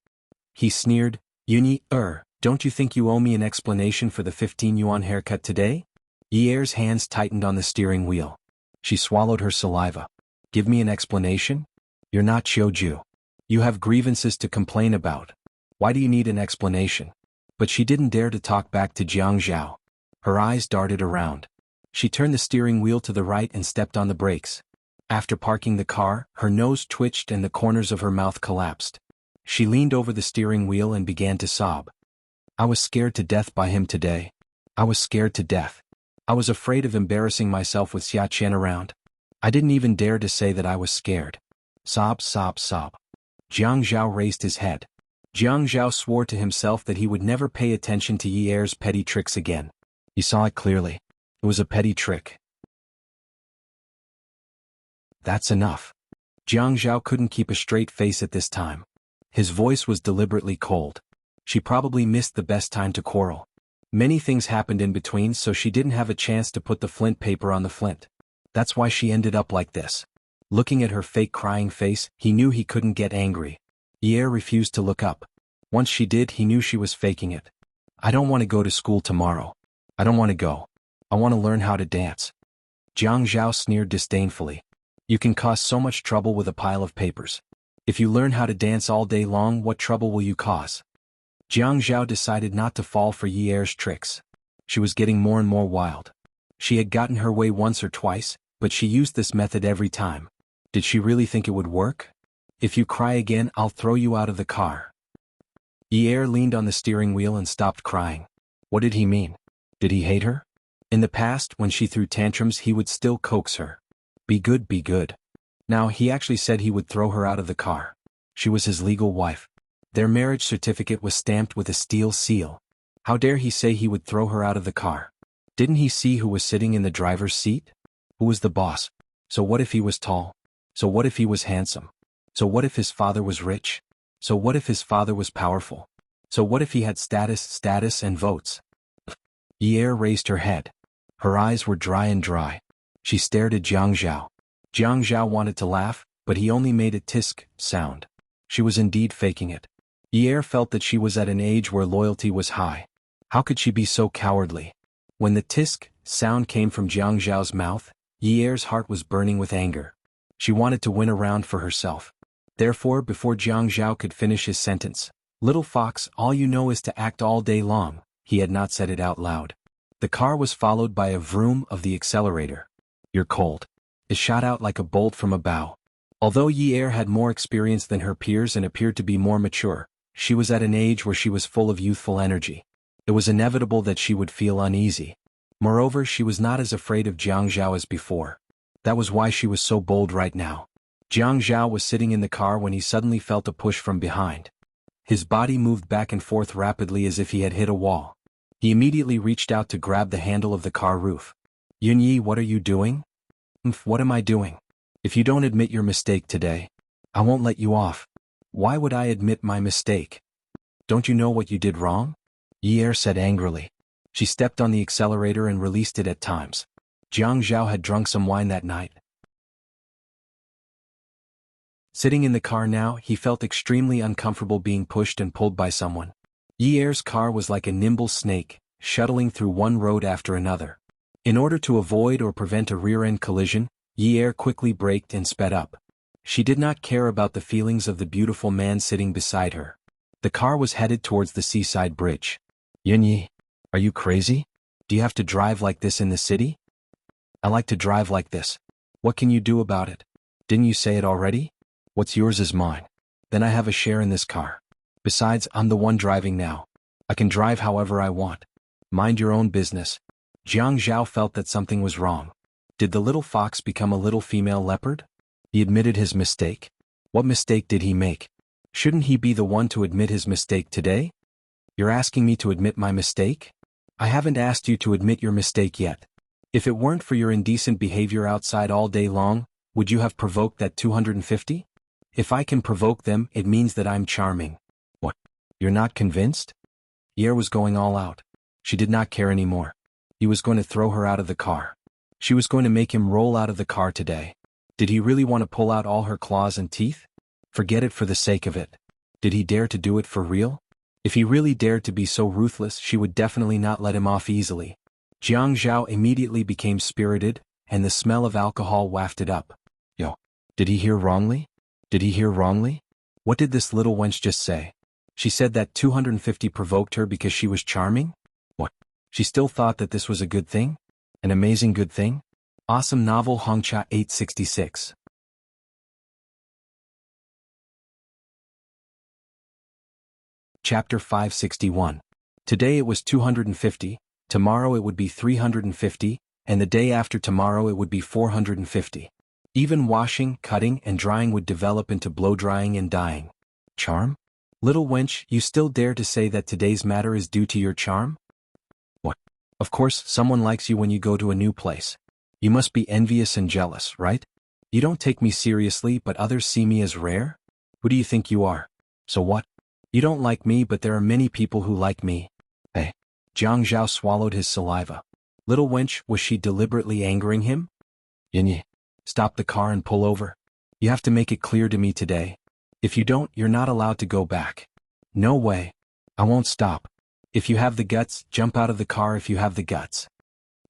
He sneered, "Yi Er, don't you think you owe me an explanation for the 15 yuan haircut today?" Yi Er's hands tightened on the steering wheel. She swallowed her saliva. "Give me an explanation? You're not Qiuju. You have grievances to complain about. Why do you need an explanation?" But she didn't dare to talk back to Jiang Zhao. Her eyes darted around. She turned the steering wheel to the right and stepped on the brakes. After parking the car, her nose twitched and the corners of her mouth collapsed. She leaned over the steering wheel and began to sob. "I was scared to death by him today. I was scared to death. I was afraid of embarrassing myself with Xia Qian around. I didn't even dare to say that I was scared." Sob. Jiang Zhao raised his head. Jiang Zhao swore to himself that he would never pay attention to Yi Er's petty tricks again. He saw it clearly. It was a petty trick. "That's enough." Jiang Zhao couldn't keep a straight face at this time. His voice was deliberately cold. She probably missed the best time to quarrel. Many things happened in between, so she didn't have a chance to put the flint paper on the flint. That's why she ended up like this. Looking at her fake crying face, he knew he couldn't get angry. Yi Er refused to look up. Once she did, he knew she was faking it. "I don't want to go to school tomorrow. I don't want to go. I want to learn how to dance." Jiang Zhao sneered disdainfully. "You can cause so much trouble with a pile of papers. If you learn how to dance all day long, what trouble will you cause?" Jiang Zhao decided not to fall for Yi Er's tricks. She was getting more and more wild. She had gotten her way once or twice, but she used this method every time. Did she really think it would work? "If you cry again, I'll throw you out of the car." Yi Er leaned on the steering wheel and stopped crying. What did he mean? Did he hate her? In the past, when she threw tantrums, he would still coax her. Be good. Now he actually said he would throw her out of the car. She was his legal wife. Their marriage certificate was stamped with a steel seal. How dare he say he would throw her out of the car? Didn't he see who was sitting in the driver's seat? Who was the boss? So what if he was tall? So what if he was handsome? So what if his father was rich? So what if his father was powerful? So what if he had status and votes? Yi Er raised her head. Her eyes were dry. She stared at Jiang Zhao. Jiang Zhao wanted to laugh, but he only made a tisk sound. She was indeed faking it. Yi Er felt that she was at an age where loyalty was high. How could she be so cowardly? When the tisk sound came from Jiang Zhao's mouth, Yi Er's heart was burning with anger. She wanted to win a round for herself. Therefore, before Jiang Zhao could finish his sentence, "Little fox, all you know is to act all day long," he had not said it out loud. The car was followed by a vroom of the accelerator. "You're cold." It shot out like a bolt from a bow. Although Yi-er had more experience than her peers and appeared to be more mature, she was at an age where she was full of youthful energy. It was inevitable that she would feel uneasy. Moreover, she was not as afraid of Jiang Zhao as before. That was why she was so bold right now. Jiang Zhao was sitting in the car when he suddenly felt a push from behind. His body moved back and forth rapidly as if he had hit a wall. He immediately reached out to grab the handle of the car roof. "Yunyi, what are you doing?" What am I doing? If you don't admit your mistake today, I won't let you off." "Why would I admit my mistake? Don't you know what you did wrong?" Yi-er said angrily. She stepped on the accelerator and released it at times. Jiang Zhao had drunk some wine that night. Sitting in the car now, he felt extremely uncomfortable being pushed and pulled by someone. Yi-er's car was like a nimble snake, shuttling through one road after another. In order to avoid or prevent a rear-end collision, Yi-er quickly braked and sped up. She did not care about the feelings of the beautiful man sitting beside her. The car was headed towards the seaside bridge. "Yunyi, are you crazy? Do you have to drive like this in the city?" "I like to drive like this. What can you do about it? Didn't you say it already? What's yours is mine. Then I have a share in this car. Besides, I'm the one driving now. I can drive however I want. Mind your own business." Jiang Zhao felt that something was wrong. Did the little fox become a little female leopard? He admitted his mistake. What mistake did he make? Shouldn't he be the one to admit his mistake today? "You're asking me to admit my mistake? I haven't asked you to admit your mistake yet. If it weren't for your indecent behavior outside all day long, would you have provoked that 250? If I can provoke them, it means that I'm charming." "What? You're not convinced?" Yi-er was going all out. She did not care anymore. He was going to throw her out of the car. She was going to make him roll out of the car today. Did he really want to pull out all her claws and teeth? Forget it for the sake of it. Did he dare to do it for real? If he really dared to be so ruthless, she would definitely not let him off easily. Jiang Zhao immediately became spirited, and the smell of alcohol wafted up. Yo, did he hear wrongly? Did he hear wrongly? What did this little wench just say? She said that 250 provoked her because she was charming? What? She still thought that this was a good thing? An amazing good thing? Awesome novel Hongcha 866. Chapter 561. Today it was 250, tomorrow it would be 350, and the day after tomorrow it would be 450. Even washing, cutting, and drying would develop into blow-drying and dyeing. Charm? Little wench, you still dare to say that today's matter is due to your charm? What? Of course, someone likes you when you go to a new place. You must be envious and jealous, right? You don't take me seriously, but others see me as rare? Who do you think you are? So what? You don't like me, but there are many people who like me. Hey. Jiang Zhao swallowed his saliva. Little wench, was she deliberately angering him? Yinyi, stop the car and pull over. You have to make it clear to me today. If you don't, you're not allowed to go back. No way. I won't stop. If you have the guts, jump out of the car if you have the guts.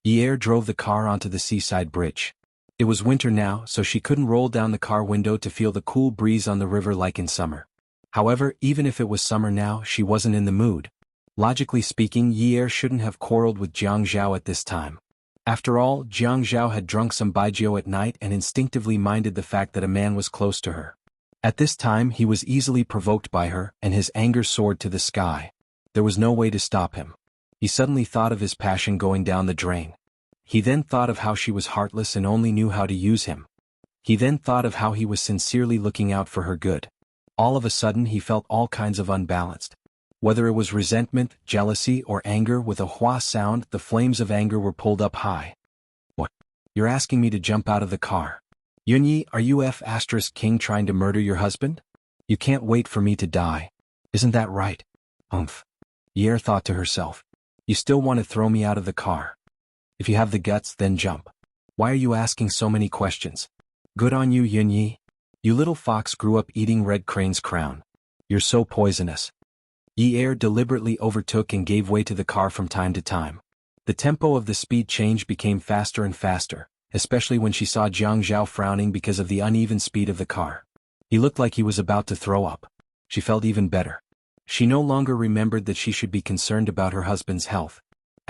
Yi-er drove the car onto the seaside bridge. It was winter now, so she couldn't roll down the car window to feel the cool breeze on the river like in summer. However, even if it was summer now, she wasn't in the mood. Logically speaking, Yi-er shouldn't have quarreled with Jiang Zhao at this time. After all, Jiang Zhao had drunk some baijiu at night and instinctively minded the fact that a man was close to her. At this time, he was easily provoked by her, and his anger soared to the sky. There was no way to stop him. He suddenly thought of his passion going down the drain. He then thought of how she was heartless and only knew how to use him. He then thought of how he was sincerely looking out for her good. All of a sudden he felt all kinds of unbalanced. Whether it was resentment, jealousy, or anger, with a hua sound, the flames of anger were pulled up high. What? You're asking me to jump out of the car? Yunyi, are you King trying to murder your husband? You can't wait for me to die. Isn't that right? Yi-er thought to herself. You still want to throw me out of the car. If you have the guts, then jump. Why are you asking so many questions? Good on you, Yunyi. You little fox grew up eating red crane's crown. You're so poisonous. Yi-er deliberately overtook and gave way to the car from time to time. The tempo of the speed change became faster and faster, especially when she saw Jiang Zhao frowning because of the uneven speed of the car. He looked like he was about to throw up. She felt even better. She no longer remembered that she should be concerned about her husband's health.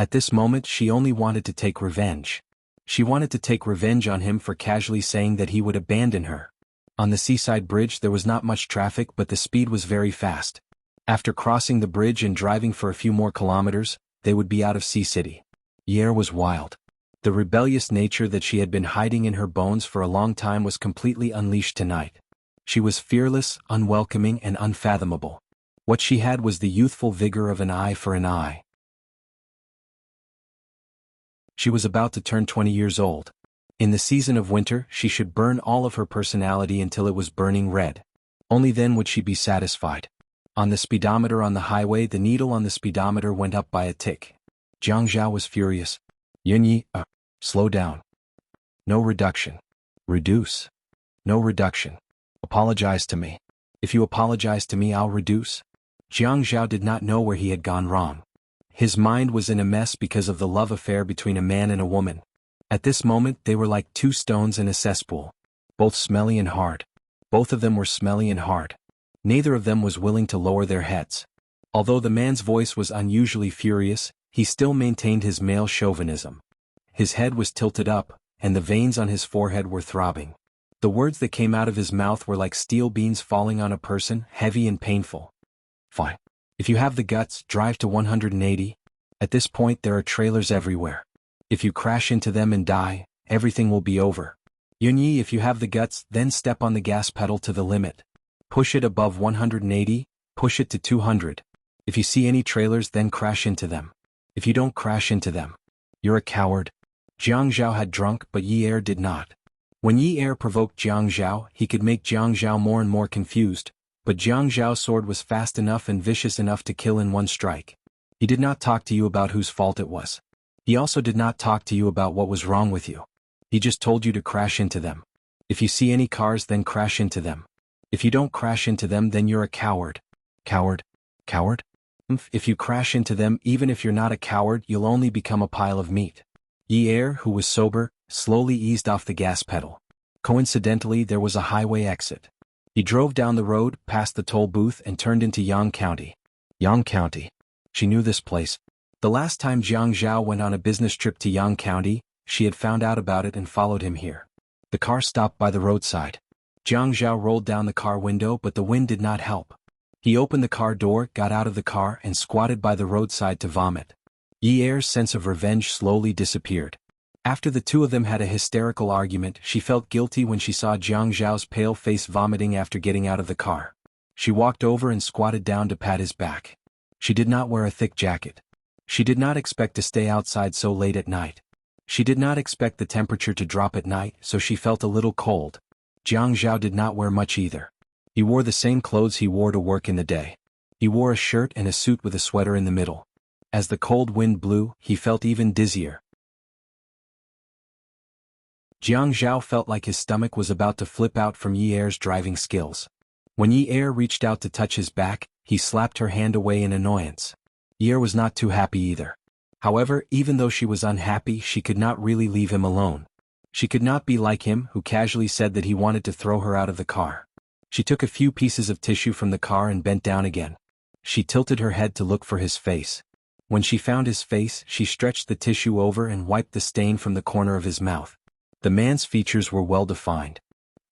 At this moment she only wanted to take revenge. She wanted to take revenge on him for casually saying that he would abandon her. On the seaside bridge there was not much traffic, but the speed was very fast. After crossing the bridge and driving for a few more kilometers, they would be out of Sea City. Yair was wild. The rebellious nature that she had been hiding in her bones for a long time was completely unleashed tonight. She was fearless, unwelcoming, and unfathomable. What she had was the youthful vigor of an eye for an eye. She was about to turn 20 years old. In the season of winter, she should burn all of her personality until it was burning red. Only then would she be satisfied. On the speedometer on the highway, the needle on the speedometer went up by a tick. Jiang Zhao was furious. Yunyi, slow down. No reduction. Reduce. No reduction. Apologize to me. If you apologize to me, I'll reduce. Jiang Zhao did not know where he had gone wrong. His mind was in a mess because of the love affair between a man and a woman. At this moment they were like two stones in a cesspool. Both smelly and hard. Both of them were smelly and hard. Neither of them was willing to lower their heads. Although the man's voice was unusually furious, he still maintained his male chauvinism. His head was tilted up, and the veins on his forehead were throbbing. The words that came out of his mouth were like steel beams falling on a person, heavy and painful. Fine. If you have the guts, drive to 180. At this point there are trailers everywhere. If you crash into them and die, everything will be over. Yunyi, if you have the guts, then step on the gas pedal to the limit. Push it above 180, push it to 200. If you see any trailers, then crash into them. If you don't crash into them, you're a coward. Jiang Zhao had drunk, but Yair did not. When Yair provoked Jiang Zhao, he could make Jiang Zhao more and more confused, but Jiang Zhao's sword was fast enough and vicious enough to kill in one strike. He did not talk to you about whose fault it was. He also did not talk to you about what was wrong with you. He just told you to crash into them. If you see any cars, then crash into them. If you don't crash into them, then you're a coward. Coward? Coward? If you crash into them, even if you're not a coward, you'll only become a pile of meat. Yair, who was sober, slowly eased off the gas pedal. Coincidentally, there was a highway exit. He drove down the road, past the toll booth, and turned into Yang County. Yang County. She knew this place. The last time Jiang Zhao went on a business trip to Yang County, she had found out about it and followed him here. The car stopped by the roadside. Jiang Zhao rolled down the car window, but the wind did not help. He opened the car door, got out of the car, and squatted by the roadside to vomit. Yair's sense of revenge slowly disappeared. After the two of them had a hysterical argument, she felt guilty when she saw Jiang Zhao's pale face vomiting after getting out of the car. She walked over and squatted down to pat his back. She did not wear a thick jacket. She did not expect to stay outside so late at night. She did not expect the temperature to drop at night, so she felt a little cold. Jiang Zhao did not wear much either. He wore the same clothes he wore to work in the day. He wore a shirt and a suit with a sweater in the middle. As the cold wind blew, he felt even dizzier. Jiang Zhao felt like his stomach was about to flip out from Yair's driving skills. When Yair reached out to touch his back, he slapped her hand away in annoyance. Yair was not too happy either. However, even though she was unhappy, she could not really leave him alone. She could not be like him, who casually said that he wanted to throw her out of the car. She took a few pieces of tissue from the car and bent down again. She tilted her head to look for his face. When she found his face, she stretched the tissue over and wiped the stain from the corner of his mouth. The man's features were well defined.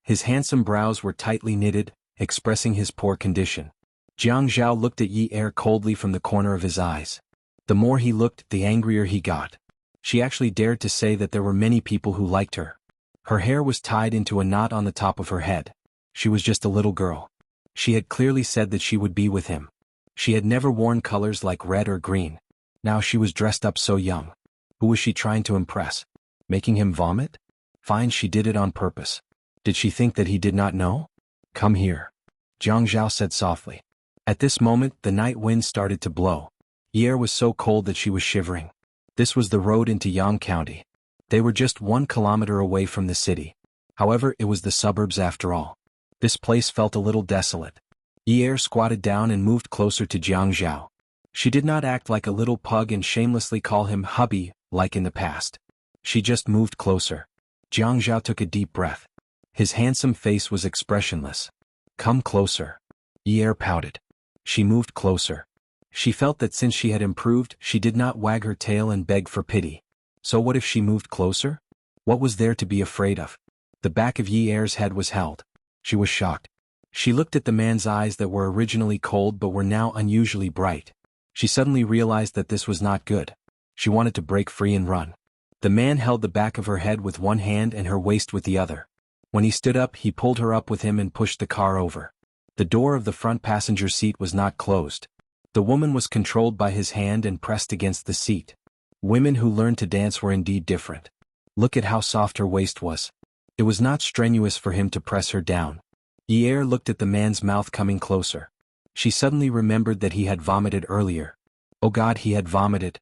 His handsome brows were tightly knitted, expressing his poor condition. Jiang Zhao looked at Yair coldly from the corner of his eyes. The more he looked, the angrier he got. She actually dared to say that there were many people who liked her. Her hair was tied into a knot on the top of her head. She was just a little girl. She had clearly said that she would be with him. She had never worn colors like red or green. Now she was dressed up so young. Who was she trying to impress? Making him vomit? Fine, she did it on purpose. Did she think that he did not know? Come here, Jiang Zhao said softly. At this moment, the night wind started to blow. The air was so cold that she was shivering. This was the road into Yang County. They were just 1 kilometer away from the city. However, it was the suburbs after all. This place felt a little desolate. Yair squatted down and moved closer to Jiang Zhao. She did not act like a little pug and shamelessly call him hubby, like in the past. She just moved closer. Jiang Zhao took a deep breath. His handsome face was expressionless. Come closer. Yair pouted. She moved closer. She felt that since she had improved, she did not wag her tail and beg for pity. So what if she moved closer? What was there to be afraid of? The back of Yi Er's head was held. She was shocked. She looked at the man's eyes that were originally cold but were now unusually bright. She suddenly realized that this was not good. She wanted to break free and run. The man held the back of her head with one hand and her waist with the other. When he stood up, he pulled her up with him and pushed the car over. The door of the front passenger seat was not closed. The woman was controlled by his hand and pressed against the seat. Women who learned to dance were indeed different. Look at how soft her waist was. It was not strenuous for him to press her down. Yi Er looked at the man's mouth coming closer. She suddenly remembered that he had vomited earlier. Oh God, he had vomited.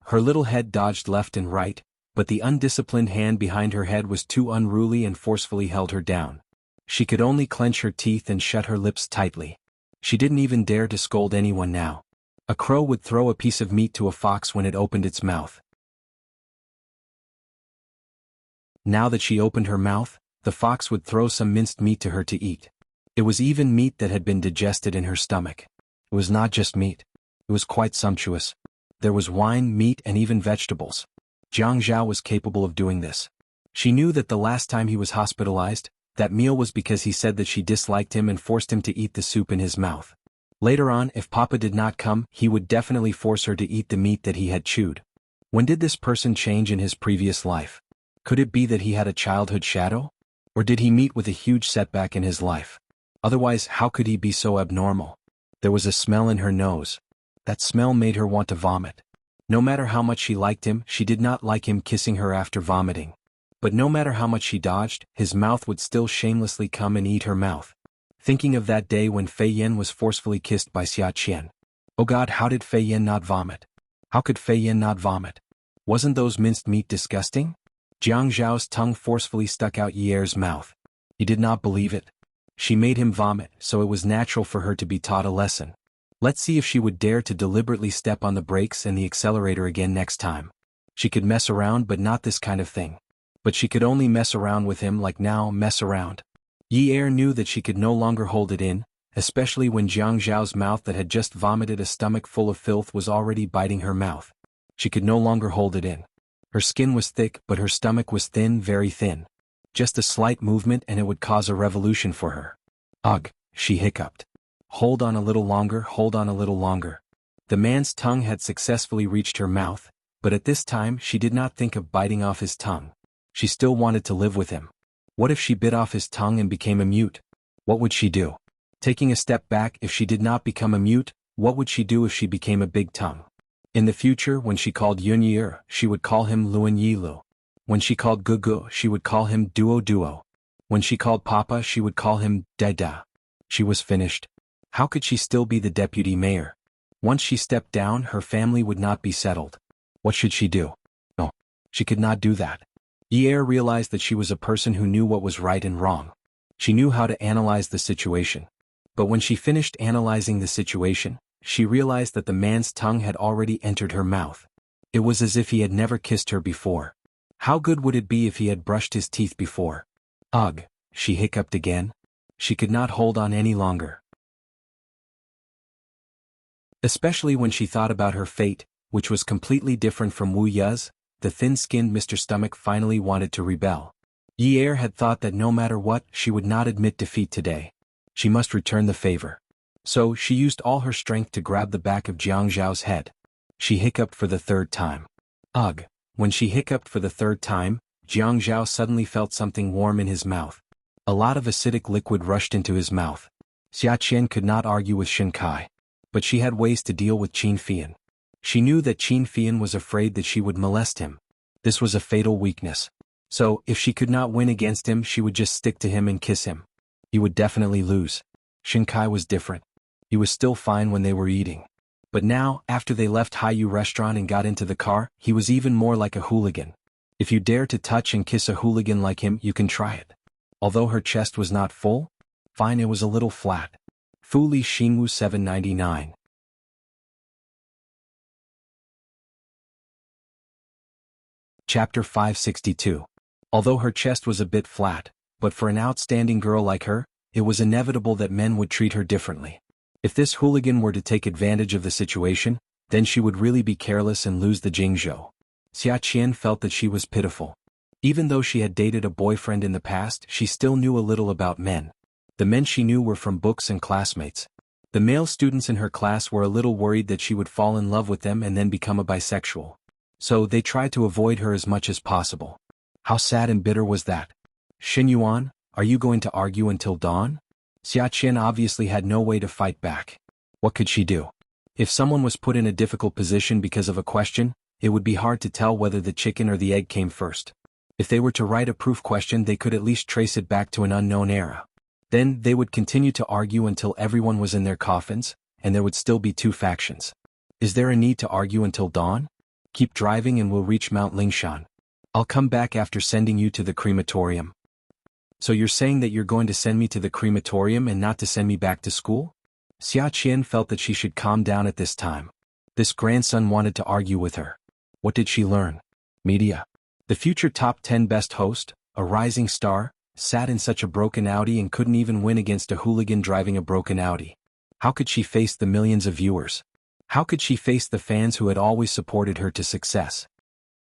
Her little head dodged left and right, but the undisciplined hand behind her head was too unruly and forcefully held her down. She could only clench her teeth and shut her lips tightly. She didn't even dare to scold anyone now. A crow would throw a piece of meat to a fox when it opened its mouth. Now that she opened her mouth, the fox would throw some minced meat to her to eat. It was even meat that had been digested in her stomach. It was not just meat. It was quite sumptuous. There was wine, meat, and even vegetables. Jiang Zhao was capable of doing this. She knew that the last time he was hospitalized, that meal was because he said that she disliked him and forced him to eat the soup in his mouth. Later on, if Papa did not come, he would definitely force her to eat the meat that he had chewed. When did this person change in his previous life? Could it be that he had a childhood shadow? Or did he meet with a huge setback in his life? Otherwise, how could he be so abnormal? There was a smell in her nose. That smell made her want to vomit. No matter how much she liked him, she did not like him kissing her after vomiting. But no matter how much she dodged, his mouth would still shamelessly come and eat her mouth. Thinking of that day when Fei Yan was forcefully kissed by Xia Qian. Oh God, how did Fei Yan not vomit? How could Fei Yan not vomit? Wasn't those minced meat disgusting? Jiang Zhao's tongue forcefully stuck out Yi Er's mouth. He did not believe it. She made him vomit, so it was natural for her to be taught a lesson. Let's see if she would dare to deliberately step on the brakes and the accelerator again next time. She could mess around, but not this kind of thing. But she could only mess around with him like now, mess around. Yi Er knew that she could no longer hold it in, especially when Jiang Zhao's mouth that had just vomited a stomach full of filth was already biting her mouth. She could no longer hold it in. Her skin was thick, but her stomach was thin, very thin. Just a slight movement and it would cause a revolution for her. Ugh, she hiccuped. Hold on a little longer, hold on a little longer. The man's tongue had successfully reached her mouth, but at this time she did not think of biting off his tongue. She still wanted to live with him. What if she bit off his tongue and became a mute? What would she do? Taking a step back, if she did not become a mute, what would she do if she became a big tongue? In the future, when she called Yun Yi, she would call him Luan Yi Lu. When she called Gugu, she would call him Duo Duo. When she called Papa, she would call him Da Da. She was finished. How could she still be the deputy mayor? Once she stepped down, her family would not be settled. What should she do? No, she could not do that. Yi Er realized that she was a person who knew what was right and wrong. She knew how to analyze the situation. But when she finished analyzing the situation, she realized that the man's tongue had already entered her mouth. It was as if he had never kissed her before. How good would it be if he had brushed his teeth before? Ugh, she hiccuped again. She could not hold on any longer. Especially when she thought about her fate, which was completely different from Wu Ye's, the thin-skinned Mr. Stomach finally wanted to rebel. Yi Er had thought that no matter what, she would not admit defeat today. She must return the favor. So she used all her strength to grab the back of Jiang Zhao's head. She hiccuped for the third time. Ugh. When she hiccuped for the third time, Jiang Zhao suddenly felt something warm in his mouth. A lot of acidic liquid rushed into his mouth. Xia Qian could not argue with Shen Kai. But she had ways to deal with Qin Fian. She knew that Qin Fian was afraid that she would molest him. This was a fatal weakness. So, if she could not win against him, she would just stick to him and kiss him. He would definitely lose. Shen Kai was different. He was still fine when they were eating. But now, after they left Haiyu restaurant and got into the car, he was even more like a hooligan. If you dare to touch and kiss a hooligan like him, you can try it. Although her chest was not full, fine, it was a little flat. Fu Li Xingwu 799. Chapter 562. Although her chest was a bit flat, but for an outstanding girl like her, it was inevitable that men would treat her differently. If this hooligan were to take advantage of the situation, then she would really be careless and lose the Jingzhou. Xia Qian felt that she was pitiful. Even though she had dated a boyfriend in the past, she still knew a little about men. The men she knew were from books and classmates. The male students in her class were a little worried that she would fall in love with them and then become a bisexual. So they tried to avoid her as much as possible. How sad and bitter was that? Xin Yuan, are you going to argue until dawn? Xia Qian obviously had no way to fight back. What could she do? If someone was put in a difficult position because of a question, it would be hard to tell whether the chicken or the egg came first. If they were to write a proof question, they could at least trace it back to an unknown era. Then they would continue to argue until everyone was in their coffins, and there would still be two factions. Is there a need to argue until dawn? Keep driving and we'll reach Mount Lingshan. I'll come back after sending you to the crematorium. So you're saying that you're going to send me to the crematorium and not to send me back to school? Xia Qian felt that she should calm down at this time. This grandson wanted to argue with her. What did she learn? Media. The future top 10 best host, a rising star, sat in such a broken Audi and couldn't even win against a hooligan driving a broken Audi. How could she face the millions of viewers? How could she face the fans who had always supported her to success?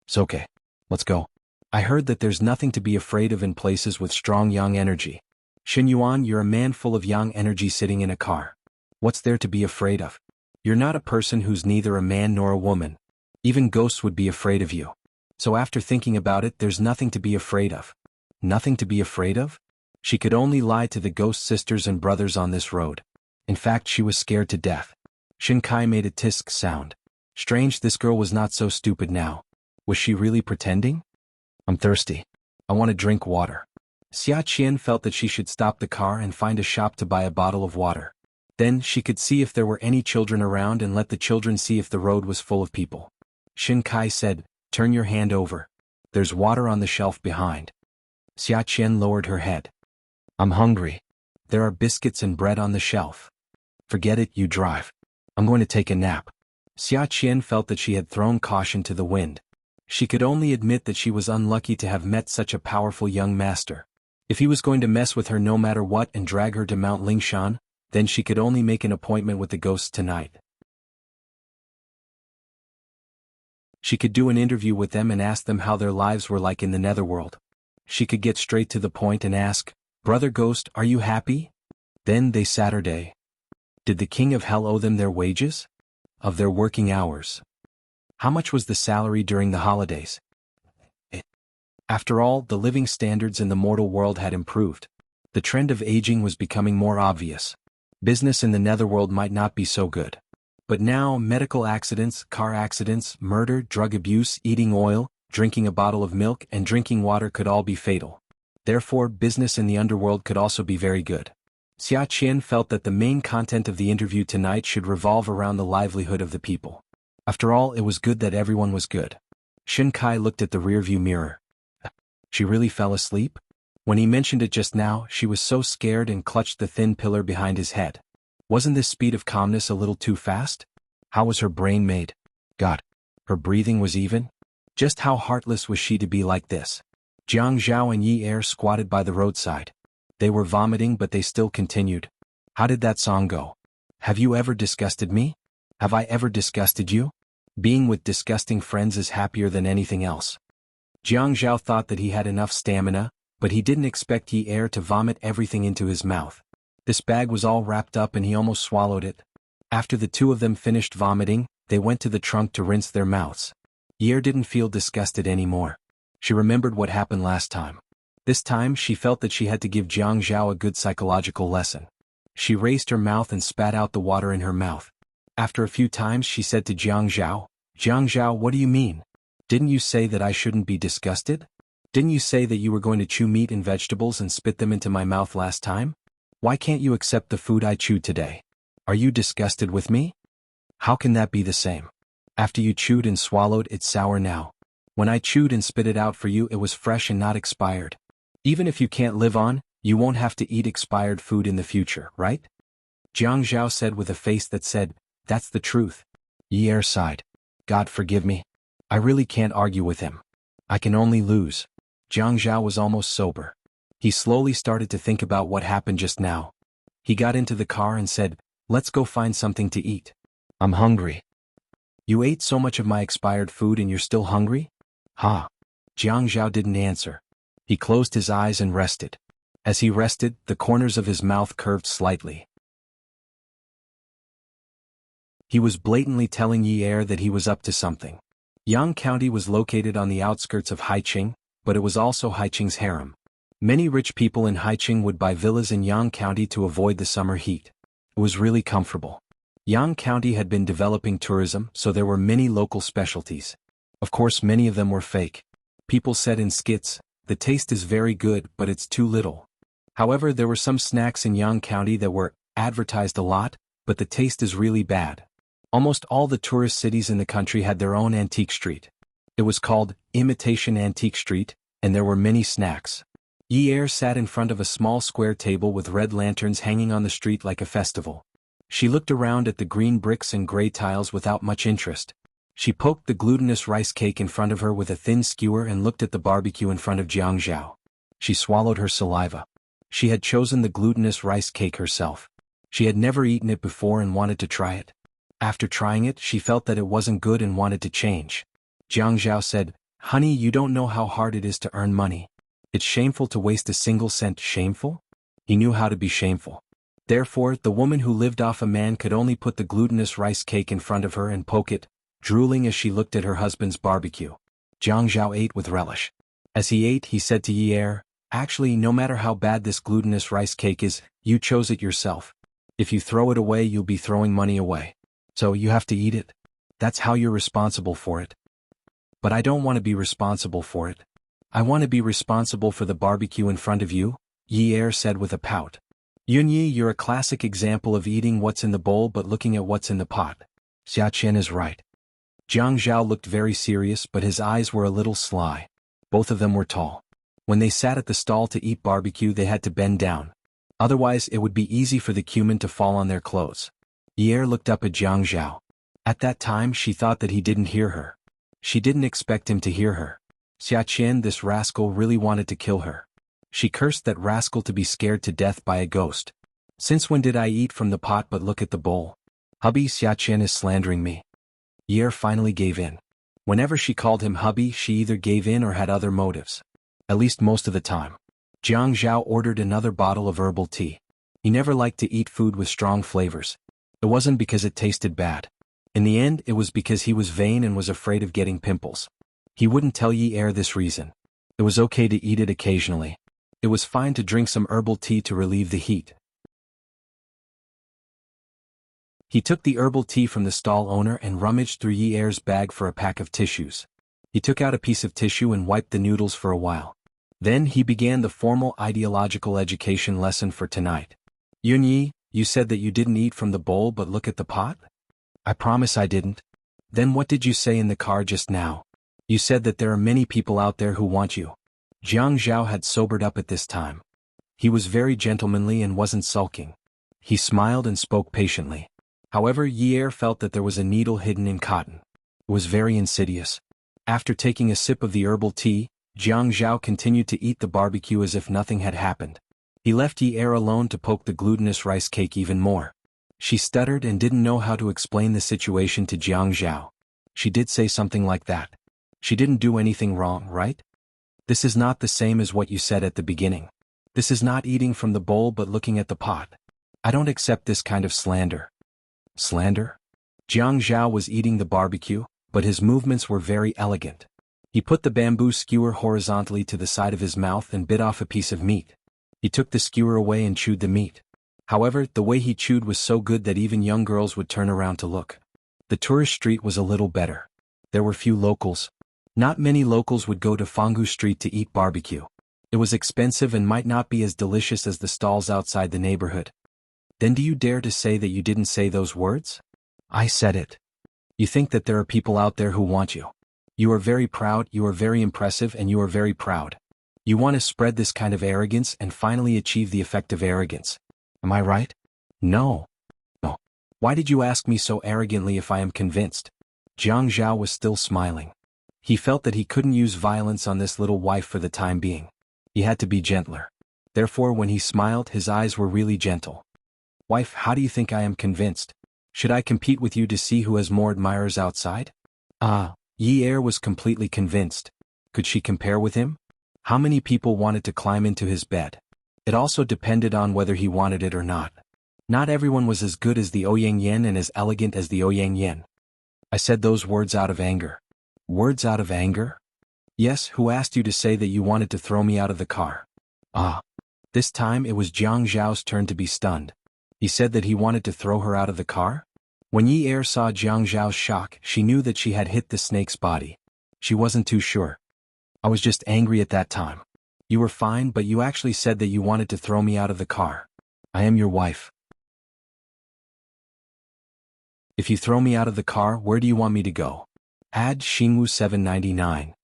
It's okay. Let's go. I heard that there's nothing to be afraid of in places with strong yang energy. Xin Yuan, you're a man full of yang energy sitting in a car. What's there to be afraid of? You're not a person who's neither a man nor a woman. Even ghosts would be afraid of you. So after thinking about it, there's nothing to be afraid of. Nothing to be afraid of? She could only lie to the ghost sisters and brothers on this road. In fact, she was scared to death. Shin Kai made a tisk sound. Strange, this girl was not so stupid now. Was she really pretending? I'm thirsty. I want to drink water. Xia Qian felt that she should stop the car and find a shop to buy a bottle of water. Then she could see if there were any children around and let the children see if the road was full of people. Shin Kai said, turn your hand over. There's water on the shelf behind. Xia Qian lowered her head. I'm hungry. There are biscuits and bread on the shelf. Forget it, you drive. I'm going to take a nap. Xia Qian felt that she had thrown caution to the wind. She could only admit that she was unlucky to have met such a powerful young master. If he was going to mess with her no matter what and drag her to Mount Lingshan, then she could only make an appointment with the ghosts tonight. She could do an interview with them and ask them how their lives were like in the netherworld. She could get straight to the point and ask, Brother Ghost, are you happy? Then they Saturday. Did the King of Hell owe them their wages? Of their working hours? How much was the salary during the holidays? After all, the living standards in the mortal world had improved. The trend of aging was becoming more obvious. Business in the netherworld might not be so good. But now, medical accidents, car accidents, murder, drug abuse, eating oil, drinking a bottle of milk, and drinking water could all be fatal. Therefore, business in the underworld could also be very good. Xia Qian felt that the main content of the interview tonight should revolve around the livelihood of the people. After all, it was good that everyone was good. Shin Kai looked at the rearview mirror. She really fell asleep? When he mentioned it just now, she was so scared and clutched the thin pillar behind his head. Wasn't this speed of calmness a little too fast? How was her brain made? God, her breathing was even? Just how heartless was she to be like this? Jiang Zhao and Yi Er squatted by the roadside. They were vomiting, but they still continued. How did that song go? Have you ever disgusted me? Have I ever disgusted you? Being with disgusting friends is happier than anything else. Jiang Zhao thought that he had enough stamina, but he didn't expect Yi Er to vomit everything into his mouth. This bag was all wrapped up and he almost swallowed it. After the two of them finished vomiting, they went to the trunk to rinse their mouths. Yi Er didn't feel disgusted anymore. She remembered what happened last time. This time she felt that she had to give Jiang Zhao a good psychological lesson. She raised her mouth and spat out the water in her mouth. After a few times she said to Jiang Zhao, what do you mean? Didn't you say that I shouldn't be disgusted? Didn't you say that you were going to chew meat and vegetables and spit them into my mouth last time? Why can't you accept the food I chewed today? Are you disgusted with me? How can that be the same? After you chewed and swallowed, it's sour now. When I chewed and spit it out for you, it was fresh and not expired. Even if you can't live on, you won't have to eat expired food in the future, right? Jiang Zhao said with a face that said, that's the truth. Yi Er sighed. God forgive me. I really can't argue with him. I can only lose. Jiang Zhao was almost sober. He slowly started to think about what happened just now. He got into the car and said, Let's go find something to eat. I'm hungry. You ate so much of my expired food and you're still hungry? Ha. Jiang Zhao didn't answer. He closed his eyes and rested. As he rested, the corners of his mouth curved slightly. He was blatantly telling Yi Er that he was up to something. Yang County was located on the outskirts of Haiqing, but it was also Haiqing's harem. Many rich people in Haiqing would buy villas in Yang County to avoid the summer heat. It was really comfortable. Yang County had been developing tourism, so there were many local specialties. Of course, many of them were fake. People said in skits, "The taste is very good, but it's too little." However, there were some snacks in Yang County that were advertised a lot, but the taste is really bad. Almost all the tourist cities in the country had their own antique street. It was called Imitation Antique Street, and there were many snacks. Yi Er sat in front of a small square table with red lanterns hanging on the street like a festival. She looked around at the green bricks and gray tiles without much interest. She poked the glutinous rice cake in front of her with a thin skewer and looked at the barbecue in front of Jiang Zhao. She swallowed her saliva. She had chosen the glutinous rice cake herself. She had never eaten it before and wanted to try it. After trying it, she felt that it wasn't good and wanted to change. Jiang Zhao said, "Honey, you don't know how hard it is to earn money. It's shameful to waste a single cent." Shameful? He knew how to be shameful. Therefore, the woman who lived off a man could only put the glutinous rice cake in front of her and poke it, drooling as she looked at her husband's barbecue. Jiang Zhao ate with relish. As he ate, he said to Yi Er, "Actually, no matter how bad this glutinous rice cake is, you chose it yourself. If you throw it away, you'll be throwing money away. So you have to eat it. That's how you're responsible for it." "But I don't want to be responsible for it. I want to be responsible for the barbecue in front of you," Yi Er said with a pout. "Yunyi, you're a classic example of eating what's in the bowl but looking at what's in the pot. Xia Qian is right." Jiang Zhao looked very serious, but his eyes were a little sly. Both of them were tall. When they sat at the stall to eat barbecue, they had to bend down. Otherwise, it would be easy for the cumin to fall on their clothes. Yi Er looked up at Jiang Zhao. At that time, she thought that he didn't hear her. She didn't expect him to hear her. Xia Qian, this rascal, really wanted to kill her. She cursed that rascal to be scared to death by a ghost. "Since when did I eat from the pot but look at the bowl? Hubby, Xia Qian is slandering me." Yi Er finally gave in. Whenever she called him hubby, she either gave in or had other motives. At least most of the time. Jiang Zhao ordered another bottle of herbal tea. He never liked to eat food with strong flavors. It wasn't because it tasted bad. In the end, it was because he was vain and was afraid of getting pimples. He wouldn't tell Yi Er this reason. It was okay to eat it occasionally. It was fine to drink some herbal tea to relieve the heat. He took the herbal tea from the stall owner and rummaged through Yi Er's bag for a pack of tissues. He took out a piece of tissue and wiped the noodles for a while. Then he began the formal ideological education lesson for tonight. "Yunyi, you said that you didn't eat from the bowl but look at the pot?" "I promise I didn't." "Then what did you say in the car just now?" "You said that there are many people out there who want you." Jiang Zhao had sobered up at this time. He was very gentlemanly and wasn't sulking. He smiled and spoke patiently. However, Yi Er felt that there was a needle hidden in cotton. It was very insidious. After taking a sip of the herbal tea, Jiang Zhao continued to eat the barbecue as if nothing had happened. He left Yi Er alone to poke the glutinous rice cake even more. She stuttered and didn't know how to explain the situation to Jiang Zhao. She did say something like that. "She didn't do anything wrong, right? This is not the same as what you said at the beginning. This is not eating from the bowl but looking at the pot. I don't accept this kind of slander." Slander? Jiang Zhao was eating the barbecue, but his movements were very elegant. He put the bamboo skewer horizontally to the side of his mouth and bit off a piece of meat. He took the skewer away and chewed the meat. However, the way he chewed was so good that even young girls would turn around to look. The tourist street was a little better. There were few locals. Not many locals would go to Fanggu Street to eat barbecue. It was expensive and might not be as delicious as the stalls outside the neighborhood. "Then do you dare to say that you didn't say those words?" "I said it." "You think that there are people out there who want you. You are very proud, you are very impressive, and you are very proud. You want to spread this kind of arrogance and finally achieve the effect of arrogance. Am I right?" "No. No. Why did you ask me so arrogantly if I am convinced?" Jiang Zhao was still smiling. He felt that he couldn't use violence on this little wife for the time being. He had to be gentler. Therefore, when he smiled, his eyes were really gentle. Wife, how do you think I am convinced? Should I compete with you to see who has more admirers outside? Yi Er was completely convinced. Could she compare with him? How many people wanted to climb into his bed? It also depended on whether he wanted it or not. Not everyone was as good as the Ouyang Yen and as elegant as the Ouyang Yen. I said those words out of anger. Words out of anger? Yes, who asked you to say that you wanted to throw me out of the car? This time it was Jiang Zhao's turn to be stunned. He said that he wanted to throw her out of the car? When Yi Er saw Jiang Zhao's shock, she knew that she had hit the snake's body. She wasn't too sure. I was just angry at that time. You were fine, but you actually said that you wanted to throw me out of the car. I am your wife. If you throw me out of the car, where do you want me to go? Add Xingwu 799.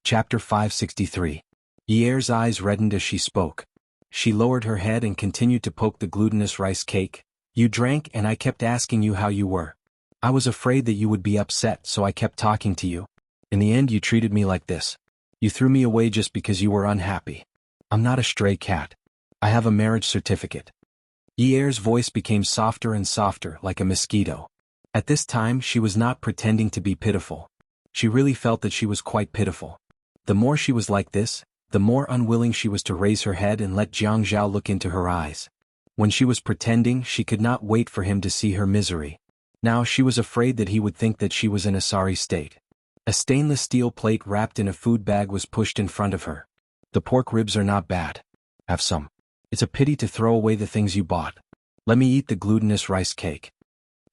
Chapter 563. Yi Er's eyes reddened as she spoke. She lowered her head and continued to poke the glutinous rice cake. You drank and I kept asking you how you were. I was afraid that you would be upset, so I kept talking to you. In the end, you treated me like this. You threw me away just because you were unhappy. I'm not a stray cat. I have a marriage certificate. Yi Er's voice became softer and softer, like a mosquito. At this time, she was not pretending to be pitiful. She really felt that she was quite pitiful. The more she was like this, the more unwilling she was to raise her head and let Jiang Zhao look into her eyes. When she was pretending, she could not wait for him to see her misery. Now she was afraid that he would think that she was in a sorry state. A stainless steel plate wrapped in a food bag was pushed in front of her. The pork ribs are not bad. Have some. It's a pity to throw away the things you bought. Let me eat the glutinous rice cake.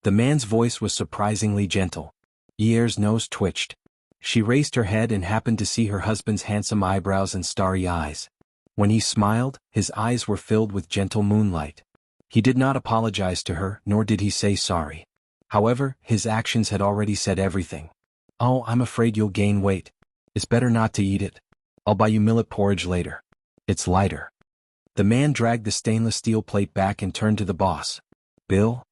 The man's voice was surprisingly gentle. Yi Er's nose twitched. She raised her head and happened to see her husband's handsome eyebrows and starry eyes. When he smiled, his eyes were filled with gentle moonlight. He did not apologize to her, nor did he say sorry. However, his actions had already said everything. Oh, I'm afraid you'll gain weight. It's better not to eat it. I'll buy you millet porridge later. It's lighter. The man dragged the stainless steel plate back and turned to the boss. Bill?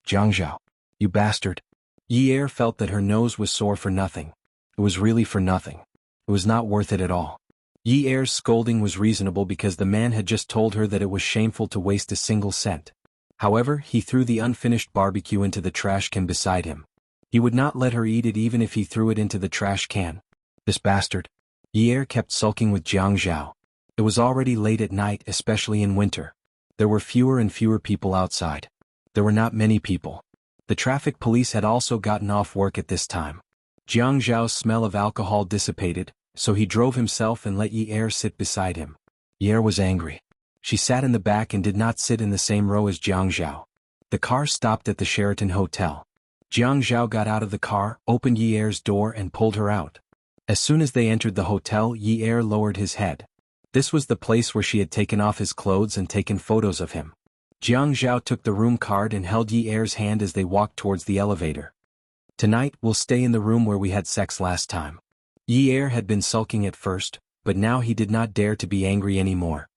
Jiang Zhao. You bastard. Yi Er felt that her nose was sore for nothing. It was really for nothing. It was not worth it at all. Yi Er's scolding was reasonable because the man had just told her that it was shameful to waste a single cent. However, he threw the unfinished barbecue into the trash can beside him. He would not let her eat it even if he threw it into the trash can. This bastard. Yi Er kept sulking with Jiang Zhao. It was already late at night, especially in winter. There were fewer and fewer people outside. There were not many people. The traffic police had also gotten off work at this time. Jiang Zhao's smell of alcohol dissipated, so he drove himself and let Yi Er sit beside him. Yi Er was angry. She sat in the back and did not sit in the same row as Jiang Zhao. The car stopped at the Sheraton Hotel. Jiang Zhao got out of the car, opened Yi Er's door and pulled her out. As soon as they entered the hotel, Yi Er lowered his head. This was the place where she had taken off his clothes and taken photos of him. Jiang Zhao took the room card and held Yi Er's hand as they walked towards the elevator. Tonight, we'll stay in the room where we had sex last time. Yi Er had been sulking at first, but now he did not dare to be angry anymore.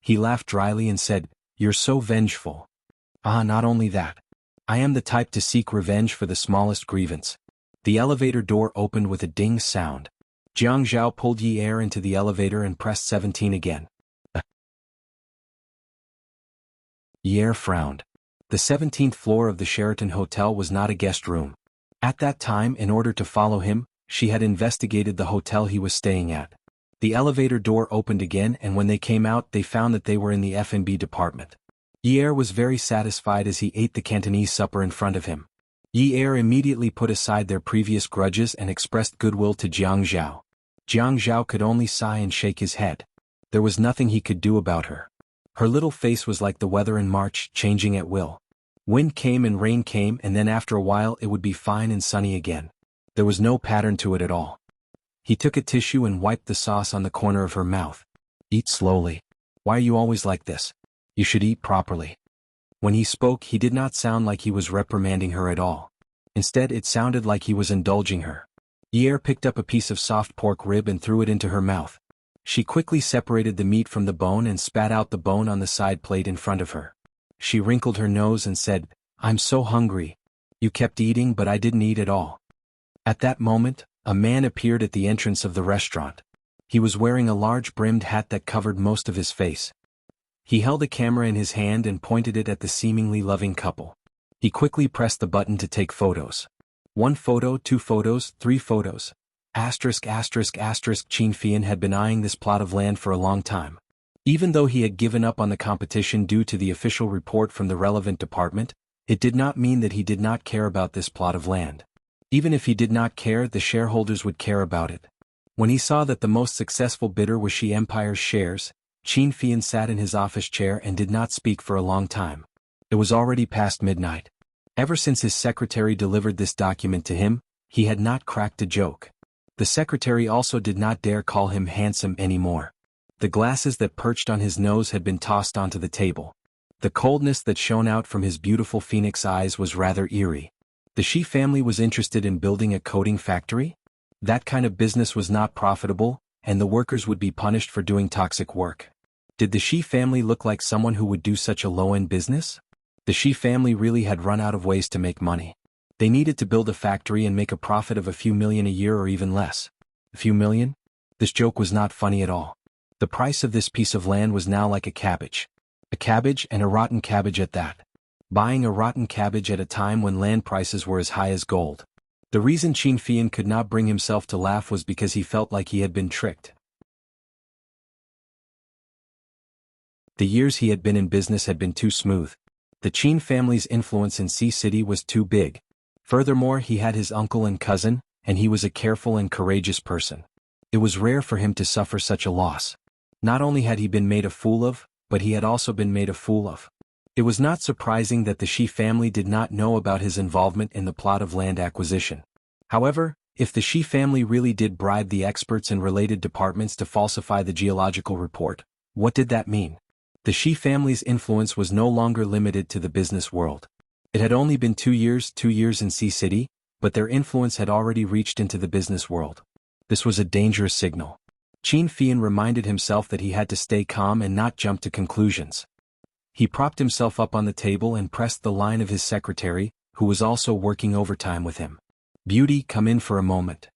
He laughed dryly and said, You're so vengeful. Not only that. I am the type to seek revenge for the smallest grievance. The elevator door opened with a ding sound. Jiang Zhao pulled Yi Er into the elevator and pressed 17 again. Yi Er frowned. The 17th floor of the Sheraton Hotel was not a guest room. At that time, in order to follow him, she had investigated the hotel he was staying at. The elevator door opened again, and when they came out they found that they were in the F&B department. Yi Er was very satisfied as he ate the Cantonese supper in front of him. Yi Er immediately put aside their previous grudges and expressed goodwill to Jiang Zhao. Jiang Zhao could only sigh and shake his head. There was nothing he could do about her. Her little face was like the weather in March, changing at will. Wind came and rain came, and then after a while it would be fine and sunny again. There was no pattern to it at all. He took a tissue and wiped the sauce on the corner of her mouth. Eat slowly. Why are you always like this? You should eat properly. When he spoke, he did not sound like he was reprimanding her at all. Instead, it sounded like he was indulging her. Yi Er picked up a piece of soft pork rib and threw it into her mouth. She quickly separated the meat from the bone and spat out the bone on the side plate in front of her. She wrinkled her nose and said, I'm so hungry. You kept eating, but I didn't eat at all. At that moment, a man appeared at the entrance of the restaurant. He was wearing a large brimmed hat that covered most of his face. He held a camera in his hand and pointed it at the seemingly loving couple. He quickly pressed the button to take photos. 1 photo, 2 photos, 3 photos. Asterisk asterisk asterisk. Qin Fian had been eyeing this plot of land for a long time. Even though he had given up on the competition due to the official report from the relevant department, it did not mean that he did not care about this plot of land. Even if he did not care, the shareholders would care about it. When he saw that the most successful bidder was Shi Empire's shares, Qin Fian sat in his office chair and did not speak for a long time. It was already past midnight. Ever since his secretary delivered this document to him, he had not cracked a joke. The secretary also did not dare call him handsome anymore. The glasses that perched on his nose had been tossed onto the table. The coldness that shone out from his beautiful phoenix eyes was rather eerie. The Shi family was interested in building a coating factory? That kind of business was not profitable, and the workers would be punished for doing toxic work. Did the Shi family look like someone who would do such a low-end business? The Shi family really had run out of ways to make money. They needed to build a factory and make a profit of a few million a year or even less. A few million? This joke was not funny at all. The price of this piece of land was now like a cabbage. A cabbage, and a rotten cabbage at that. Buying a rotten cabbage at a time when land prices were as high as gold. The reason Qin Fian could not bring himself to laugh was because he felt like he had been tricked. The years he had been in business had been too smooth. The Qin family's influence in Sea City was too big. Furthermore, he had his uncle and cousin, and he was a careful and courageous person. It was rare for him to suffer such a loss. Not only had he been made a fool of, but he had also been made a fool of. It was not surprising that the Shi family did not know about his involvement in the plot of land acquisition. However, if the Shi family really did bribe the experts in related departments to falsify the geological report, what did that mean? The Shi family's influence was no longer limited to the business world. It had only been 2 years in Sea City, but their influence had already reached into the business world. This was a dangerous signal. Qin Fian reminded himself that he had to stay calm and not jump to conclusions. He propped himself up on the table and pressed the line of his secretary, who was also working overtime with him. "Beauty, come in for a moment."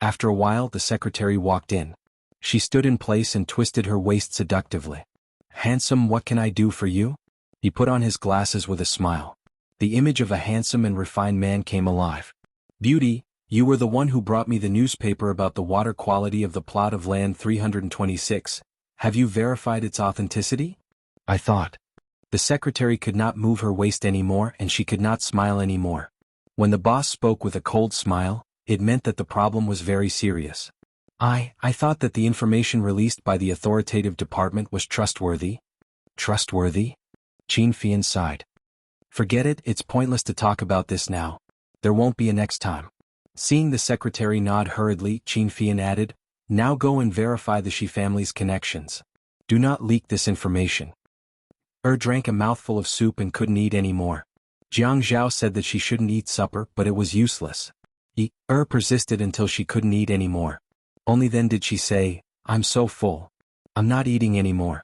After a while, the secretary walked in. She stood in place and twisted her waist seductively. "Handsome, what can I do for you?" He put on his glasses with a smile. The image of a handsome and refined man came alive. "Beauty, you were the one who brought me the newspaper about the water quality of the plot of land 326. Have you verified its authenticity?" "I thought." The secretary could not move her waist anymore, and she could not smile anymore. When the boss spoke with a cold smile, it meant that the problem was very serious. I thought that the information released by the authoritative department was trustworthy." "Trustworthy?" Qin Fian sighed. "Forget it, it's pointless to talk about this now. There won't be a next time." Seeing the secretary nod hurriedly, Qin Fian added, "Now go and verify the Shi family's connections. Do not leak this information." Drank a mouthful of soup and couldn't eat any more. Jiang Zhao said that she shouldn't eat supper, but it was useless. Persisted until she couldn't eat any more. Only then did she say, "I'm so full. I'm not eating anymore."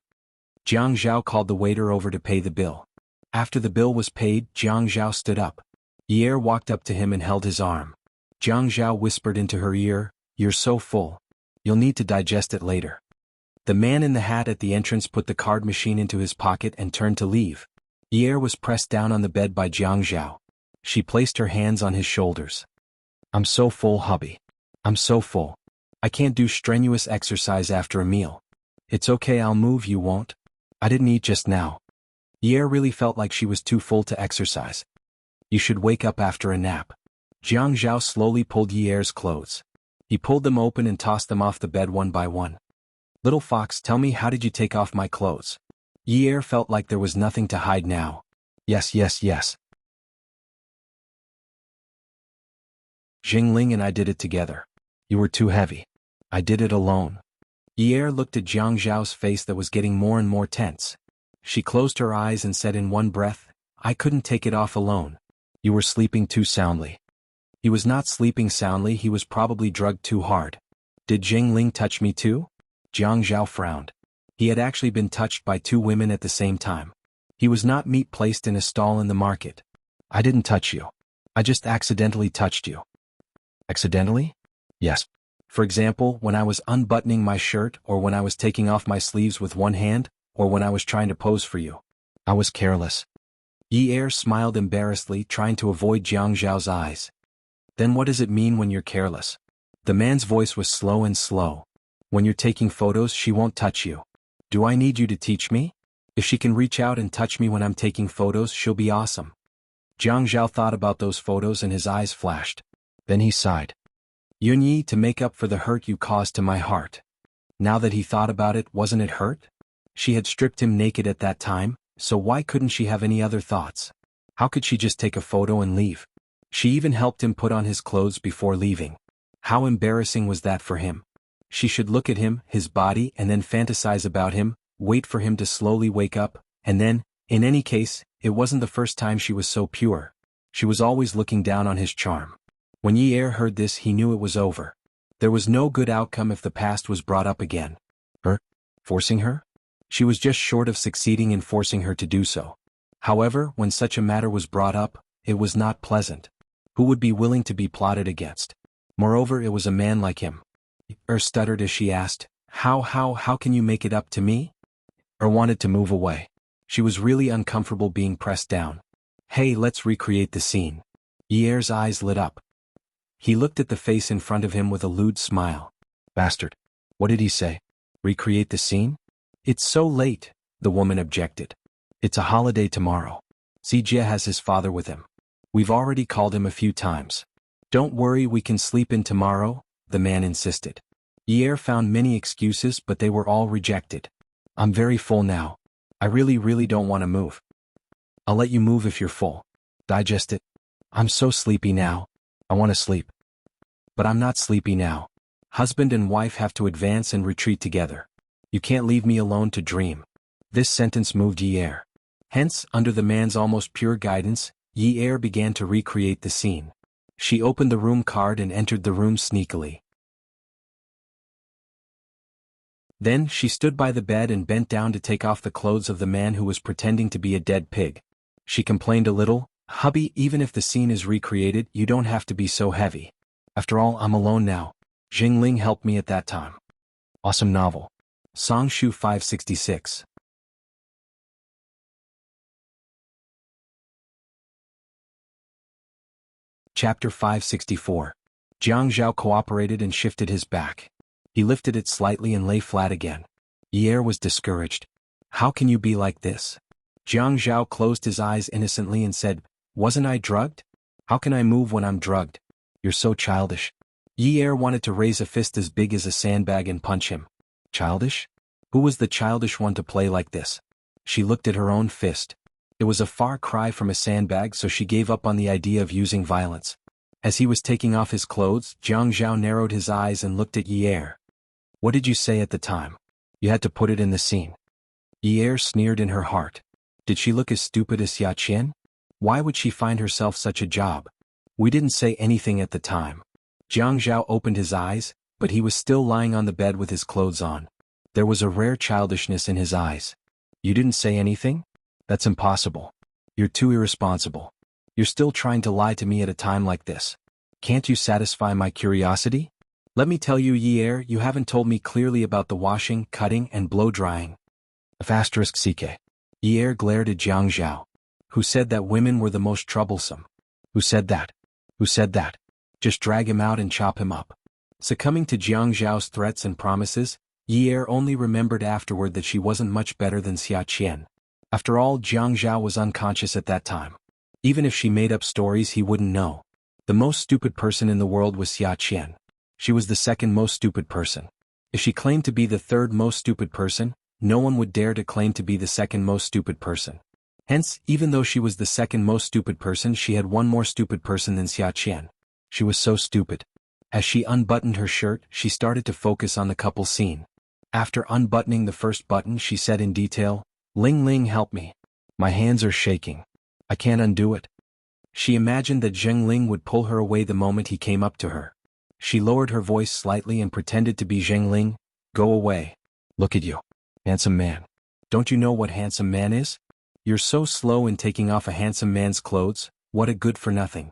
Jiang Zhao called the waiter over to pay the bill. After the bill was paid, Jiang Zhao stood up. Ye walked up to him and held his arm. Jiang Zhao whispered into her ear, "You're so full. You'll need to digest it later." The man in the hat at the entrance put the card machine into his pocket and turned to leave. Ye was pressed down on the bed by Jiang Zhao. She placed her hands on his shoulders. "I'm so full, hubby. I'm so full. I can't do strenuous exercise after a meal. It's okay, I'll move, you won't? I didn't eat just now." Ye really felt like she was too full to exercise. "You should wake up after a nap." Jiang Zhao slowly pulled Ye's clothes. He pulled them open and tossed them off the bed one by one. "Little fox, tell me, how did you take off my clothes?" Ye felt like there was nothing to hide now. Yes. "Jingling and I did it together. You were too heavy. I did it alone." Ye looked at Jiang Zhao's face that was getting more and more tense. She closed her eyes and said in one breath, "I couldn't take it off alone. You were sleeping too soundly." He was not sleeping soundly, he was probably drugged too hard. "Did Jingling touch me too?" Jiang Zhao frowned. He had actually been touched by 2 women at the same time. He was not meat placed in a stall in the market. "I didn't touch you. I just accidentally touched you." "Accidentally?" "Yes. For example, when I was unbuttoning my shirt, or when I was taking off my sleeves with one hand, or when I was trying to pose for you. I was careless. Yi smiled embarrassedly, trying to avoid Jiang Zhao's eyes. Then what does it mean when you're careless? The man's voice was slow and slow. When you're taking photos, she won't touch you. Do I need you to teach me? If she can reach out and touch me when I'm taking photos, she'll be awesome. Jiang Zhao thought about those photos and his eyes flashed. Then he sighed. Yunyi, to make up for the hurt you caused to my heart. Now that he thought about it, wasn't it hurt? She had stripped him naked at that time, so why couldn't she have any other thoughts? How could she just take a photo and leave? She even helped him put on his clothes before leaving. How embarrassing was that for him? She should look at him, his body, and then fantasize about him, wait for him to slowly wake up, and then, in any case, it wasn't the first time she was so pure. She was always looking down on his charm. When Yi heard this, he knew it was over. There was no good outcome if the past was brought up again. Forcing her? She was just short of succeeding in forcing her to do so. However, when such a matter was brought up, it was not pleasant. Who would be willing to be plotted against? Moreover, it was a man like him. Stuttered as she asked, How can you make it up to me? Wanted to move away. She was really uncomfortable being pressed down. Hey, let's recreate the scene. Yi's eyes lit up. He looked at the face in front of him with a lewd smile. Bastard. What did he say? Recreate the scene? It's so late, the woman objected. It's a holiday tomorrow. Sijie has his father with him. We've already called him a few times. Don't worry, we can sleep in tomorrow, the man insisted. Yi found many excuses, but they were all rejected. I'm very full now. I really don't want to move. I'll let you move if you're full. Digest it. I'm so sleepy now. I want to sleep. But I'm not sleepy now. Husband and wife have to advance and retreat together. You can't leave me alone to dream. This sentence moved Yi. Hence, under the man's almost pure guidance, Yi began to recreate the scene. She opened the room card and entered the room sneakily. Then, she stood by the bed and bent down to take off the clothes of the man who was pretending to be a dead pig. She complained a little, Hubby, even if the scene is recreated, you don't have to be so heavy. After all, I'm alone now. Jingling helped me at that time. Awesome novel. Songshu 566. Chapter 564. Jiang Zhao cooperated and shifted his back. He lifted it slightly and lay flat again. Yi was discouraged. How can you be like this? Jiang Zhao closed his eyes innocently and said, Wasn't I drugged? How can I move when I'm drugged? You're so childish. Yi wanted to raise a fist as big as a sandbag and punch him. Childish? Who was the childish one to play like this? She looked at her own fist. It was a far cry from a sandbag, so she gave up on the idea of using violence. As he was taking off his clothes, Jiang Zhao narrowed his eyes and looked at Yi. What did you say at the time? You had to put it in the scene. Yi sneered in her heart. Did she look as stupid as Xia Qian? Why would she find herself such a job? We didn't say anything at the time. Jiang Zhao opened his eyes, but he was still lying on the bed with his clothes on. There was a rare childishness in his eyes. You didn't say anything? That's impossible. You're too irresponsible. You're still trying to lie to me at a time like this. Can't you satisfy my curiosity? Let me tell you, Yi, you haven't told me clearly about the washing, cutting, and blow-drying. *CK. Yi glared at Jiang Zhao. Who said that women were the most troublesome? Who said that? Who said that? Just drag him out and chop him up. Succumbing to Jiang Zhao's threats and promises, Yi only remembered afterward that she wasn't much better than Xia Qian. After all, Jiang Zhao was unconscious at that time. Even if she made up stories, he wouldn't know. The most stupid person in the world was Xia Qian. She was the second most stupid person. If she claimed to be the third most stupid person, no one would dare to claim to be the second most stupid person. Hence, even though she was the second most stupid person, she had one more stupid person than Xia Qian. She was so stupid. As she unbuttoned her shirt, she started to focus on the couple scene. After unbuttoning the first button, she said in detail, Ling Ling, help me. My hands are shaking. I can't undo it. She imagined that Zheng Ling would pull her away the moment he came up to her. She lowered her voice slightly and pretended to be Zheng Ling. Go away. Look at you. Handsome man. Don't you know what handsome man is? You're so slow in taking off a handsome man's clothes, what a good-for-nothing.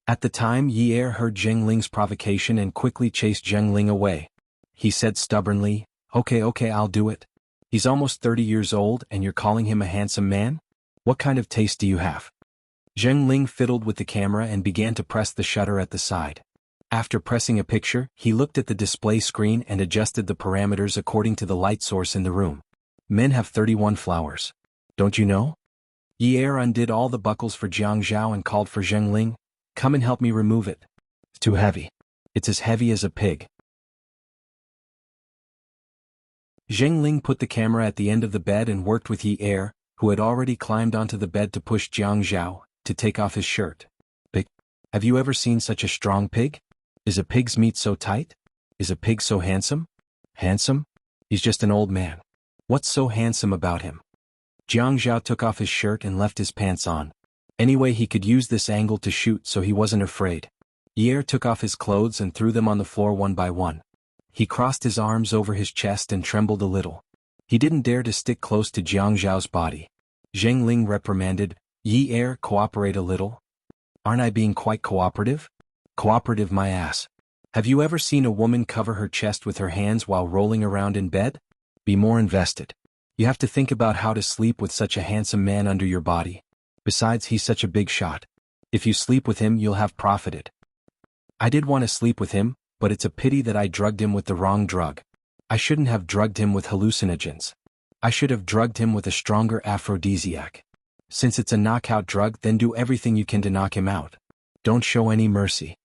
At the time, Yi Er heard Zheng Ling's provocation and quickly chased Zheng Ling away. He said stubbornly, Okay, I'll do it. He's almost 30 years old and you're calling him a handsome man? What kind of taste do you have? Zheng Ling fiddled with the camera and began to press the shutter at the side. After pressing a picture, he looked at the display screen and adjusted the parameters according to the light source in the room. Men have 31 flowers. Don't you know? Yi Er undid all the buckles for Jiang Zhao and called for Zheng Ling. Come and help me remove it. It's too heavy. It's as heavy as a pig. Zheng Ling put the camera at the end of the bed and worked with Yi Er, who had already climbed onto the bed to push Jiang Zhao, to take off his shirt. Pig? Have you ever seen such a strong pig? Is a pig's meat so tight? Is a pig so handsome? Handsome? He's just an old man. What's so handsome about him? Jiang Zhao took off his shirt and left his pants on. Anyway, he could use this angle to shoot, so he wasn't afraid. Yi Er took off his clothes and threw them on the floor one by one. He crossed his arms over his chest and trembled a little. He didn't dare to stick close to Jiang Zhao's body. Zheng Ling reprimanded, Yi Er, cooperate a little. Aren't I being quite cooperative? Cooperative my ass. Have you ever seen a woman cover her chest with her hands while rolling around in bed? Be more invested. You have to think about how to sleep with such a handsome man under your body. Besides, he's such a big shot. If you sleep with him, you'll have profited. I did want to sleep with him, but it's a pity that I drugged him with the wrong drug. I shouldn't have drugged him with hallucinogens. I should have drugged him with a stronger aphrodisiac. Since it's a knockout drug, then do everything you can to knock him out. Don't show any mercy.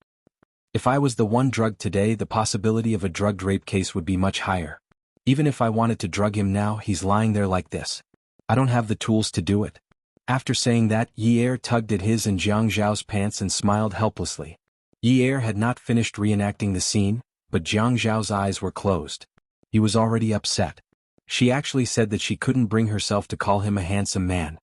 If I was the one drugged today, the possibility of a drugged rape case would be much higher. Even if I wanted to drug him now, he's lying there like this. I don't have the tools to do it. After saying that, Yi Er tugged at his and Jiang Zhao's pants and smiled helplessly. Yi Er had not finished reenacting the scene, but Jiang Zhao's eyes were closed. He was already upset. She actually said that she couldn't bring herself to call him a handsome man.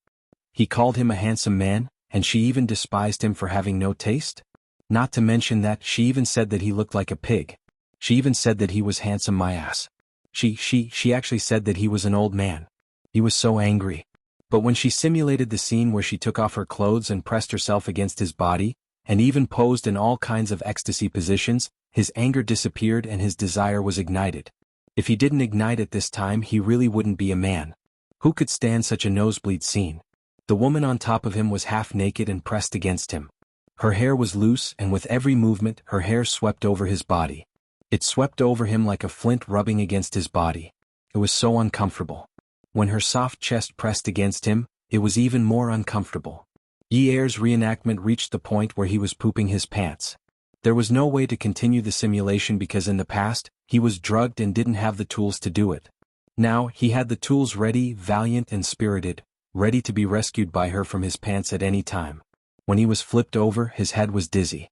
He called him a handsome man, and she even despised him for having no taste? Not to mention that she even said that he looked like a pig. She even said that he was handsome my ass. She actually said that he was an old man. He was so angry. But when she simulated the scene where she took off her clothes and pressed herself against his body, and even posed in all kinds of ecstasy positions, his anger disappeared and his desire was ignited. If he didn't ignite at this time, he really wouldn't be a man. Who could stand such a nosebleed scene? The woman on top of him was half naked and pressed against him. Her hair was loose, and with every movement, her hair swept over his body. It swept over him like a flint rubbing against his body. It was so uncomfortable. When her soft chest pressed against him, it was even more uncomfortable. Yi Er's reenactment reached the point where he was pooping his pants. There was no way to continue the simulation because in the past, he was drugged and didn't have the tools to do it. Now, he had the tools ready, valiant and spirited, ready to be rescued by her from his pants at any time. When he was flipped over, his head was dizzy.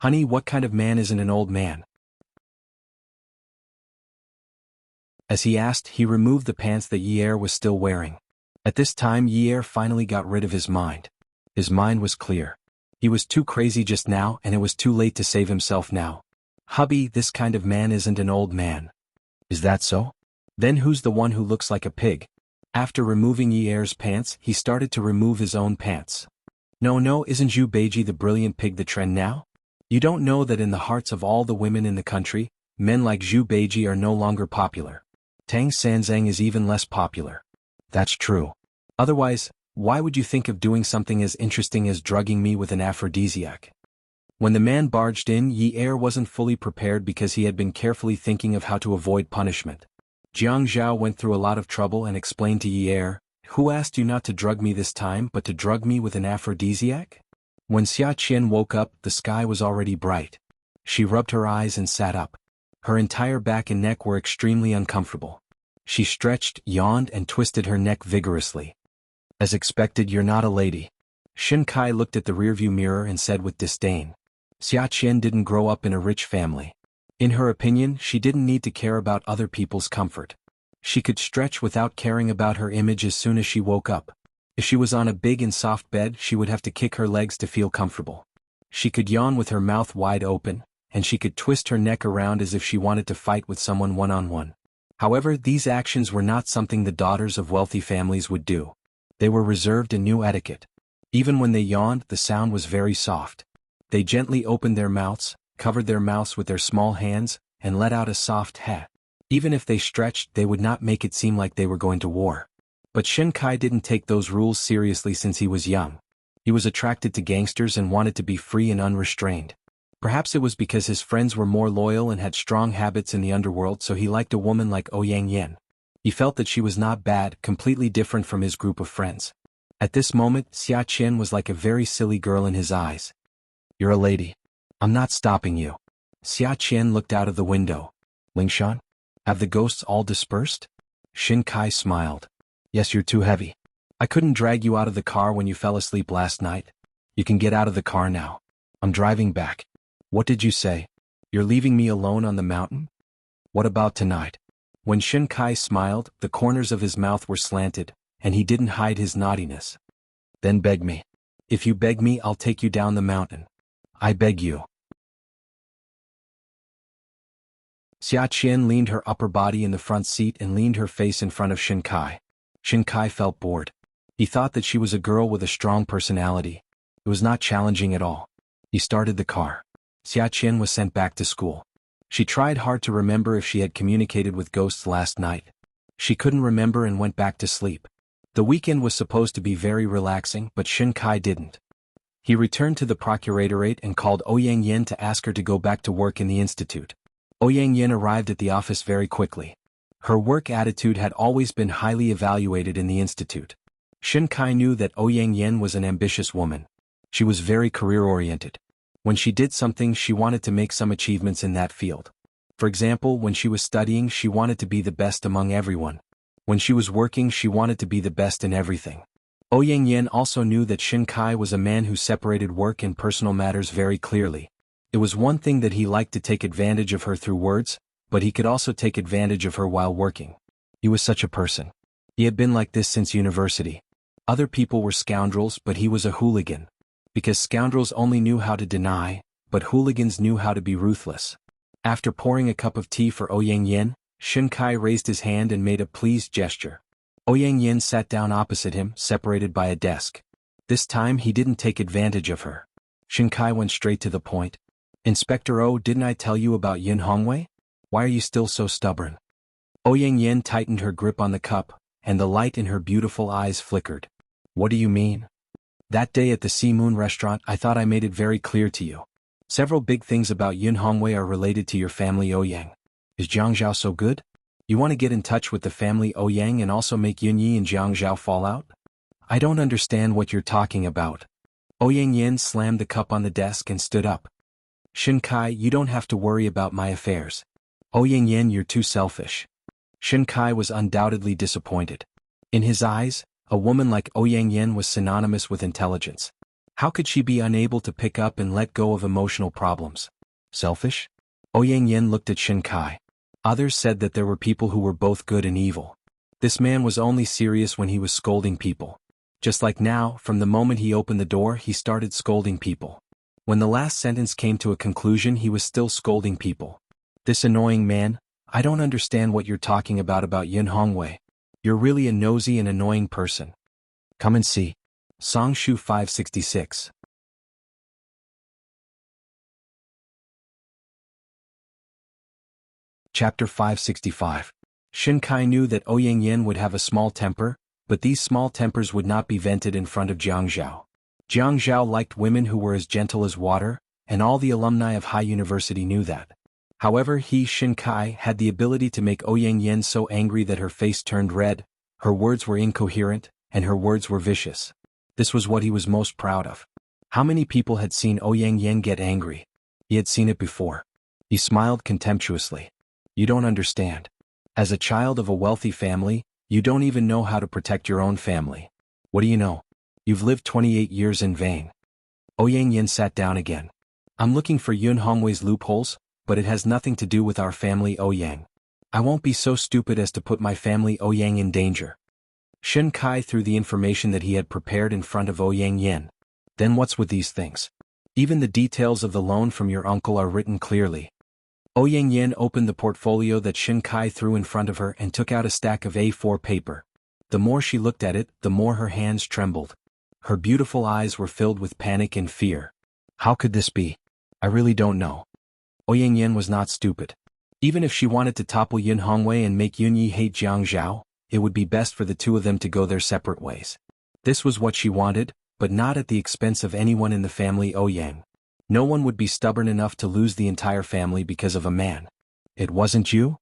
Honey, what kind of man isn't an old man? As he asked, he removed the pants that Yi Er was still wearing. At this time, Yi Er finally got rid of his mind. His mind was clear. He was too crazy just now, and it was too late to save himself now. Hubby, this kind of man isn't an old man. Is that so? Then who's the one who looks like a pig? After removing Yi Er's pants, he started to remove his own pants. No, isn't Zhu Beiji the brilliant pig the trend now? You don't know that in the hearts of all the women in the country, men like Zhu Beiji are no longer popular. Tang Sanzang is even less popular. That's true. Otherwise, why would you think of doing something as interesting as drugging me with an aphrodisiac? When the man barged in, Yi Er wasn't fully prepared because he had been carefully thinking of how to avoid punishment. Jiang Zhao went through a lot of trouble and explained to Yi Er, who asked you not to drug me this time but to drug me with an aphrodisiac? When Xia Qian woke up, the sky was already bright. She rubbed her eyes and sat up. Her entire back and neck were extremely uncomfortable. She stretched, yawned, and twisted her neck vigorously. As expected, you're not a lady. Shin Kai looked at the rearview mirror and said with disdain. Xia Qian didn't grow up in a rich family. In her opinion, she didn't need to care about other people's comfort. She could stretch without caring about her image as soon as she woke up. If she was on a big and soft bed, she would have to kick her legs to feel comfortable. She could yawn with her mouth wide open, and she could twist her neck around as if she wanted to fight with someone one-on-one. However, these actions were not something the daughters of wealthy families would do. They were reserved and knew etiquette. Even when they yawned, the sound was very soft. They gently opened their mouths, covered their mouths with their small hands, and let out a soft "heh." Even if they stretched, they would not make it seem like they were going to war. But Shin Kai didn't take those rules seriously since he was young. He was attracted to gangsters and wanted to be free and unrestrained. Perhaps it was because his friends were more loyal and had strong habits in the underworld, so he liked a woman like Ouyang Yen. He felt that she was not bad, completely different from his group of friends. At this moment, Xia Qian was like a very silly girl in his eyes. "You're a lady. I'm not stopping you." Xia Qian looked out of the window. "Lingshan? Have the ghosts all dispersed?" Shin Kai smiled. "Yes, you're too heavy. I couldn't drag you out of the car when you fell asleep last night. You can get out of the car now. I'm driving back." "What did you say? You're leaving me alone on the mountain? What about tonight?" When Shin Kai smiled, the corners of his mouth were slanted, and he didn't hide his naughtiness. "Then beg me. If you beg me, I'll take you down the mountain. I beg you." Xia Qian leaned her upper body in the front seat and leaned her face in front of Shin Kai. Shin Kai felt bored. He thought that she was a girl with a strong personality. It was not challenging at all. He started the car. Xia Qian was sent back to school. She tried hard to remember if she had communicated with ghosts last night. She couldn't remember and went back to sleep. The weekend was supposed to be very relaxing, but Shin Kai didn't. He returned to the procuratorate and called Ouyang Yen to ask her to go back to work in the institute. Ouyang Yen arrived at the office very quickly. Her work attitude had always been highly evaluated in the institute. Shin Kai knew that Ouyang Yen was an ambitious woman. She was very career-oriented. When she did something, she wanted to make some achievements in that field. For example, when she was studying, she wanted to be the best among everyone. When she was working, she wanted to be the best in everything. Ouyang Yen also knew that Shin Kai was a man who separated work and personal matters very clearly. It was one thing that he liked to take advantage of her through words, but he could also take advantage of her while working. He was such a person. He had been like this since university. Other people were scoundrels, but he was a hooligan. Because scoundrels only knew how to deny, but hooligans knew how to be ruthless. After pouring a cup of tea for Ouyang Yen, Shin Kai raised his hand and made a pleased gesture. Ouyang Yen sat down opposite him, separated by a desk. This time he didn't take advantage of her. Shin Kai went straight to the point. "Inspector O, didn't I tell you about Yin Hongwei? Why are you still so stubborn?" Ouyang Yen tightened her grip on the cup, and the light in her beautiful eyes flickered. "What do you mean?" "That day at the Sea Moon restaurant, I thought I made it very clear to you. Several big things about Yin Hongwei are related to your family Ouyang. Is Jiangzhao so good? You want to get in touch with the family Ouyang and also make Yun Yi and Jiangzhao fall out? I don't understand what you're talking about." Ouyang Yen slammed the cup on the desk and stood up. "Shin Kai, you don't have to worry about my affairs. Ouyang Yen, you're too selfish." Shin Kai was undoubtedly disappointed. In his eyes, a woman like Ouyang Yen was synonymous with intelligence. How could she be unable to pick up and let go of emotional problems? Selfish? Ouyang Yen looked at Shin Kai. Others said that there were people who were both good and evil. This man was only serious when he was scolding people. Just like now, from the moment he opened the door, he started scolding people. When the last sentence came to a conclusion, he was still scolding people. "This annoying man, I don't understand what you're talking about Yin Hongwei. You're really a nosy and annoying person. Come and see." Songshu 566. Chapter 565. Shin Kai knew that Ouyang Yen would have a small temper, but these small tempers would not be vented in front of Jiangzhao. Jiangzhao liked women who were as gentle as water, and all the alumni of High University knew that. However, he, Shin Kai, had the ability to make Ouyang Yen so angry that her face turned red, her words were incoherent, and her words were vicious. This was what he was most proud of. How many people had seen Ouyang Yen get angry? He had seen it before. He smiled contemptuously. "You don't understand. As a child of a wealthy family, you don't even know how to protect your own family. What do you know? You've lived 28 years in vain." Ouyang Yen sat down again. "I'm looking for Yun Hongwei's loopholes, but it has nothing to do with our family Ouyang. I won't be so stupid as to put my family Ouyang in danger." Shin Kai threw the information that he had prepared in front of Ouyang Yen. "Then what's with these things? Even the details of the loan from your uncle are written clearly." Ouyang Yen opened the portfolio that Shin Kai threw in front of her and took out a stack of A4 paper. The more she looked at it, the more her hands trembled. Her beautiful eyes were filled with panic and fear. How could this be? I really don't know. Ouyang Yen was not stupid. Even if she wanted to topple Yun Hongwei and make Yun Yi hate Jiang Zhao, it would be best for the two of them to go their separate ways. This was what she wanted, but not at the expense of anyone in the family Ouyang. No one would be stubborn enough to lose the entire family because of a man. It wasn't you?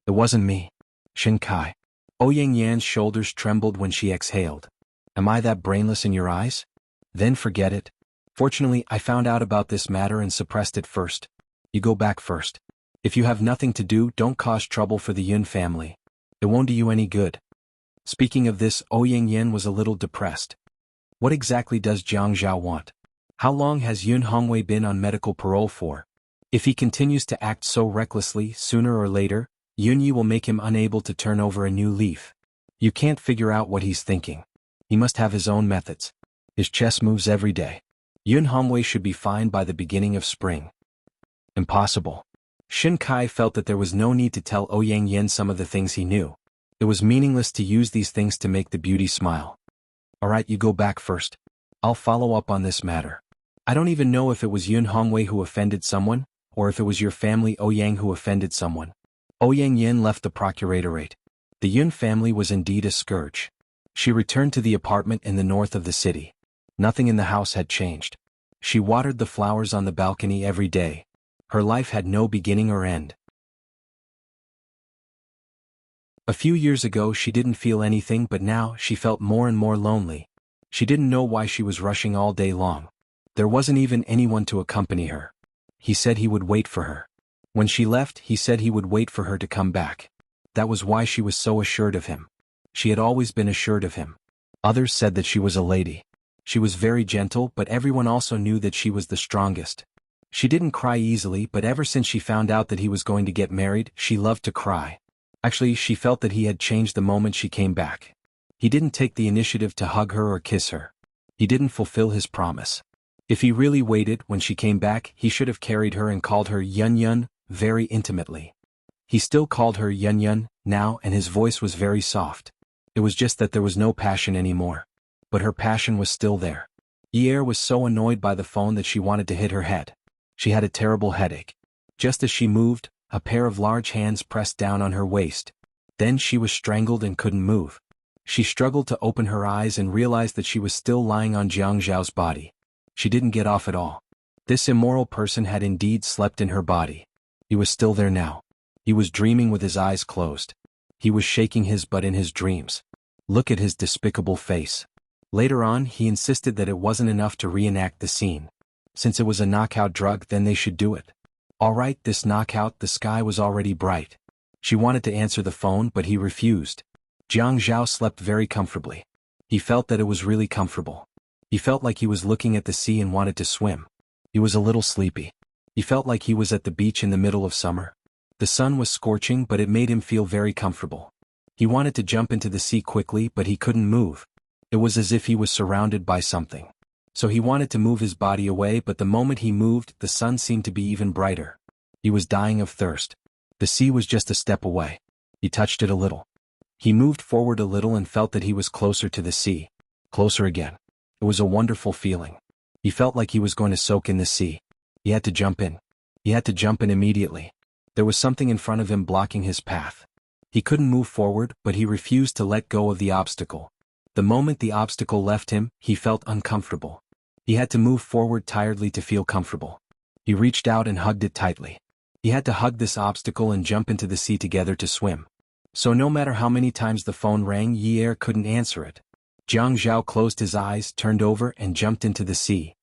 It wasn't me. Shin Kai. Ouyang Yan's shoulders trembled when she exhaled. Am I that brainless in your eyes? Then forget it. Fortunately, I found out about this matter and suppressed it first. You go back first. If you have nothing to do, don't cause trouble for the Yun family. It won't do you any good. Speaking of this, Ouyang Yan was a little depressed. What exactly does Jiang Zhao want? How long has Yun Hongwei been on medical parole for? If he continues to act so recklessly, sooner or later, Yun Yi will make him unable to turn over a new leaf. You can't figure out what he's thinking. He must have his own methods. His chess moves every day. Yun Hongwei should be fine by the beginning of spring. Impossible. Shin Kai felt that there was no need to tell Ouyang Yan some of the things he knew. It was meaningless to use these things to make the beauty smile. Alright, you go back first. I'll follow up on this matter. I don't even know if it was Yun Hongwei who offended someone, or if it was your family Ouyang who offended someone. Ouyang Yan left the procuratorate. The Yun family was indeed a scourge. She returned to the apartment in the north of the city. Nothing in the house had changed. She watered the flowers on the balcony every day. Her life had no beginning or end. A few years ago she didn't feel anything, but now she felt more and more lonely. She didn't know why she was rushing all day long. There wasn't even anyone to accompany her. He said he would wait for her. When she left, he said he would wait for her to come back. That was why she was so assured of him. She had always been assured of him. Others said that she was a lady. She was very gentle, but everyone also knew that she was the strongest. She didn't cry easily, but ever since she found out that he was going to get married, she loved to cry. Actually, she felt that he had changed the moment she came back. He didn't take the initiative to hug her or kiss her. He didn't fulfill his promise. If he really waited, when she came back, he should have carried her and called her Yun Yun, very intimately. He still called her Yun Yun, now, and his voice was very soft. It was just that there was no passion anymore. But her passion was still there. Yi was so annoyed by the phone that she wanted to hit her head. She had a terrible headache. Just as she moved, a pair of large hands pressed down on her waist. Then she was strangled and couldn't move. She struggled to open her eyes and realized that she was still lying on Jiang Zhao's body. She didn't get off at all. This immoral person had indeed slept in her body. He was still there now. He was dreaming with his eyes closed. He was shaking his butt in his dreams. Look at his despicable face. Later on, he insisted that it wasn't enough to reenact the scene. Since it was a knockout drug, then they should do it. Alright, this knockout, the sky was already bright. She wanted to answer the phone, but he refused. Jiang Zhao slept very comfortably. He felt that it was really comfortable. He felt like he was looking at the sea and wanted to swim. He was a little sleepy. He felt like he was at the beach in the middle of summer. The sun was scorching, but it made him feel very comfortable. He wanted to jump into the sea quickly, but he couldn't move. It was as if he was surrounded by something. So he wanted to move his body away, but the moment he moved, the sun seemed to be even brighter. He was dying of thirst. The sea was just a step away. He touched it a little. He moved forward a little and felt that he was closer to the sea. Closer again. It was a wonderful feeling. He felt like he was going to soak in the sea. He had to jump in. He had to jump in immediately. There was something in front of him blocking his path. He couldn't move forward, but he refused to let go of the obstacle. The moment the obstacle left him, he felt uncomfortable. He had to move forward tiredly to feel comfortable. He reached out and hugged it tightly. He had to hug this obstacle and jump into the sea together to swim. So no matter how many times the phone rang, Yi couldn't answer it. Jiang Zhao closed his eyes, turned over, and jumped into the sea.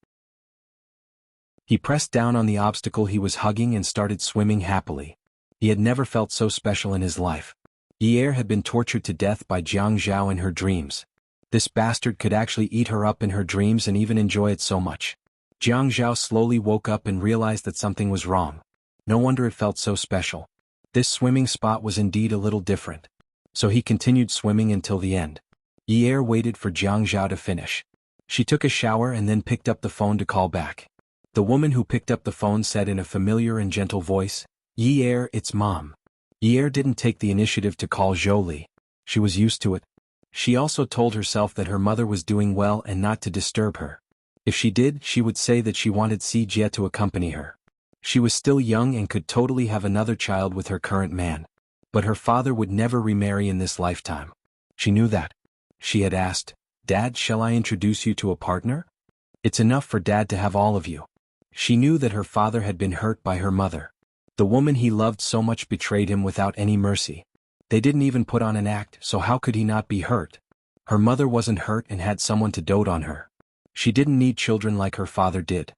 He pressed down on the obstacle he was hugging and started swimming happily. He had never felt so special in his life. Yi had been tortured to death by Jiang Zhao in her dreams. This bastard could actually eat her up in her dreams and even enjoy it so much. Jiang Zhao slowly woke up and realized that something was wrong. No wonder it felt so special. This swimming spot was indeed a little different. So he continued swimming until the end. Yi waited for Jiang Zhao to finish. She took a shower and then picked up the phone to call back. The woman who picked up the phone said in a familiar and gentle voice, "Yi, it's Mom." Yi didn't take the initiative to call Zhou. She was used to it. She also told herself that her mother was doing well and not to disturb her. If she did, she would say that she wanted Si Jie to accompany her. She was still young and could totally have another child with her current man. But her father would never remarry in this lifetime. She knew that. She had asked, "Dad, shall I introduce you to a partner? It's enough for Dad to have all of you." She knew that her father had been hurt by her mother. The woman he loved so much betrayed him without any mercy. They didn't even put on an act, so how could he not be hurt? Her mother wasn't hurt and had someone to dote on her. She didn't need children like her father did.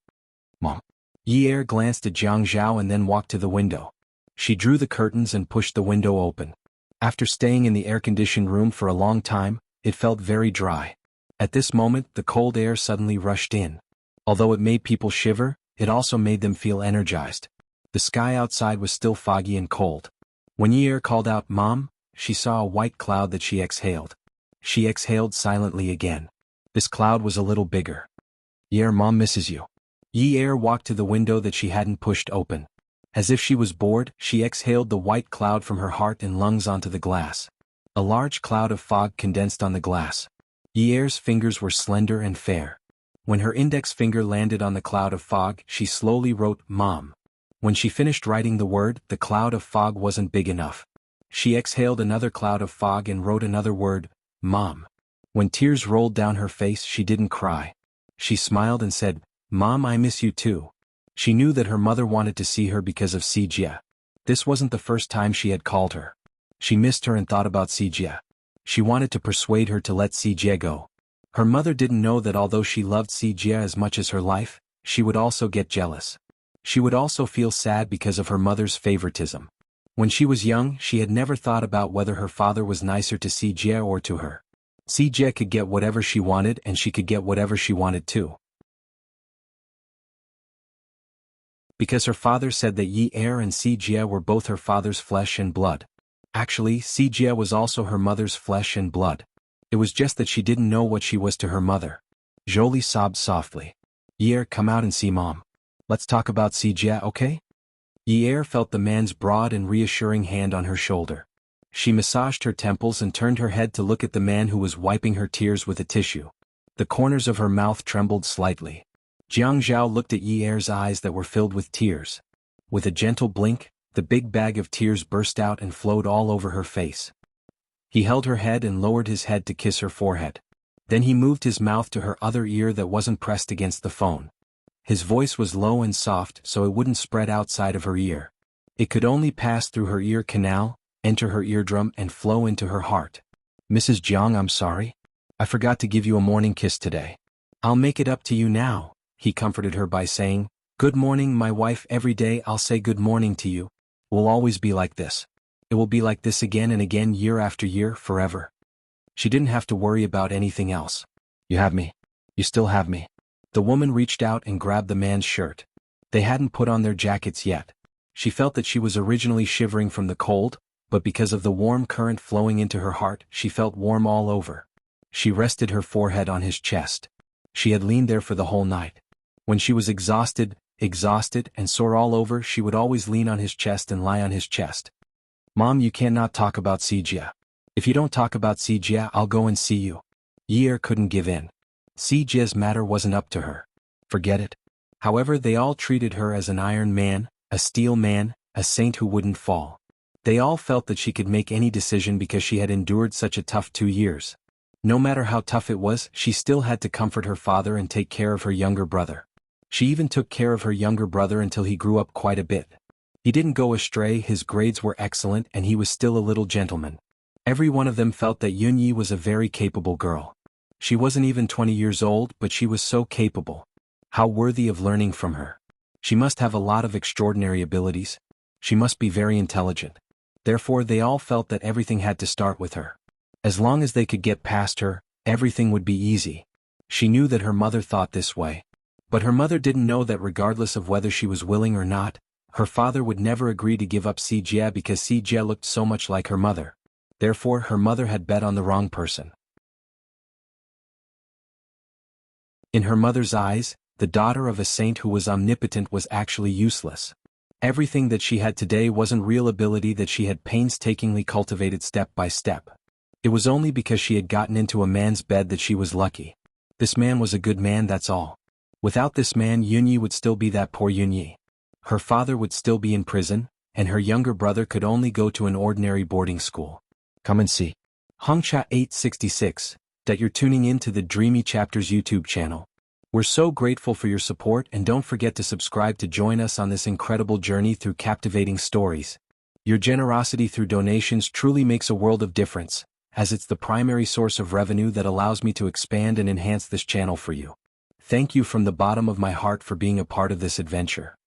Mom. Yi Er glanced at Jiang Zhao and then walked to the window. She drew the curtains and pushed the window open. After staying in the air-conditioned room for a long time, it felt very dry. At this moment, the cold air suddenly rushed in. Although it made people shiver, it also made them feel energized. The sky outside was still foggy and cold. When Yi Er called out, "Mom," she saw a white cloud that she exhaled. She exhaled silently again. This cloud was a little bigger. "Yi Er, Mom misses you." Yi Er walked to the window that she hadn't pushed open. As if she was bored, she exhaled the white cloud from her heart and lungs onto the glass. A large cloud of fog condensed on the glass. Yi Er's fingers were slender and fair. When her index finger landed on the cloud of fog, she slowly wrote, "Mom." When she finished writing the word, the cloud of fog wasn't big enough. She exhaled another cloud of fog and wrote another word, "Mom." When tears rolled down her face, she didn't cry. She smiled and said, "Mom, I miss you too." She knew that her mother wanted to see her because of Si Jie. This wasn't the first time she had called her. She missed her and thought about Si Jie. She wanted to persuade her to let Si Jie go. Her mother didn't know that although she loved Si Jie as much as her life, she would also get jealous. She would also feel sad because of her mother's favoritism. When she was young, she had never thought about whether her father was nicer to Si Jie or to her. Si Jie could get whatever she wanted and she could get whatever she wanted too. Because her father said that Yi Er and Si Jie were both her father's flesh and blood. Actually, Si Jie was also her mother's flesh and blood. It was just that she didn't know what she was to her mother. Jolie sobbed softly. "Yi Er, come out and see Mom. Let's talk about Si Jie, okay?" Yi Er felt the man's broad and reassuring hand on her shoulder. She massaged her temples and turned her head to look at the man who was wiping her tears with a tissue. The corners of her mouth trembled slightly. Jiang Zhao looked at Yi Er's eyes that were filled with tears. With a gentle blink, the big bag of tears burst out and flowed all over her face. He held her head and lowered his head to kiss her forehead. Then he moved his mouth to her other ear that wasn't pressed against the phone. His voice was low and soft so it wouldn't spread outside of her ear. It could only pass through her ear canal, enter her eardrum and flow into her heart. "Mrs. Jiang, I'm sorry. I forgot to give you a morning kiss today. I'll make it up to you now," he comforted her by saying, "Good morning, my wife. Every day I'll say good morning to you. We'll always be like this. It will be like this again and again, year after year, forever." She didn't have to worry about anything else. "You have me. You still have me." The woman reached out and grabbed the man's shirt. They hadn't put on their jackets yet. She felt that she was originally shivering from the cold, but because of the warm current flowing into her heart, she felt warm all over. She rested her forehead on his chest. She had leaned there for the whole night. When she was exhausted and sore all over, she would always lean on his chest and lie on his chest. "Mom, you cannot talk about Si Jie. If you don't talk about Si Jie, I'll go and see you." Yi Er couldn't give in. Si Jie's matter wasn't up to her. Forget it. However, they all treated her as an iron man, a steel man, a saint who wouldn't fall. They all felt that she could make any decision because she had endured such a tough 2 years. No matter how tough it was, she still had to comfort her father and take care of her younger brother. She even took care of her younger brother until he grew up quite a bit. He didn't go astray, his grades were excellent and he was still a little gentleman. Every one of them felt that Yunyi was a very capable girl. She wasn't even 20 years old, but she was so capable. How worthy of learning from her. She must have a lot of extraordinary abilities. She must be very intelligent. Therefore they all felt that everything had to start with her. As long as they could get past her, everything would be easy. She knew that her mother thought this way. But her mother didn't know that regardless of whether she was willing or not, her father would never agree to give up Si Jie because Si Jie looked so much like her mother. Therefore her mother had bet on the wrong person. In her mother's eyes, the daughter of a saint who was omnipotent was actually useless. Everything that she had today wasn't real ability that she had painstakingly cultivated step by step. It was only because she had gotten into a man's bed that she was lucky. This man was a good man, that's all. Without this man, Yunyi would still be that poor Yunyi. Her father would still be in prison, and her younger brother could only go to an ordinary boarding school. Come and see. Hongcha 866, that you're tuning in to the Dreamy Chapters YouTube channel. We're so grateful for your support, and don't forget to subscribe to join us on this incredible journey through captivating stories. Your generosity through donations truly makes a world of difference, as it's the primary source of revenue that allows me to expand and enhance this channel for you. Thank you from the bottom of my heart for being a part of this adventure.